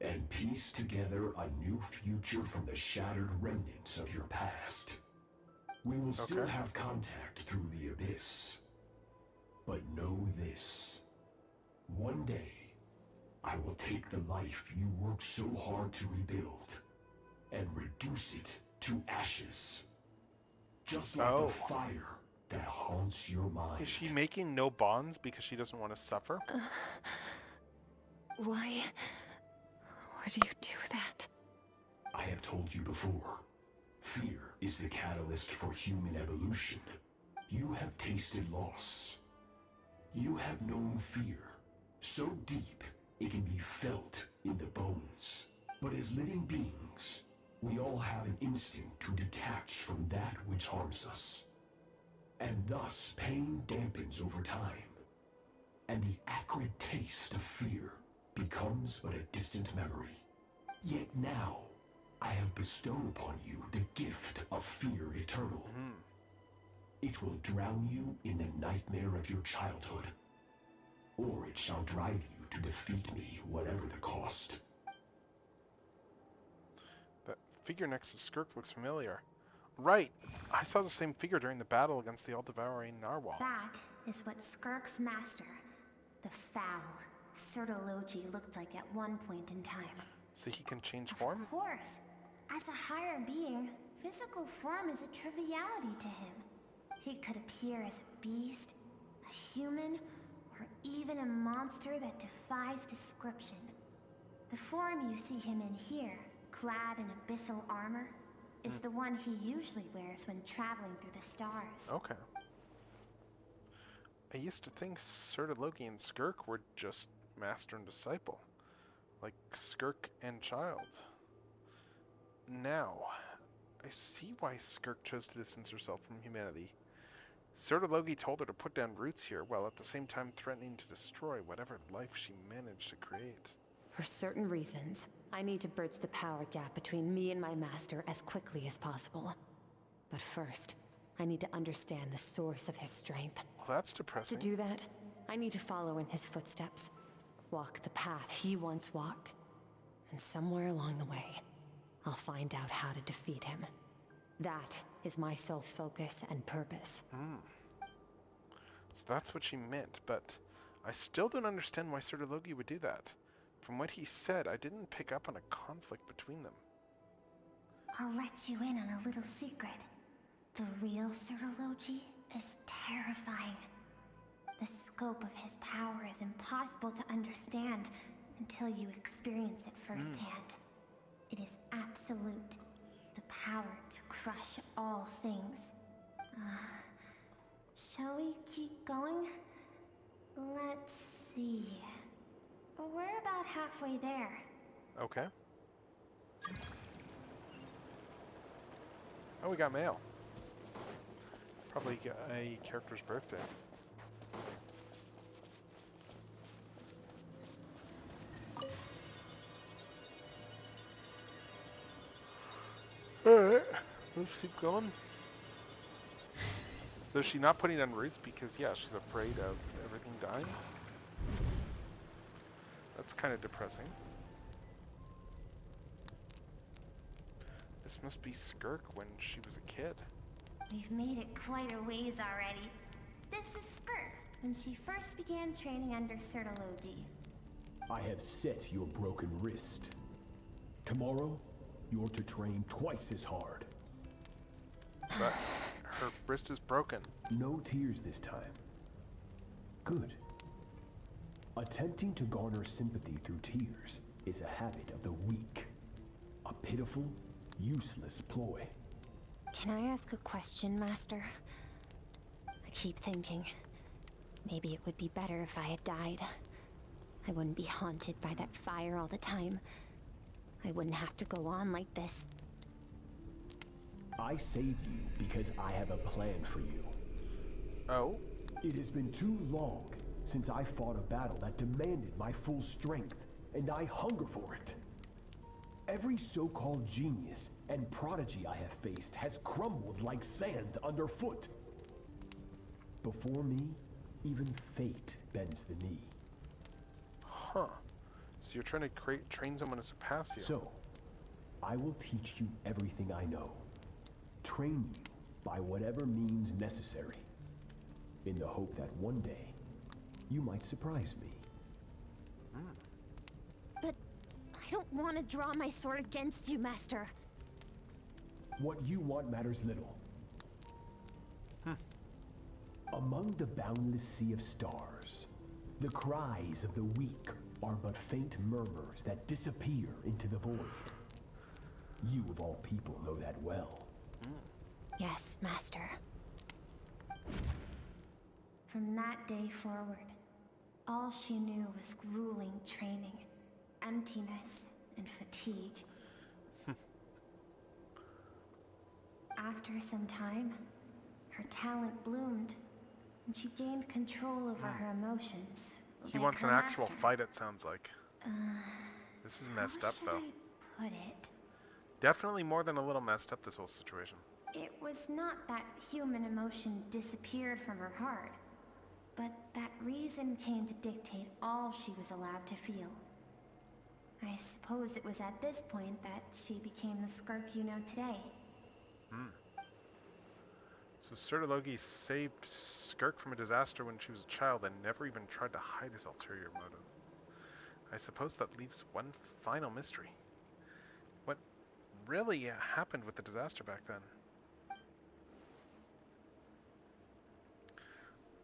And piece together a new future from the shattered remnants of your past. We will still have contact through the abyss. But know this. One day, I will take the life you worked so hard to rebuild and reduce it to ashes. Just like the fire that haunts your mind. Is she making no bonds because she doesn't want to suffer? Why do you do that? I have told you before. Fear is the catalyst for human evolution. You have tasted loss. You have known fear, so deep it can be felt in the bones. But as living beings, we all have an instinct to detach from that which harms us. And thus pain dampens over time. And the acrid taste of fear becomes but a distant memory. Yet now, I have bestowed upon you the gift of fear eternal. It will drown you in the nightmare of your childhood. Or it shall drive you to defeat me, whatever the cost. That figure next to Skirk looks familiar. Right! I saw the same figure during the battle against the all-devouring narwhal. That is what Skirk's master, the foul Sertologi, looked like at one point in time. So he can change form? Of course. As a higher being, physical form is a triviality to him. He could appear as a beast, a human, or even a monster that defies description. The form you see him in here, clad in abyssal armor, is the one he usually wears when traveling through the stars. Okay. I used to think Sertologi and Skirk were just master and disciple. Like Skirk and Child. Now, I see why Skirk chose to distance herself from humanity. Sertologi told her to put down roots here, while at the same time threatening to destroy whatever life she managed to create. For certain reasons, I need to bridge the power gap between me and my master as quickly as possible. But first, I need to understand the source of his strength. Well, that's depressing. To do that, I need to follow in his footsteps. Walk the path he once walked. And somewhere along the way, I'll find out how to defeat him. That is my sole focus and purpose. So that's what she meant, but I still don't understand why Sir Logi would do that. From what he said, I didn't pick up on a conflict between them. I'll let you in on a little secret. The real Sir Logi is terrifying. The scope of his power is impossible to understand until you experience it firsthand. It is absolute. The power to crush all things. Shall we keep going? Let's see. We're about halfway there. Okay. Oh, we got mail. Probably a character's birthday. Alright, let's keep going. So is she not putting on roots because, yeah, she's afraid of everything dying? That's kind of depressing. This must be Skirk when she was a kid. We've made it quite a ways already. This is Skirk, when she first began training under Sir Logi. I have set your broken wrist. Tomorrow, you're to train twice as hard. But her wrist is broken. No tears this time. Good. Attempting to garner sympathy through tears is a habit of the weak. A pitiful, useless ploy. Can I ask a question, Master? I keep thinking, maybe it would be better if I had died. I wouldn't be haunted by that fire all the time. I wouldn't have to go on like this. I saved you because I have a plan for you. Oh? It has been too long since I fought a battle that demanded my full strength, and I hunger for it. Every so-called genius and prodigy I have faced has crumbled like sand underfoot. Before me, even fate bends the knee. Huh. So you're trying to train someone to surpass you. So, I will teach you everything I know. Train you by whatever means necessary, in the hope that one day, you might surprise me. But I don't want to draw my sword against you, Master. What you want matters little. Among the boundless sea of stars, the cries of the weak are but faint murmurs that disappear into the void. You of all people know that well. Yes, Master. From that day forward, all she knew was grueling training, emptiness, and fatigue. After some time, her talent bloomed, and she gained control over her emotions. He like wants her an actual master. fight, it sounds like. This is messed up, though. How should I put it? Definitely more than a little messed up, this whole situation. It was not that human emotion disappeared from her heart, but that reason came to dictate all she was allowed to feel. I suppose it was at this point that she became the Skirk you know today. So Sir Logi saved Skirk from a disaster when she was a child and never even tried to hide his ulterior motive. I suppose that leaves one final mystery. What really happened with the disaster back then?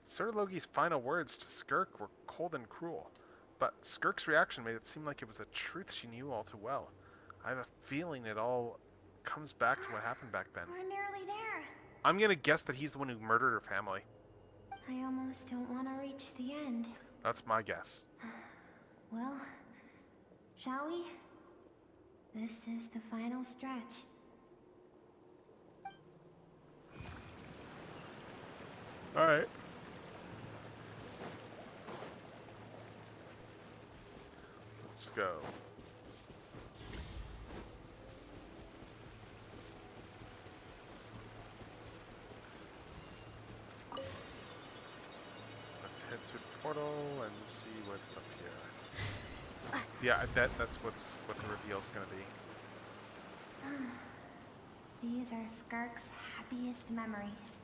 Sir Logi's final words to Skirk were cold and cruel, but Skirk's reaction made it seem like it was a truth she knew all too well. I have a feeling it all comes back to what happened back then. We're nearly there. I'm gonna guess that he's the one who murdered her family. I almost don't want to reach the end. That's my guess. Well, shall we? This is the final stretch. Alright. Let's go. Let's head to the portal and see what's up here. Yeah, that's what the reveal's gonna be. These are Skirk's happiest memories.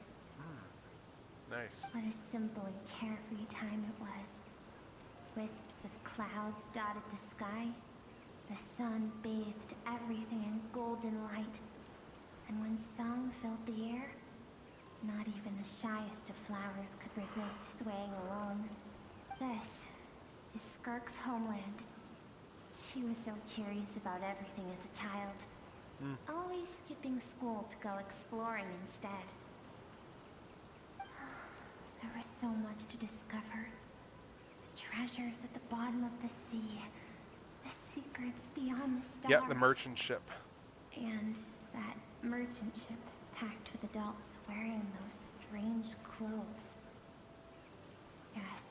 Nice. What a simple and carefree time it was. Wisps of clouds dotted the sky. The sun bathed everything in golden light. And when song filled the air, not even the shyest of flowers could resist swaying along. This is Skirk's homeland. She was so curious about everything as a child. Always skipping school to go exploring instead. There was so much to discover. The treasures at the bottom of the sea. The secrets beyond the stars. Yeah, the merchant ship. And that merchant ship packed with adults wearing those strange clothes. Yes,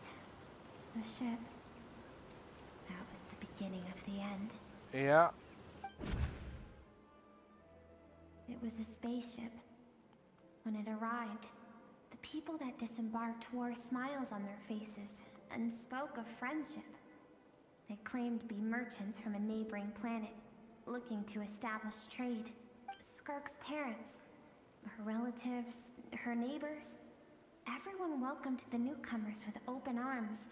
the ship. That was the beginning of the end. Yeah. It was a spaceship. When it arrived, the people that disembarked wore smiles on their faces and spoke of friendship. They claimed to be merchants from a neighboring planet, looking to establish trade. Skirk's parents, her relatives, her neighbors, everyone welcomed the newcomers with open arms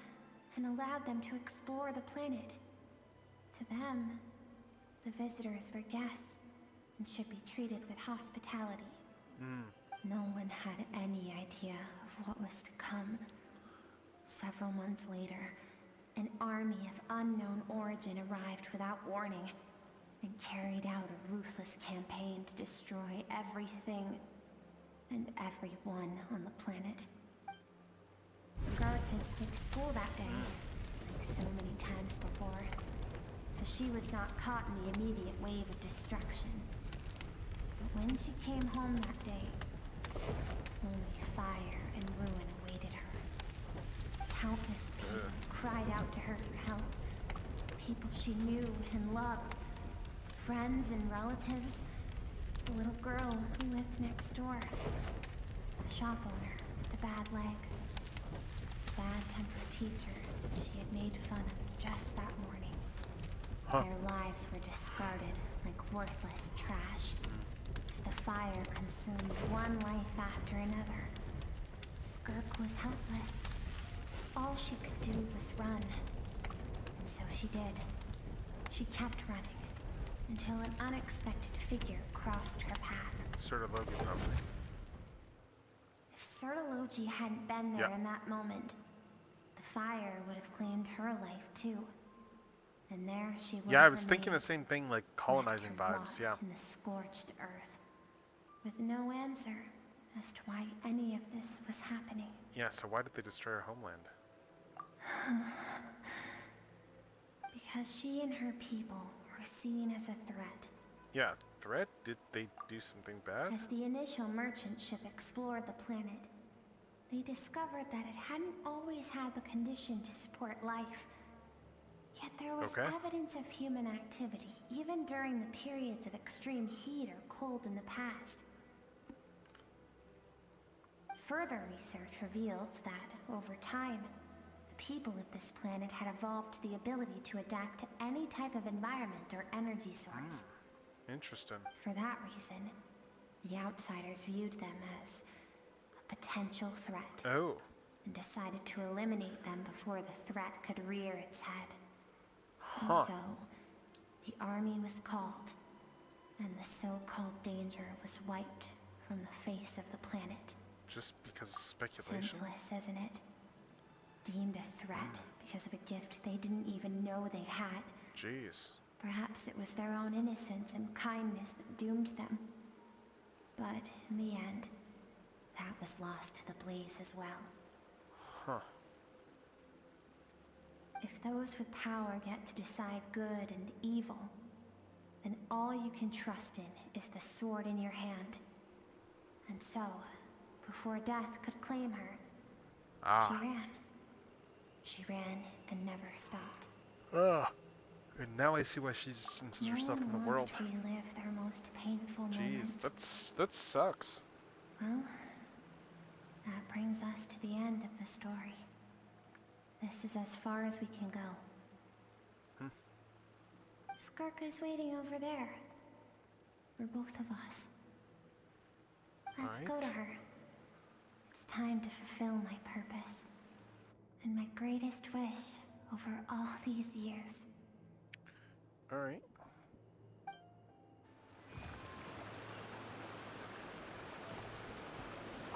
and allowed them to explore the planet. To them, the visitors were guests and should be treated with hospitality. No one had any idea of what was to come. Several months later, an army of unknown origin arrived without warning and carried out a ruthless campaign to destroy everything and everyone on the planet. Scarlet had skipped school that day, like so many times before, so she was not caught in the immediate wave of destruction. But when she came home that day, only fire and ruin awaited her. Countless people cried out to her for help. People she knew and loved. Friends and relatives. The little girl who lived next door. The shop owner with the bad leg. The bad-tempered teacher she had made fun of just that morning. Their lives were discarded like worthless trash. As the fire consumed one life after another. Skirk was helpless. All she could do was run. And so she did. She kept running until an unexpected figure crossed her path. Sertologi, probably. If Sertologi hadn't been there in that moment, the fire would have claimed her life too. And there she would Yeah, I have was thinking the remained, same thing, like colonizing left to vibes, rot yeah. in the scorched earth, with no answer as to why any of this was happening. Yeah, so why did they destroy her homeland? Because she and her people were seen as a threat. Yeah, threat? Did they do something bad? As the initial merchant ship explored the planet, they discovered that it hadn't always had the condition to support life. Yet there was evidence of human activity, even during the periods of extreme heat or cold in the past. Further research revealed that, over time, the people of this planet had evolved the ability to adapt to any type of environment or energy source. Interesting. For that reason, the outsiders viewed them as a potential threat. And decided to eliminate them before the threat could rear its head. And so, the army was called, and the so-called danger was wiped from the face of the planet. Just because of speculation? Senseless, isn't it? Deemed a threat because of a gift they didn't even know they had. Jeez. Perhaps it was their own innocence and kindness that doomed them. But in the end, that was lost to the blaze as well. If those with power get to decide good and evil, then all you can trust in is the sword in your hand. And so, before death could claim her, she ran. She ran and never stopped. And now I see why she distances herself from the world. No one wants to relive their most painful moments. Jeez, that sucks. Well, that brings us to the end of the story. This is as far as we can go. Skirk is waiting over there. For both of us. Let's go to her. It's time to fulfill my purpose. And my greatest wish over all these years. Alright.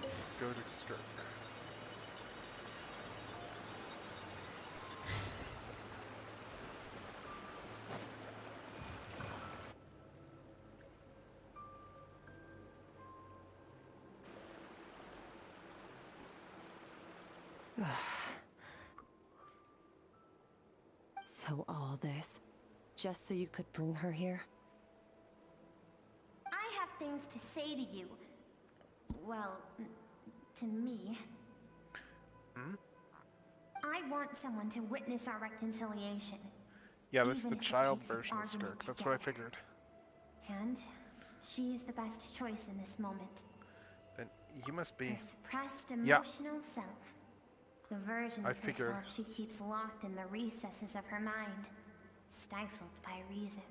Let's go to Skirk. So all this, just so you could bring her here? I have things to say to you. Well, to me. Hmm? I want someone to witness our reconciliation. Yeah, that's even the if it child takes an version of argument Skirk. to That's get what I there. figured. And she is the best choice in this moment. Then you must be. Her suppressed Yeah. emotional self. The version I of figure. herself she keeps locked in the recesses of her mind, stifled by reason.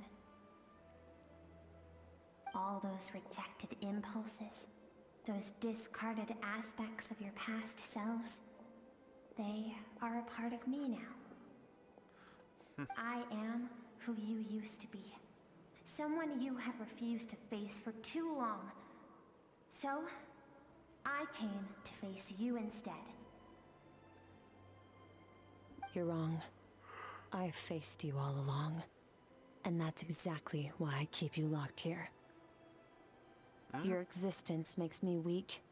All those rejected impulses, those discarded aspects of your past selves, they are a part of me now. I am who you used to be. Someone you have refused to face for too long. So, I came to face you instead. You're wrong. I've faced you all along. And that's exactly why I keep you locked here. Your existence makes me weak.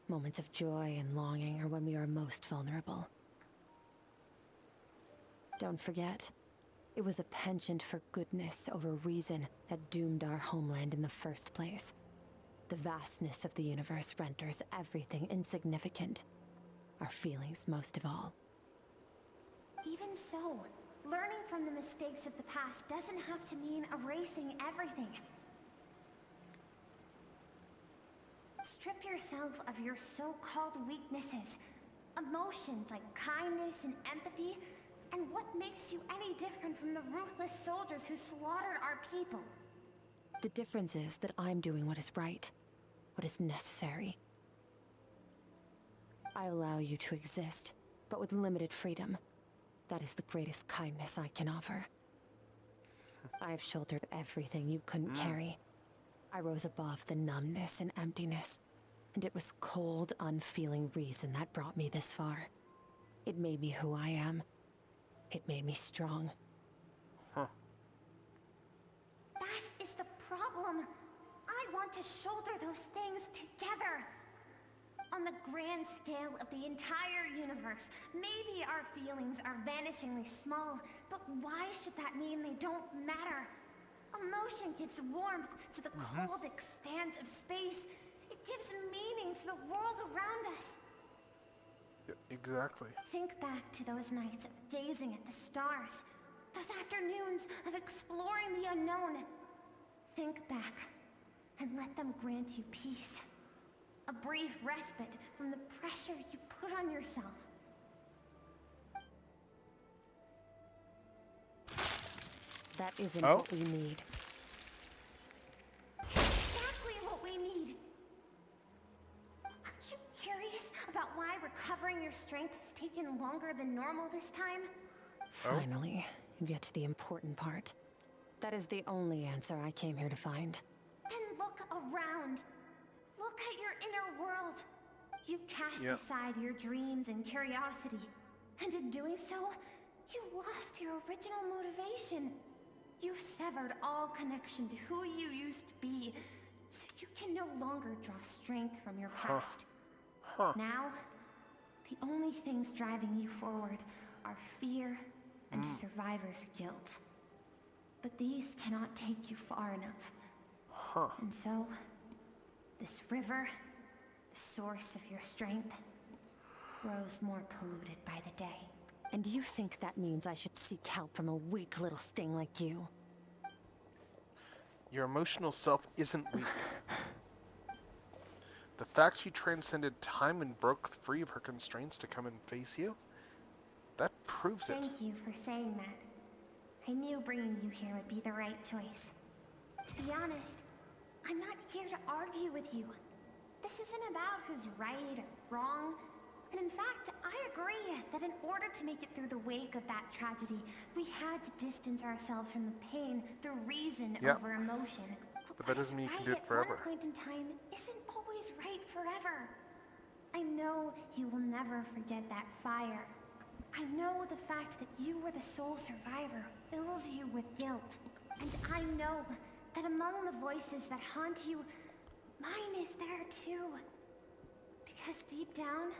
Moments of joy and longing are when we are most vulnerable. Don't forget, it was a penchant for goodness over reason that doomed our homeland in the first place. The vastness of the universe renders everything insignificant. Our feelings most of all. Even so, learning from the mistakes of the past doesn't have to mean erasing everything. Strip yourself of your so-called weaknesses, emotions like kindness and empathy, and what makes you any different from the ruthless soldiers who slaughtered our people. The difference is that I'm doing what is right, what is necessary. I allow you to exist, but with limited freedom. That is the greatest kindness I can offer. I've shouldered everything you couldn't carry. I rose above the numbness and emptiness, and it was cold, unfeeling reason that brought me this far. It made me who I am. It made me strong. That is the problem. I want to shoulder those things together. On the grand scale of the entire universe, maybe our feelings are vanishingly small, but why should that mean they don't matter? Emotion gives warmth to the cold expanse of space. It gives meaning to the world around us. Yeah, exactly. Think back to those nights of gazing at the stars, those afternoons of exploring the unknown. Think back and let them grant you peace. A brief respite from the pressure you put on yourself. That isn't what we need. Exactly what we need. Aren't you curious about why recovering your strength has taken longer than normal this time? Finally, you get to the important part. That is the only answer I came here to find. Then look around. Look at your inner world. You cast aside your dreams and curiosity. And in doing so, you lost your original motivation. You severed all connection to who you used to be, so you can no longer draw strength from your past. Now, the only things driving you forward are fear and survivor's guilt. But these cannot take you far enough. And so, this river, the source of your strength, grows more polluted by the day. And you think that means I should seek help from a weak little thing like you? Your emotional self isn't weak. The fact she transcended time and broke free of her constraints to come and face you, that proves it. Thank you for saying that. I knew bringing you here would be the right choice. To be honest, I'm not here to argue with you. This isn't about who's right or wrong. And in fact, I agree that in order to make it through the wake of that tragedy, we had to distance ourselves from the pain through reason over emotion. But that doesn't mean you can do it At forever. one point in time isn't always right forever. I know you will never forget that fire. I know the fact that you were the sole survivor fills you with guilt. And I know that among the voices that haunt you, mine is there too. Because deep down,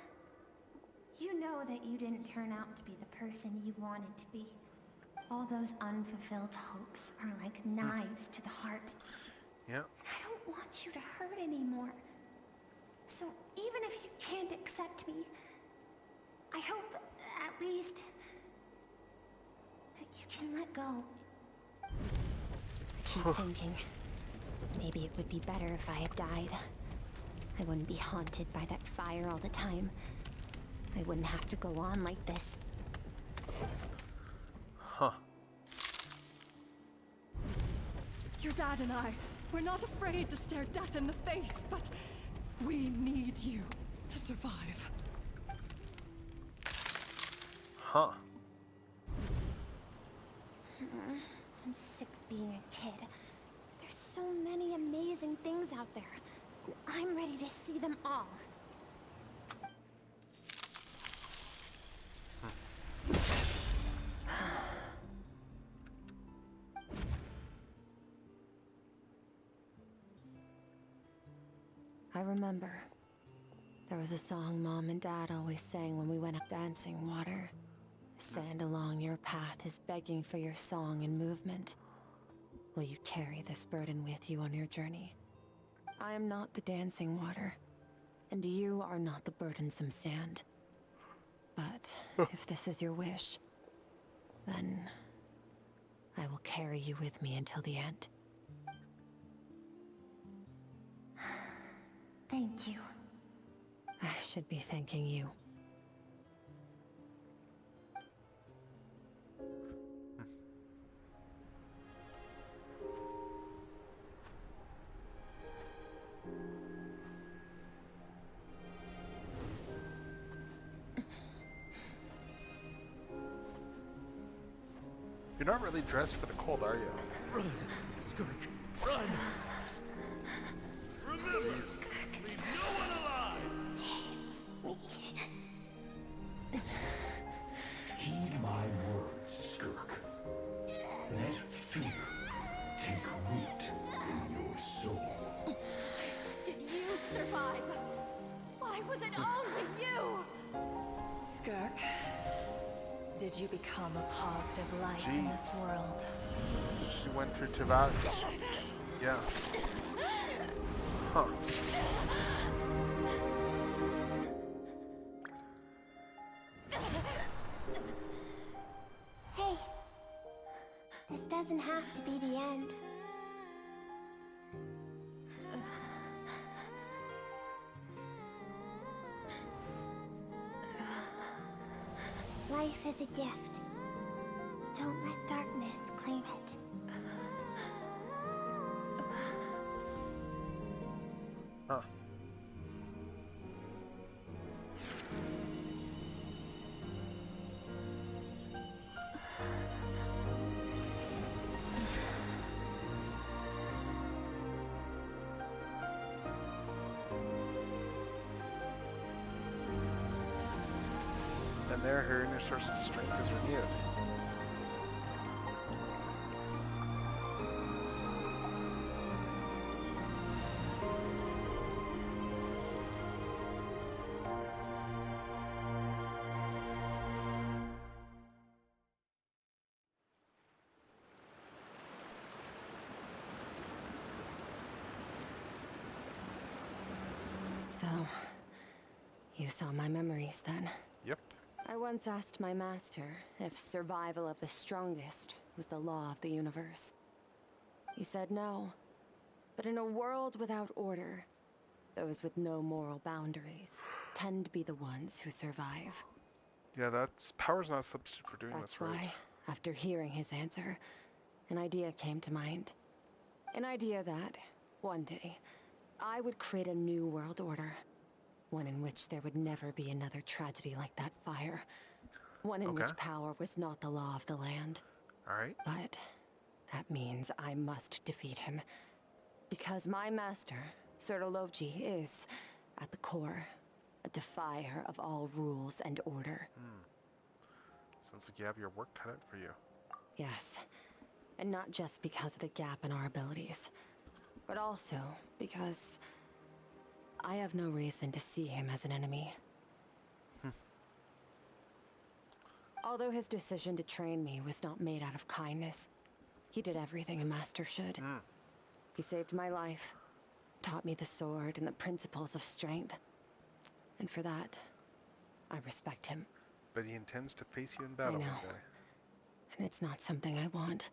you know that you didn't turn out to be the person you wanted to be. All those unfulfilled hopes are like knives to the heart. Yeah. And I don't want you to hurt anymore. So even if you can't accept me, I hope, at least, that you can let go. I keep thinking, maybe it would be better if I had died. I wouldn't be haunted by that fire all the time. I wouldn't have to go on like this. Huh. Your dad and I, we're not afraid to stare death in the face, but we need you to survive. Huh. I'm sick of being a kid. There's so many amazing things out there. And I'm ready to see them all. I remember. There was a song Mom and Dad always sang when we went up dancing water. The sand along your path is begging for your song and movement. Will you carry this burden with you on your journey? I am not the dancing water, and you are not the burdensome sand. But if this is your wish, then I will carry you with me until the end. Thank you. I should be thanking you. You're not really dressed for the cold, are you? Run, Skirk, run! Remember, leave no one alive! Heed my words, Skirk. Let fear take root in your soul. Did you survive? Why was it only you? Skirk, did you become a positive light in this world? She went through Tavares. Yeah. Huh. Hey, this doesn't have to be the end. Life is a gift. Don't let darkness claim it. Huh. And there, her inner source of strength is renewed. So, you saw my memories then? Yep. I once asked my master if survival of the strongest was the law of the universe. He said no. But in a world without order, those with no moral boundaries tend to be the ones who survive. Yeah, power's not a substitute for doing That's what's right. why, after hearing his answer, an idea came to mind. An idea that, one day, I would create a new world order. One in which there would never be another tragedy like that fire. One in which power was not the law of the land. Alright. But that means I must defeat him. Because my master, Sertologi, is, at the core, a defier of all rules and order. Sounds like you have your work cut out for you. Yes. And not just because of the gap in our abilities, but also because I have no reason to see him as an enemy. Although his decision to train me was not made out of kindness, he did everything a master should. He saved my life, taught me the sword and the principles of strength. And for that, I respect him. But he intends to face you in battle one day. And it's not something I want.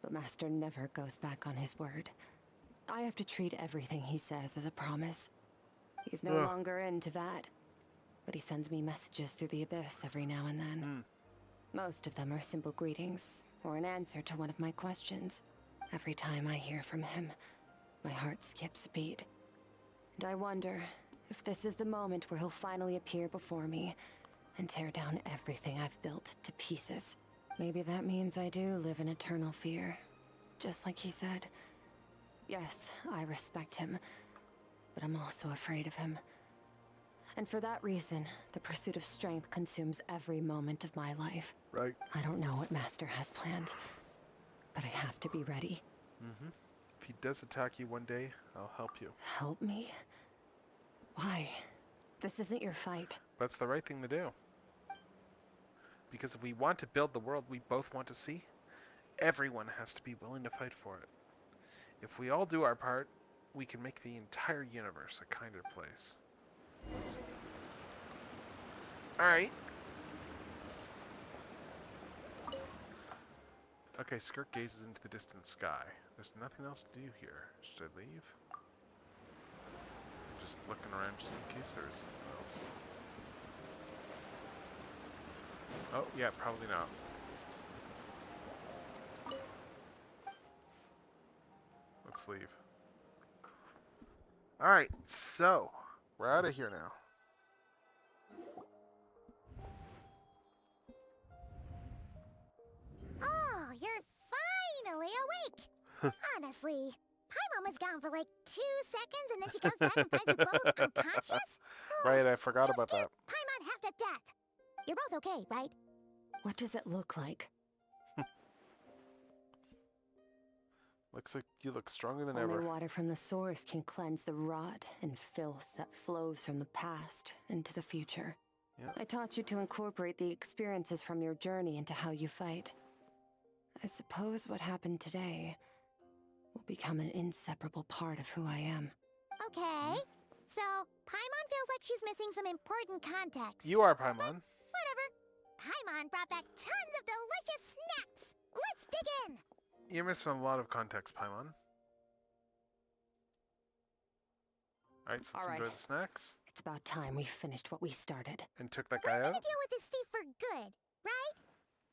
But Master never goes back on his word. I have to treat everything he says as a promise. He's no longer into that. But he sends me messages through the abyss every now and then. Most of them are simple greetings, or an answer to one of my questions. Every time I hear from him, my heart skips a beat. And I wonder if this is the moment where he'll finally appear before me and tear down everything I've built to pieces. Maybe that means I do live in eternal fear, just like he said. Yes, I respect him, but I'm also afraid of him. And for that reason, the pursuit of strength consumes every moment of my life. Right. I don't know what Master has planned, but I have to be ready. If he does attack you one day, I'll help you. Help me? Why? This isn't your fight. That's the right thing to do. Because if we want to build the world we both want to see, everyone has to be willing to fight for it. If we all do our part, we can make the entire universe a kinder place. Alright. Okay, Skirk gazes into the distant sky. There's nothing else to do here. Should I leave? I'm just looking around just in case there is something else. Oh, yeah, probably not. Let's leave. Alright, so, we're out of here now. Oh, you're finally awake! Honestly, Paimon was gone for like 2 seconds and then she comes back and finds you both unconscious? Right, I forgot about that. Paimon half to death! You're both okay, right? What does it look like? Looks like you look stronger than Only ever. water from the source can cleanse the rot and filth that flows from the past into the future. Yeah. I taught you to incorporate the experiences from your journey into how you fight. I suppose what happened today will become an inseparable part of who I am. Okay, so Paimon feels like she's missing some important context. You are Paimon. Whatever. Paimon brought back tons of delicious snacks. Let's dig in. You're missing a lot of context, Paimon. Alright, so let's All right. enjoy the snacks. It's about time we finished what we started. And took that We're guy gonna out. deal with this thief for good, right?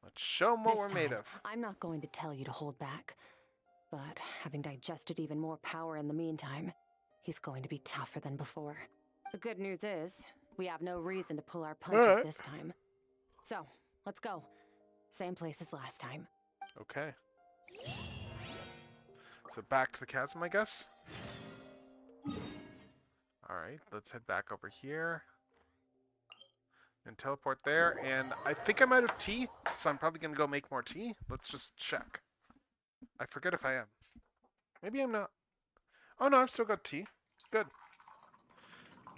Let's show them what This we're made time, of. I'm not going to tell you to hold back. But having digested even more power in the meantime, he's going to be tougher than before. The good news is, we have no reason to pull our punches this time. So, let's go. Same place as last time. Okay. So back to the chasm, I guess? Alright, let's head back over here. And teleport there, and I think I'm out of tea, so I'm probably gonna go make more tea. Let's just check. I forget if I am. Maybe I'm not. Oh no, I've still got tea. Good.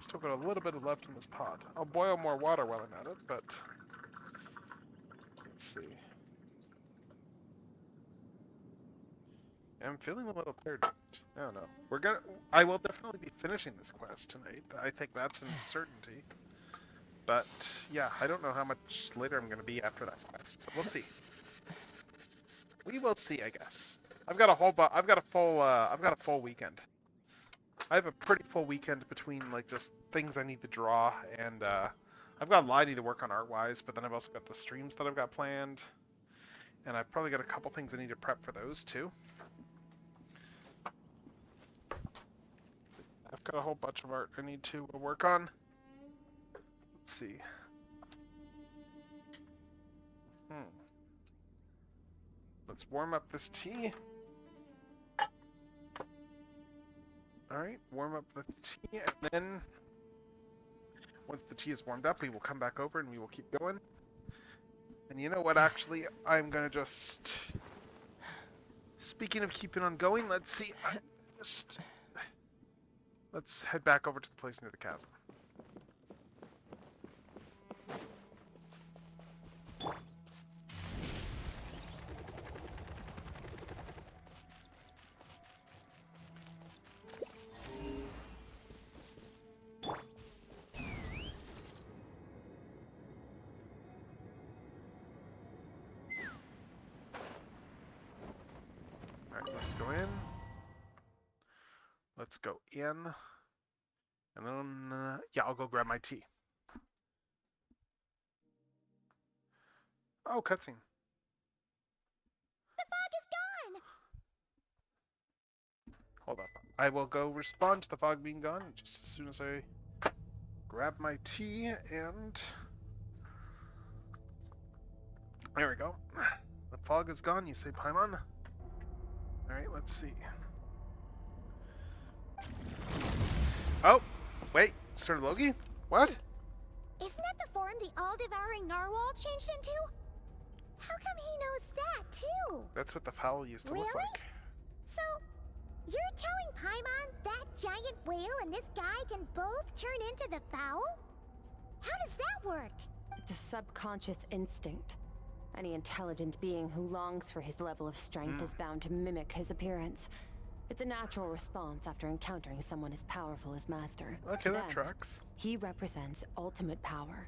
Still got a little bit left in this pot. I'll boil more water while I'm at it, but... Let's see. I'm feeling a little tired. I don't know. I will definitely be finishing this quest tonight. I think that's a certainty. But yeah, I don't know how much later I'm going to be after that quest. So we'll see. We will see, I guess. I've got a full weekend. I have a pretty full weekend between like just things I need to draw, and I've got a lot I need to work on art-wise. But then I've also got the streams that I've got planned, and I've probably got a couple things I need to prep for those too. got a whole bunch of art I need to work on. Let's see. Let's warm up this tea. Alright, warm up the tea, and then once the tea is warmed up, we will come back over and we will keep going. And you know what, actually, I'm gonna just... Speaking of keeping on going, let's see. Let's head back over to the place near the chasm. Let's go in. Let's go in. And then, yeah, I'll go grab my tea. Oh, cutscene. The fog is gone! Hold up. I will go respond to the fog being gone just as soon as I grab my tea and... There we go. The fog is gone, you say, Paimon? Alright, let's see. Oh, wait, Sir Logi? What? Isn't that the form the all-devouring narwhal changed into? How come he knows that, too? That's what the fowl used to Really? look like. So, you're telling Paimon that giant whale and this guy can both turn into the fowl? How does that work? It's a subconscious instinct. Any intelligent being who longs for his level of strength is bound to mimic his appearance. It's a natural response after encountering someone as powerful as Master. Okay, To that them, tracks. he represents ultimate power.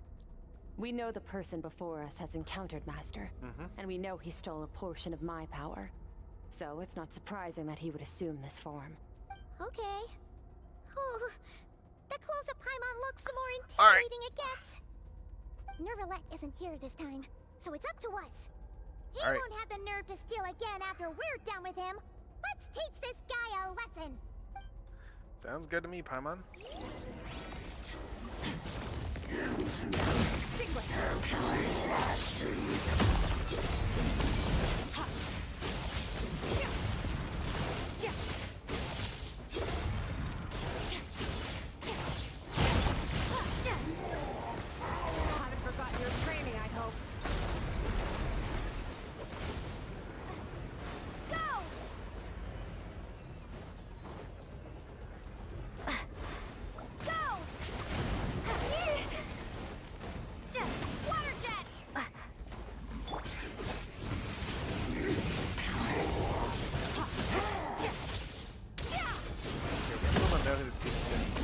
We know the person before us has encountered Master, and we know he stole a portion of my power. So it's not surprising that he would assume this form. Okay. Oh, the closer Paimon looks, the more All right. intimidating it gets. Nervalette isn't here this time, so it's up to us. He All right. won't have the nerve to steal again after we're done with him. Let's teach this guy a lesson. Sounds good to me, Paimon. Haven't forgotten your training, I hope. Go! Go! Water jet! Someone know that it's being fixed.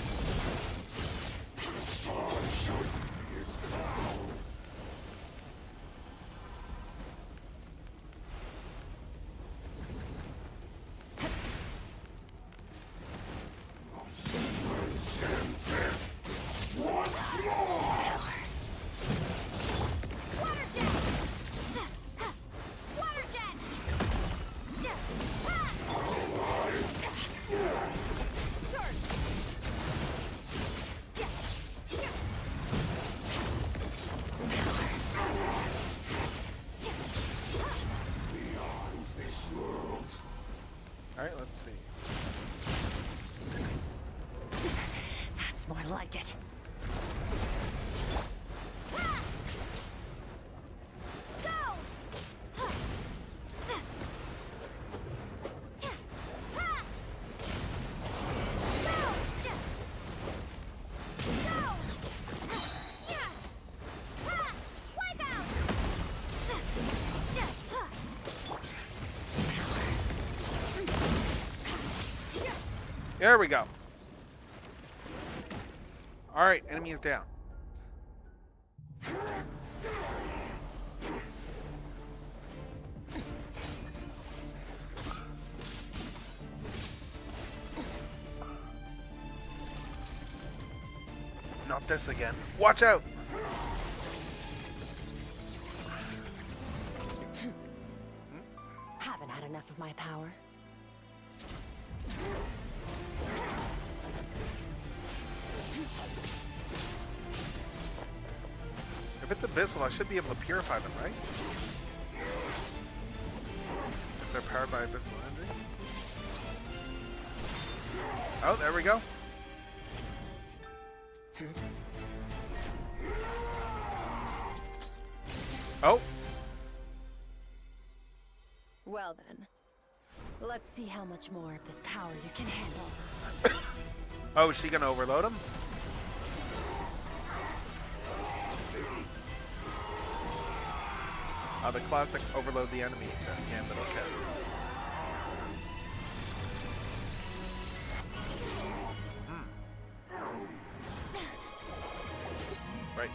Water jet! Water jet! Alright, let's see. That's more like it. There we go. Alright, enemy is down. Not this again. Watch out! Haven't had enough of my power. If it's abyssal, I should be able to purify them, right? If they're powered by abyssal energy. Oh, there we go. Oh. Well then, let's see how much more of this power you can handle. Oh, is she gonna overload him? The classic overload the enemy gambit, okay. Right.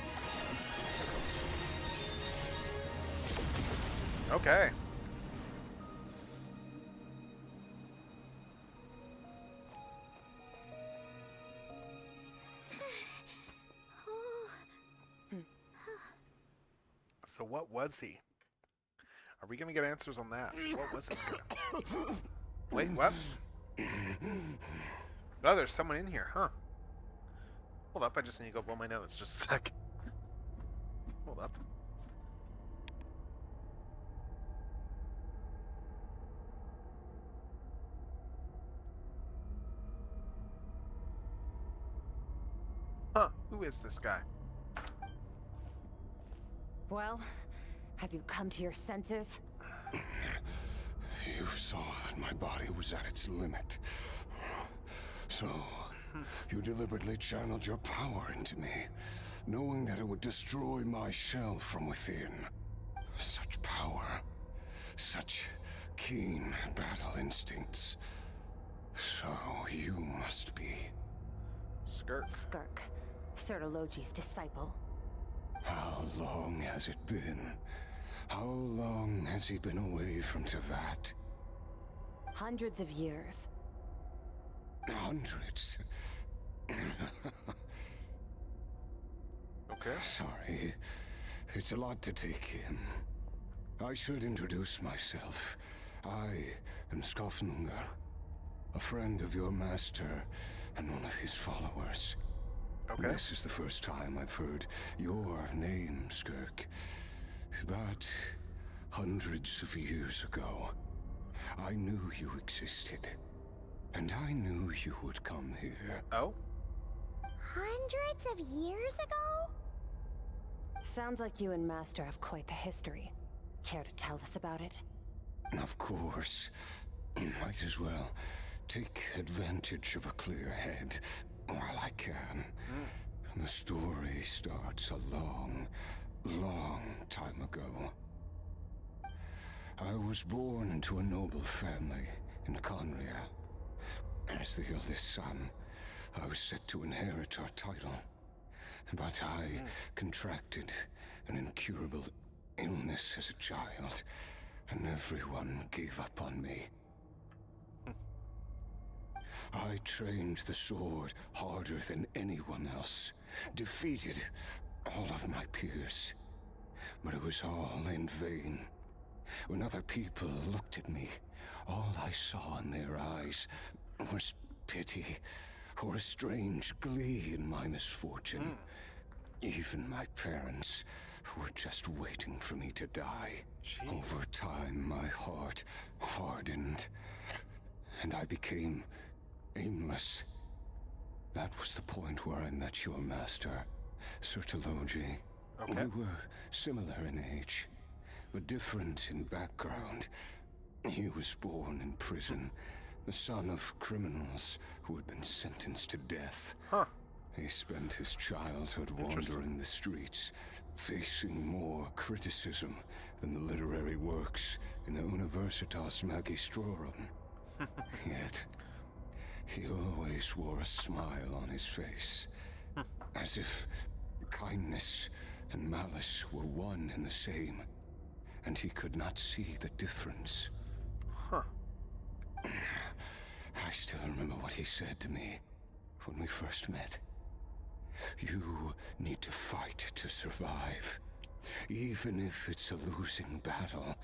Okay. So what was he? Are we gonna get answers on that? What was this guy? Wait, what? Oh, there's someone in here, huh? Hold up, I just need to go blow my nose. Just a sec. Hold up. Huh, who is this guy? Well, have you come to your senses? You saw that my body was at its limit. So, you deliberately channeled your power into me, knowing that it would destroy my shell from within. Such power, such keen battle instincts. So you must be... Skirk. Skirk, Sertologi's disciple. How long has it been? How long has he been away from Tevat? Hundreds of years. Hundreds? Okay. Sorry. It's a lot to take in. I should introduce myself. I am Skofnungar, a friend of your master and one of his followers. Okay. This is the first time I've heard your name, Skirk. But hundreds of years ago, I knew you existed. And I knew you would come here. Oh? Hundreds of years ago? Sounds like you and Master have quite the history. Care to tell us about it? Of course. Might as well take advantage of a clear head while I can. The story starts a long, long time ago. I was born into a noble family in Conria. As the eldest son, I was set to inherit our title. But I contracted an incurable illness as a child, and everyone gave up on me. I trained the sword harder than anyone else, defeated all of my peers. But it was all in vain. When other people looked at me, all I saw in their eyes was pity or a strange glee in my misfortune. Even my parents were just waiting for me to die. Jeez. Over time, my heart hardened, and I became aimless. That was the point where I met your master, Sertologi. Okay. We were similar in age, but different in background. He was born in prison, the son of criminals who had been sentenced to death. Huh. He spent his childhood wandering the streets, facing more criticism than the literary works in the Universitas Magistrorum. Yet, he always wore a smile on his face, as if kindness and malice were one and the same, and he could not see the difference. Huh. I still remember what he said to me when we first met. You need to fight to survive. Even if it's a losing battle,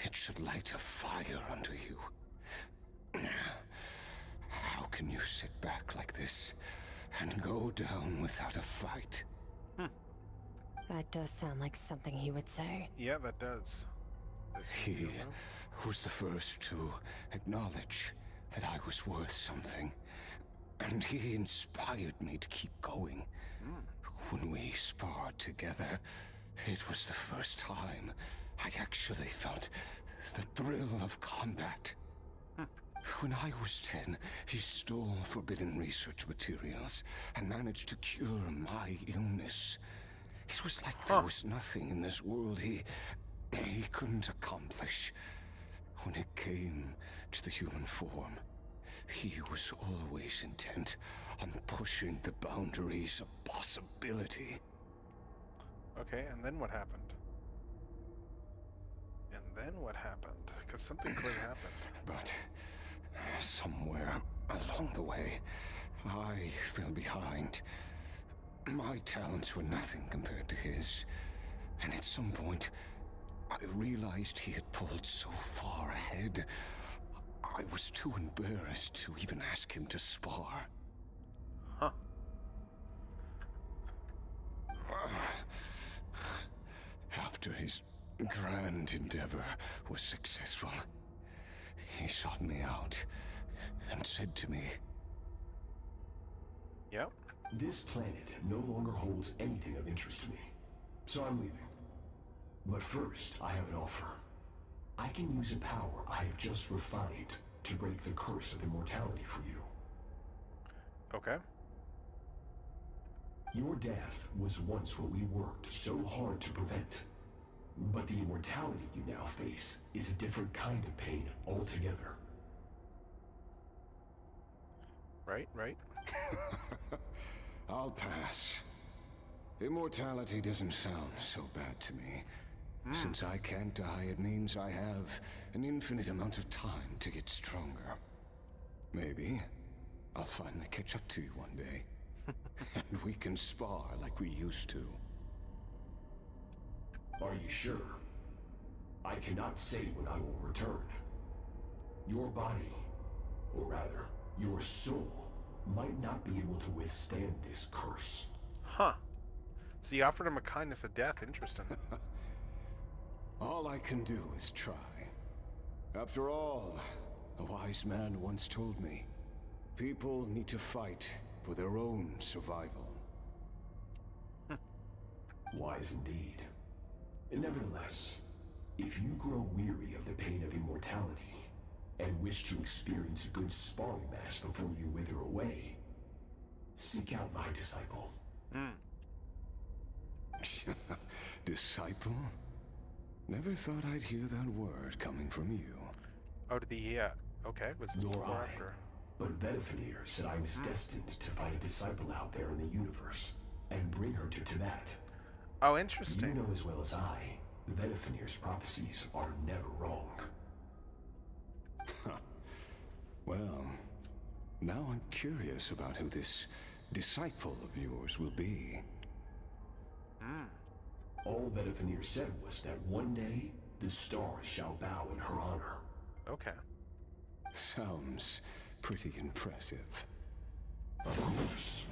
it should light a fire under you. How can you sit back like this and go down without a fight? That does sound like something he would say. Yeah, that does. He was the first to acknowledge that I was worth something. And he inspired me to keep going. When we sparred together, it was the first time I'd actually felt the thrill of combat. When I was 10, he stole forbidden research materials and managed to cure my illness. It was like there was nothing in this world he couldn't accomplish. When it came to the human form, he was always intent on pushing the boundaries of possibility. Okay, and then what happened? And then what happened? Because something clearly happened. But somewhere along the way, I fell behind. My talents were nothing compared to his. And at some point, I realized he had pulled so far ahead, I was too embarrassed to even ask him to spar. Huh. After his grand endeavor was successful, he sought me out and said to me, "Yep. This planet no longer holds anything of interest to me, so I'm leaving. But first, I have an offer. I can use a power I have just refined to break the curse of immortality for you." Okay. Your death was once what we worked so hard to prevent. But the immortality you now face is a different kind of pain altogether. Right. I'll pass. Immortality doesn't sound so bad to me. Since I can't die, it means I have an infinite amount of time to get stronger. Maybe I'll finally catch up to you one day. And we can spar like we used to. Are you sure? I cannot say when I will return. Your body, or rather, your soul, might not be able to withstand this curse. Huh. So you offered him a kindness of death. Interesting. All I can do is try. After all, a wise man once told me, people need to fight for their own survival. Wise indeed. Nevertheless, if you grow weary of the pain of immortality and wish to experience a good sparring match before you wither away, seek out my disciple. Disciple? Never thought I'd hear that word coming from you. Oh, did he, okay, was it Nor before or I. after? But Vedifenir said I was destined to find a disciple out there in the universe and bring her to Tibet. Oh, interesting. You know as well as I, Vedifenir's prophecies are never wrong. Well, now I'm curious about who this disciple of yours will be. All Vedifenir said was that one day, the stars shall bow in her honor. Okay. Sounds pretty impressive. Of course.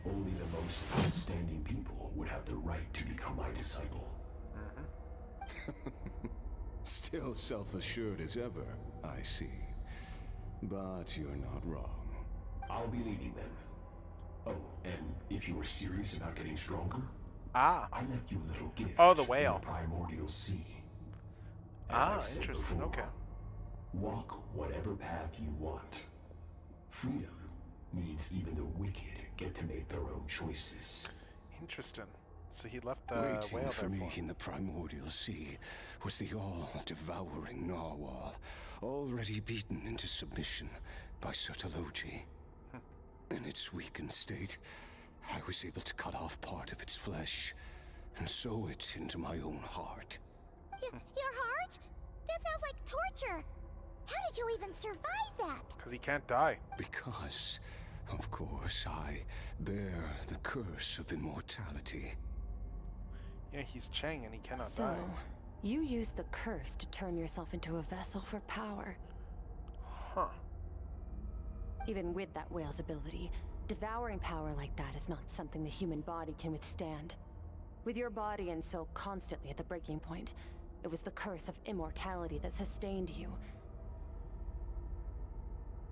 Only the most outstanding people would have the right to become my disciple. Still self-assured as ever, I see. But you're not wrong. I'll be leaving then. Oh, and if you were serious about getting stronger, I left you a little gift. Oh, the whale. In the primordial sea. As I've said Interesting. before, Okay. walk whatever path you want. Freedom means even the wicked get to make their own choices. Interesting. So he left the Waiting whale for there me for. in the primordial sea was the all-devouring narwhal, already beaten into submission by Sertologi. In its weakened state, I was able to cut off part of its flesh and sew it into my own heart. Your heart? That sounds like torture. How did you even survive that? Because he can't die. Because, of course, I bear the curse of immortality. Yeah, he's Chang and he cannot So, die. you used the curse to turn yourself into a vessel for power. Huh. Even with that whale's ability, devouring power like that is not something the human body can withstand. With your body and soul constantly at the breaking point, it was the curse of immortality that sustained you.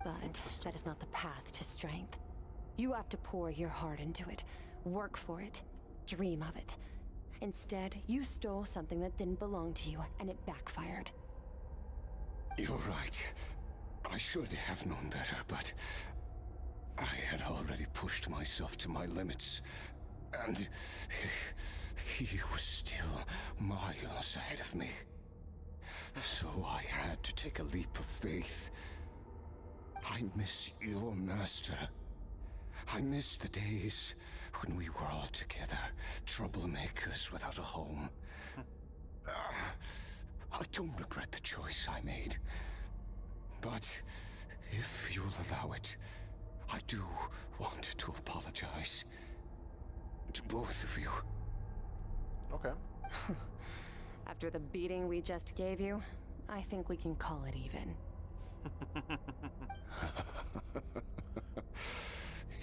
But that is not the path to strength. You have to pour your heart into it, work for it, dream of it. Instead, you stole something that didn't belong to you, and it backfired. You're right. I should have known better, but I had already pushed myself to my limits, and he was still miles ahead of me. So I had to take a leap of faith. I miss your master. I miss the days when we were all together, troublemakers without a home. I don't regret the choice I made. But if you'll allow it, I do want to apologize. To both of you. Okay. After the beating we just gave you, I think we can call it even.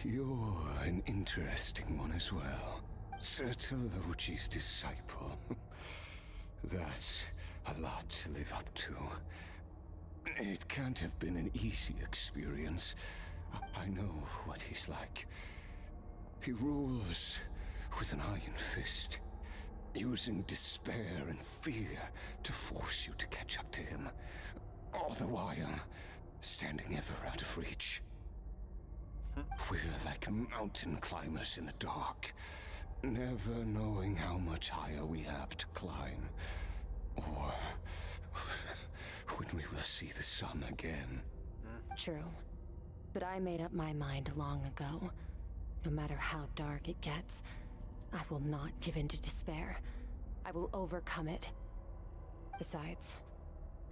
You're an interesting one as well. Sertologi's disciple. That's a lot to live up to. It can't have been an easy experience. I know what he's like. He rules with an iron fist, using despair and fear to force you to catch up to him, all the while standing ever out of reach. We're like mountain climbers in the dark, never knowing how much higher we have to climb, or when we will see the sun again. True. But I made up my mind long ago. No matter how dark it gets, I will not give in to despair. I will overcome it. Besides,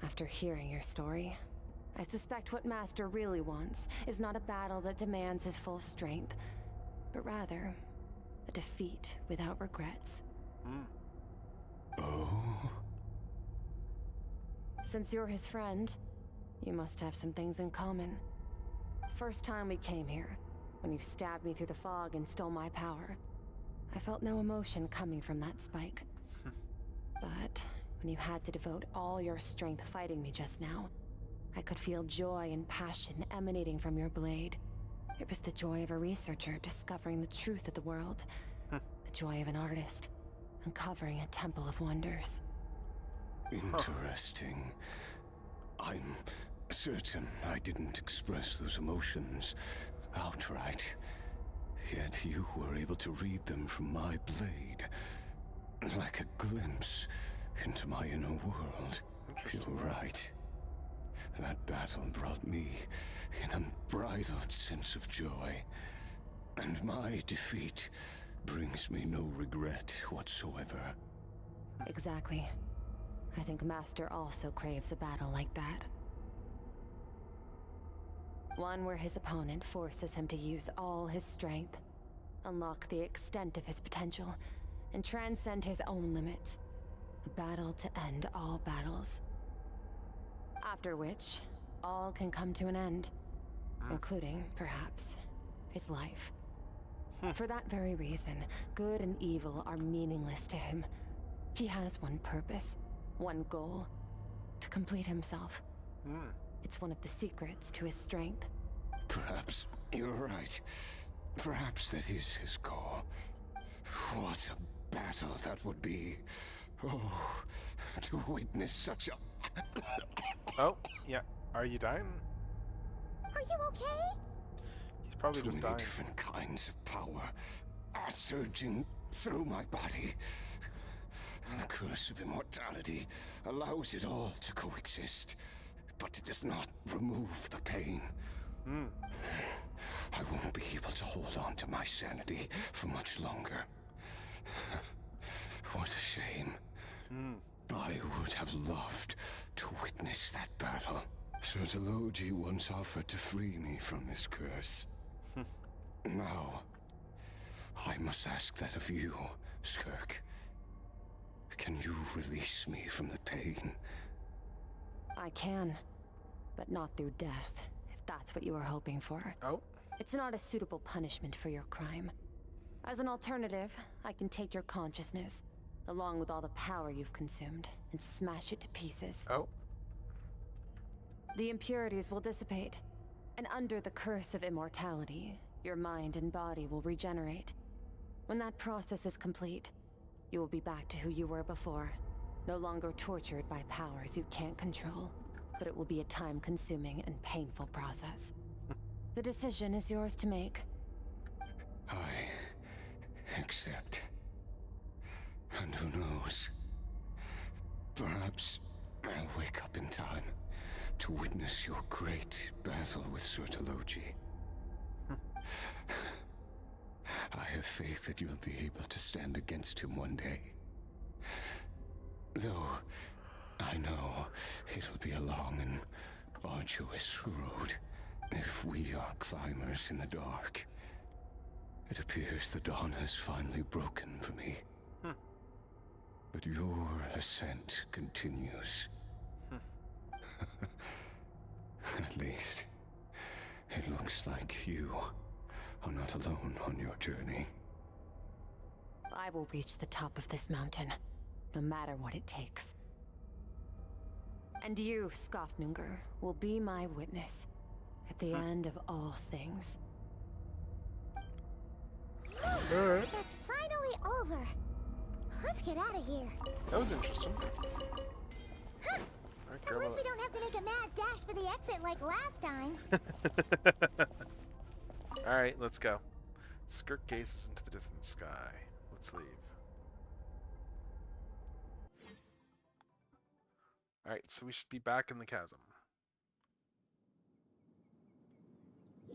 after hearing your story, I suspect what Master really wants is not a battle that demands his full strength, but rather a defeat without regrets. Oh? Since you're his friend, you must have some things in common. The first time we came here, when you stabbed me through the fog and stole my power, I felt no emotion coming from that spike. But when you had to devote all your strength fighting me just now, I could feel joy and passion emanating from your blade. It was the joy of a researcher discovering the truth of the world. The joy of an artist uncovering a temple of wonders. Interesting. I'm certain I didn't express those emotions outright. Yet you were able to read them from my blade. Like a glimpse into my inner world. You're right. That battle brought me an unbridled sense of joy. And my defeat brings me no regret whatsoever. Exactly. I think Master also craves a battle like that. One where his opponent forces him to use all his strength, unlock the extent of his potential, and transcend his own limits. A battle to end all battles. After which, all can come to an end, including, perhaps, his life. For that very reason, good and evil are meaningless to him. He has one purpose, one goal: to complete himself. It's one of the secrets to his strength. Perhaps you're right. Perhaps that is his call. What a battle that would be. Oh, to witness such a... Oh, yeah. Are you dying? Are you okay? He's probably just dying. Different kinds of power are surging through my body. The curse of immortality allows it all to coexist, but it does not remove the pain. I won't be able to hold on to my sanity for much longer. What a shame. I would have loved to witness that battle. Sertologi once offered to free me from this curse. Now, I must ask that of you, Skirk. Can you release me from the pain? I can, but not through death, if that's what you were hoping for. Oh? It's not a suitable punishment for your crime. As an alternative, I can take your consciousness, along with all the power you've consumed, and smash it to pieces. Oh. The impurities will dissipate, and under the curse of immortality, your mind and body will regenerate. When that process is complete, you will be back to who you were before, no longer tortured by powers you can't control, but it will be a time-consuming and painful process. The decision is yours to make. I accept. And who knows? Perhaps I'll wake up in time to witness your great battle with Sertologi. I have faith that you'll be able to stand against him one day. Though I know it'll be a long and arduous road if we are climbers in the dark. It appears the dawn has finally broken for me. But your ascent continues. At least, it looks like you are not alone on your journey. I will reach the top of this mountain, no matter what it takes. And you, Skofnunger, will be my witness at the end of all things. That's finally over. Let's get out of here. That was interesting. Huh. At least we don't have to make a mad dash for the exit like last time. Alright, let's go. Skirk gazes into the distant sky. Let's leave. Alright, so we should be back in the chasm.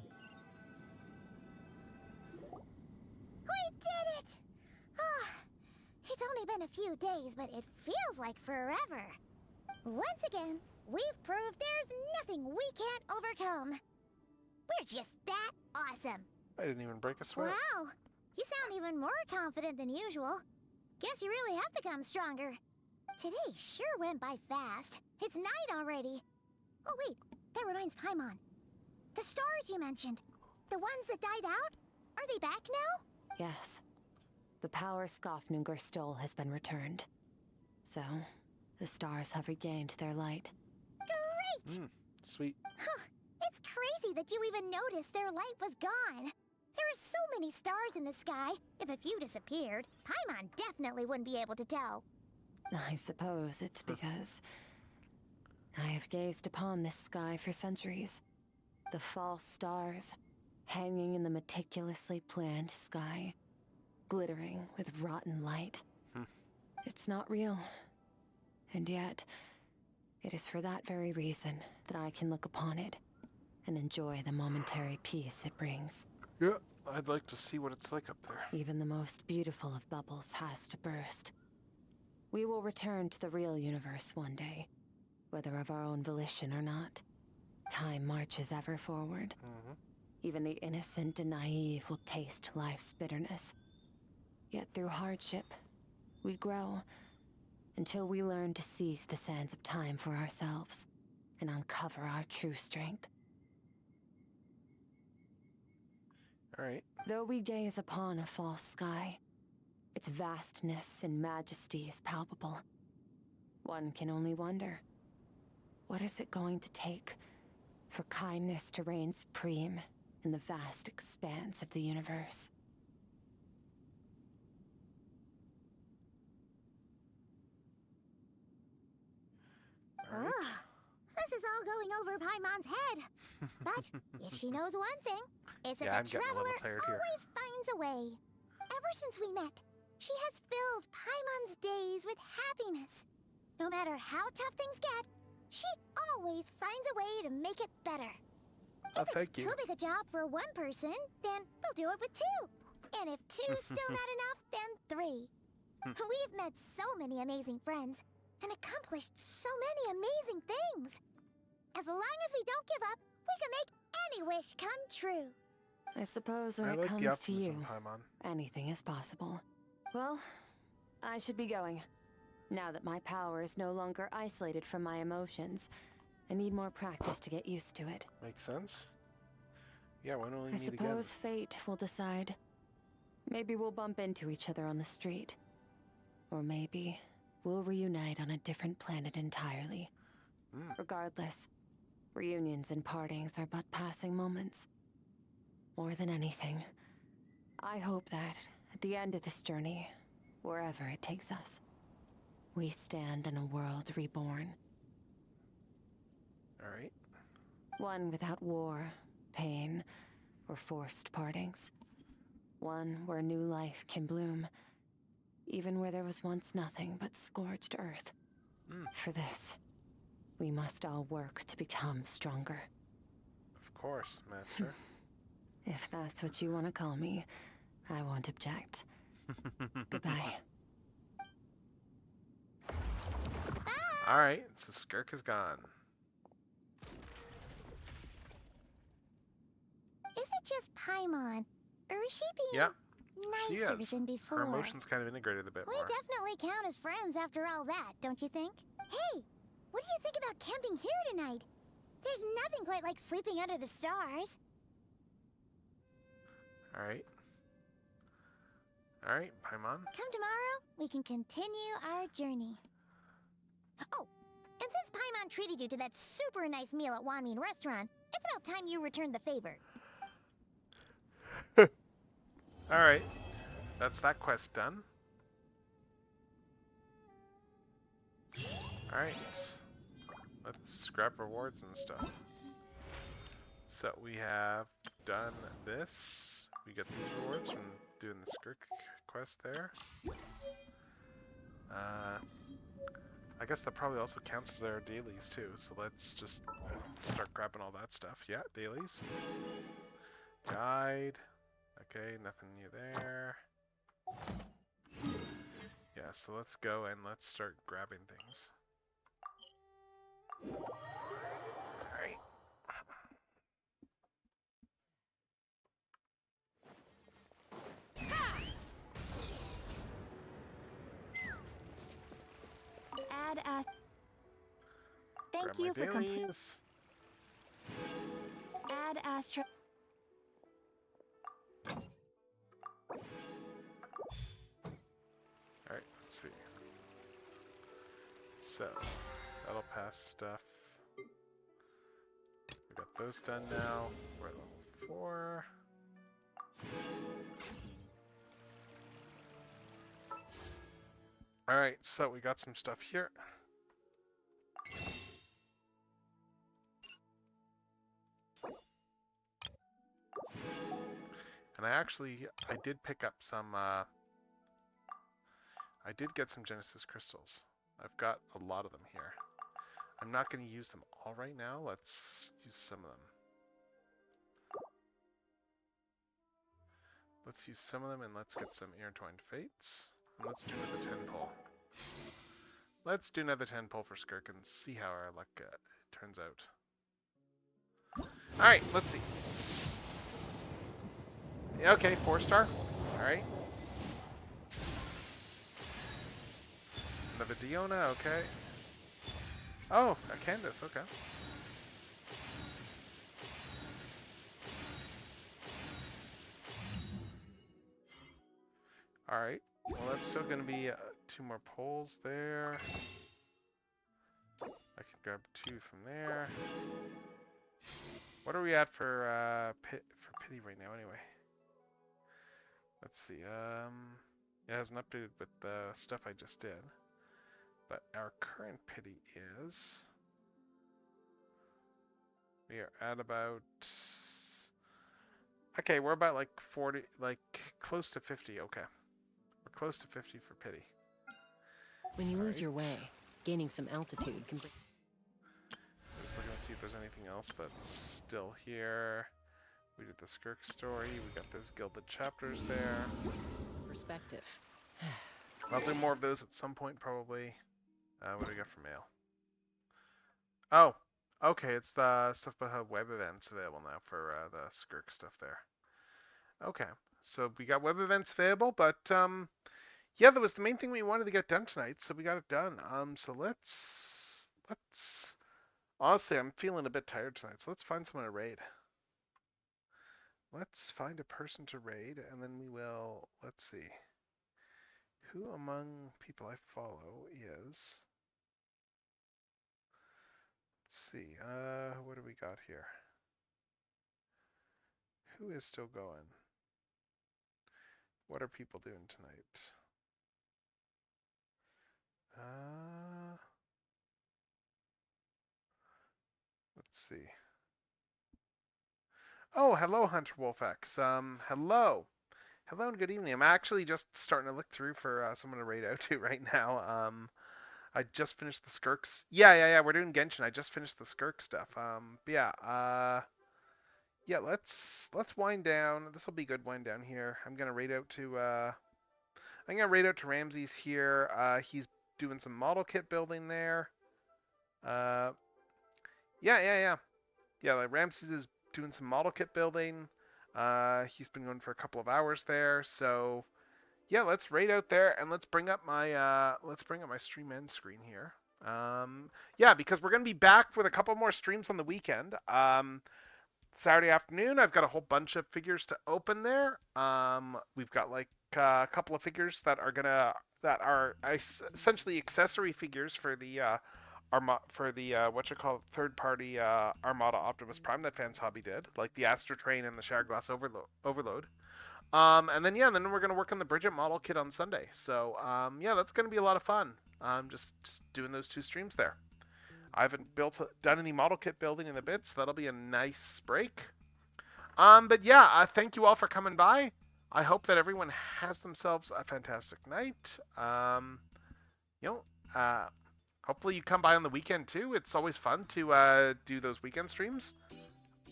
We did it! Ah, it's only been a few days, but it feels like forever. Once again, we've proved there's nothing we can't overcome. We're just that awesome. I didn't even break a sweat. Wow, you sound even more confident than usual. Guess you really have become stronger. Today sure went by fast. It's night already. Oh wait, that reminds Paimon. The stars you mentioned, the ones that died out, are they back now? Yes. The power Skofnunger stole has been returned. So, the stars have regained their light. Great! Sweet. Huh, it's crazy that you even noticed their light was gone. There are so many stars in the sky. If a few disappeared, Paimon definitely wouldn't be able to tell. I suppose it's because I have gazed upon this sky for centuries. The false stars, hanging in the meticulously planned sky, glittering with rotten light. It's not real. And yet, it is for that very reason that I can look upon it and enjoy the momentary peace it brings. Yeah, I'd like to see what it's like up there. Even the most beautiful of bubbles has to burst. We will return to the real universe one day, whether of our own volition or not. Time marches ever forward. Even the innocent and naive will taste life's bitterness. Yet through hardship, we grow, until we learn to seize the sands of time for ourselves and uncover our true strength. Alright. Though we gaze upon a false sky, its vastness and majesty is palpable. One can only wonder, what is it going to take for kindness to reign supreme in the vast expanse of the universe? Ugh, this is all going over Paimon's head. But if she knows one thing, it's that I'm the getting a little traveler tired here. always finds a way. Ever since we met, she has filled Paimon's days with happiness. No matter how tough things get, she always finds a way to make it better. If it's too big a job for one person, then we'll do it with two. And if two's still not enough, then three. We've met so many amazing friends and accomplished so many amazing things. As long as we don't give up, we can make any wish come true. I suppose when I it like the comes to you, optimism, Paimon. anything is possible. Well, I should be going. Now that my power is no longer isolated from my emotions, I need more practice to get used to it. Makes sense. Yeah, when will we I meet again? suppose fate will decide. Maybe we'll bump into each other on the street. Or maybe we'll reunite on a different planet entirely. Regardless, reunions and partings are but passing moments. More than anything, I hope that at the end of this journey, wherever it takes us, we stand in a world reborn. All right. One without war, pain, or forced partings. One where new life can bloom, even where there was once nothing but scorched earth. For this, we must all work to become stronger. Of course, Master. If that's what you want to call me, I won't object. Goodbye. All right, so Skirk is gone. Is it just Paimon? Or is she being Yeah, she nicer is. than before? Her emotions kind of integrated a bit We more. definitely count as friends after all that, don't you think? Hey, what do you think about camping here tonight? There's nothing quite like sleeping under the stars. All right. All right, Paimon. Come tomorrow, we can continue our journey. Oh, and since Paimon treated you to that super nice meal at Wanmin Restaurant, it's about time you returned the favor. All right, that's that quest done. All right, let's scrap rewards and stuff. So we have done this. We get these rewards from doing the Skirk quest there. I guess that probably also counts as our dailies too. So let's just start grabbing all that stuff. Yeah, dailies. Guide. Okay, nothing new there. Yeah, so let's go and let's start grabbing things. Alright. Add Ast. Thank Grab you my for completing. dailies. Add Astra. Alright, let's see. So, that'll pass stuff. We got those done now. We're at level 4. Alright, so we got some stuff here. And I did pick up some, I did get some Genesis crystals. I've got a lot of them here. I'm not going to use them all right now. Let's use some of them. Let's use some of them and let's get some intertwined fates. And let's do another 10 pull. Let's do another 10 pull for Skirk and see how our luck turns out. Alright, let's see. Yeah, okay, 4-star. Alright. Another Diona, okay. Oh, a Candace, okay. Alright, well that's still going to be 2 more pulls there. I can grab 2 from there. What are we at for pity right now anyway? Let's see, it hasn't updated with the stuff I just did. But our current pity is... We are at about... Okay, we're about like 40, like close to 50, okay. We're close to 50 for pity. When you lose your way, gaining some altitude can bring... I'm just looking to see if there's anything else that's still here. We did the Skirk story, we got those Gilded Chapters there. Perspective. I'll do more of those at some point, probably. What do we got for mail? Oh, okay, it's the stuff about web events available now for the Skirk stuff there. Okay, so we got web events available, but yeah, that was the main thing we wanted to get done tonight, so we got it done. So let's honestly, I'm feeling a bit tired tonight, so let's find someone to raid. let's find a person to raid, and then we will, let's see. Who among people I follow is... Let's see, what do we got here? Who is still going? What are people doing tonight? Let's see. Oh, hello, Hunter Wolfx. Hello. Hello and good evening. I'm actually just starting to look through for someone to raid out to right now. I just finished the Skirks. Yeah. We're doing Genshin. I just finished the Skirk stuff. But yeah. Let's wind down. This will be a good wind down here. I'm gonna raid out to Ramses here. He's doing some model kit building there. Yeah. Like Ramses is doing some model kit building. He's been going for a couple of hours there. So yeah, let's raid out there and let's bring up my stream end screen here. Yeah, because we're gonna be back with a couple more streams on the weekend. Saturday afternoon, I've got a whole bunch of figures to open there. We've got like a couple of figures that are essentially accessory figures for the third-party Armada Optimus Prime that Fans Hobby did, like the Astra Train and the Shatterglass Overload. And then we're gonna work on the Bridget model kit on Sunday. So yeah, that's gonna be a lot of fun. Just doing those 2 streams there. I haven't done any model kit building in a bit, so that'll be a nice break. But yeah, thank you all for coming by. I hope that everyone has themselves a fantastic night. Hopefully you come by on the weekend too. It's always fun to do those weekend streams.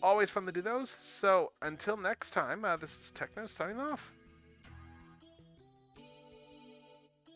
Always fun to do those. So until next time, this is Techno signing off.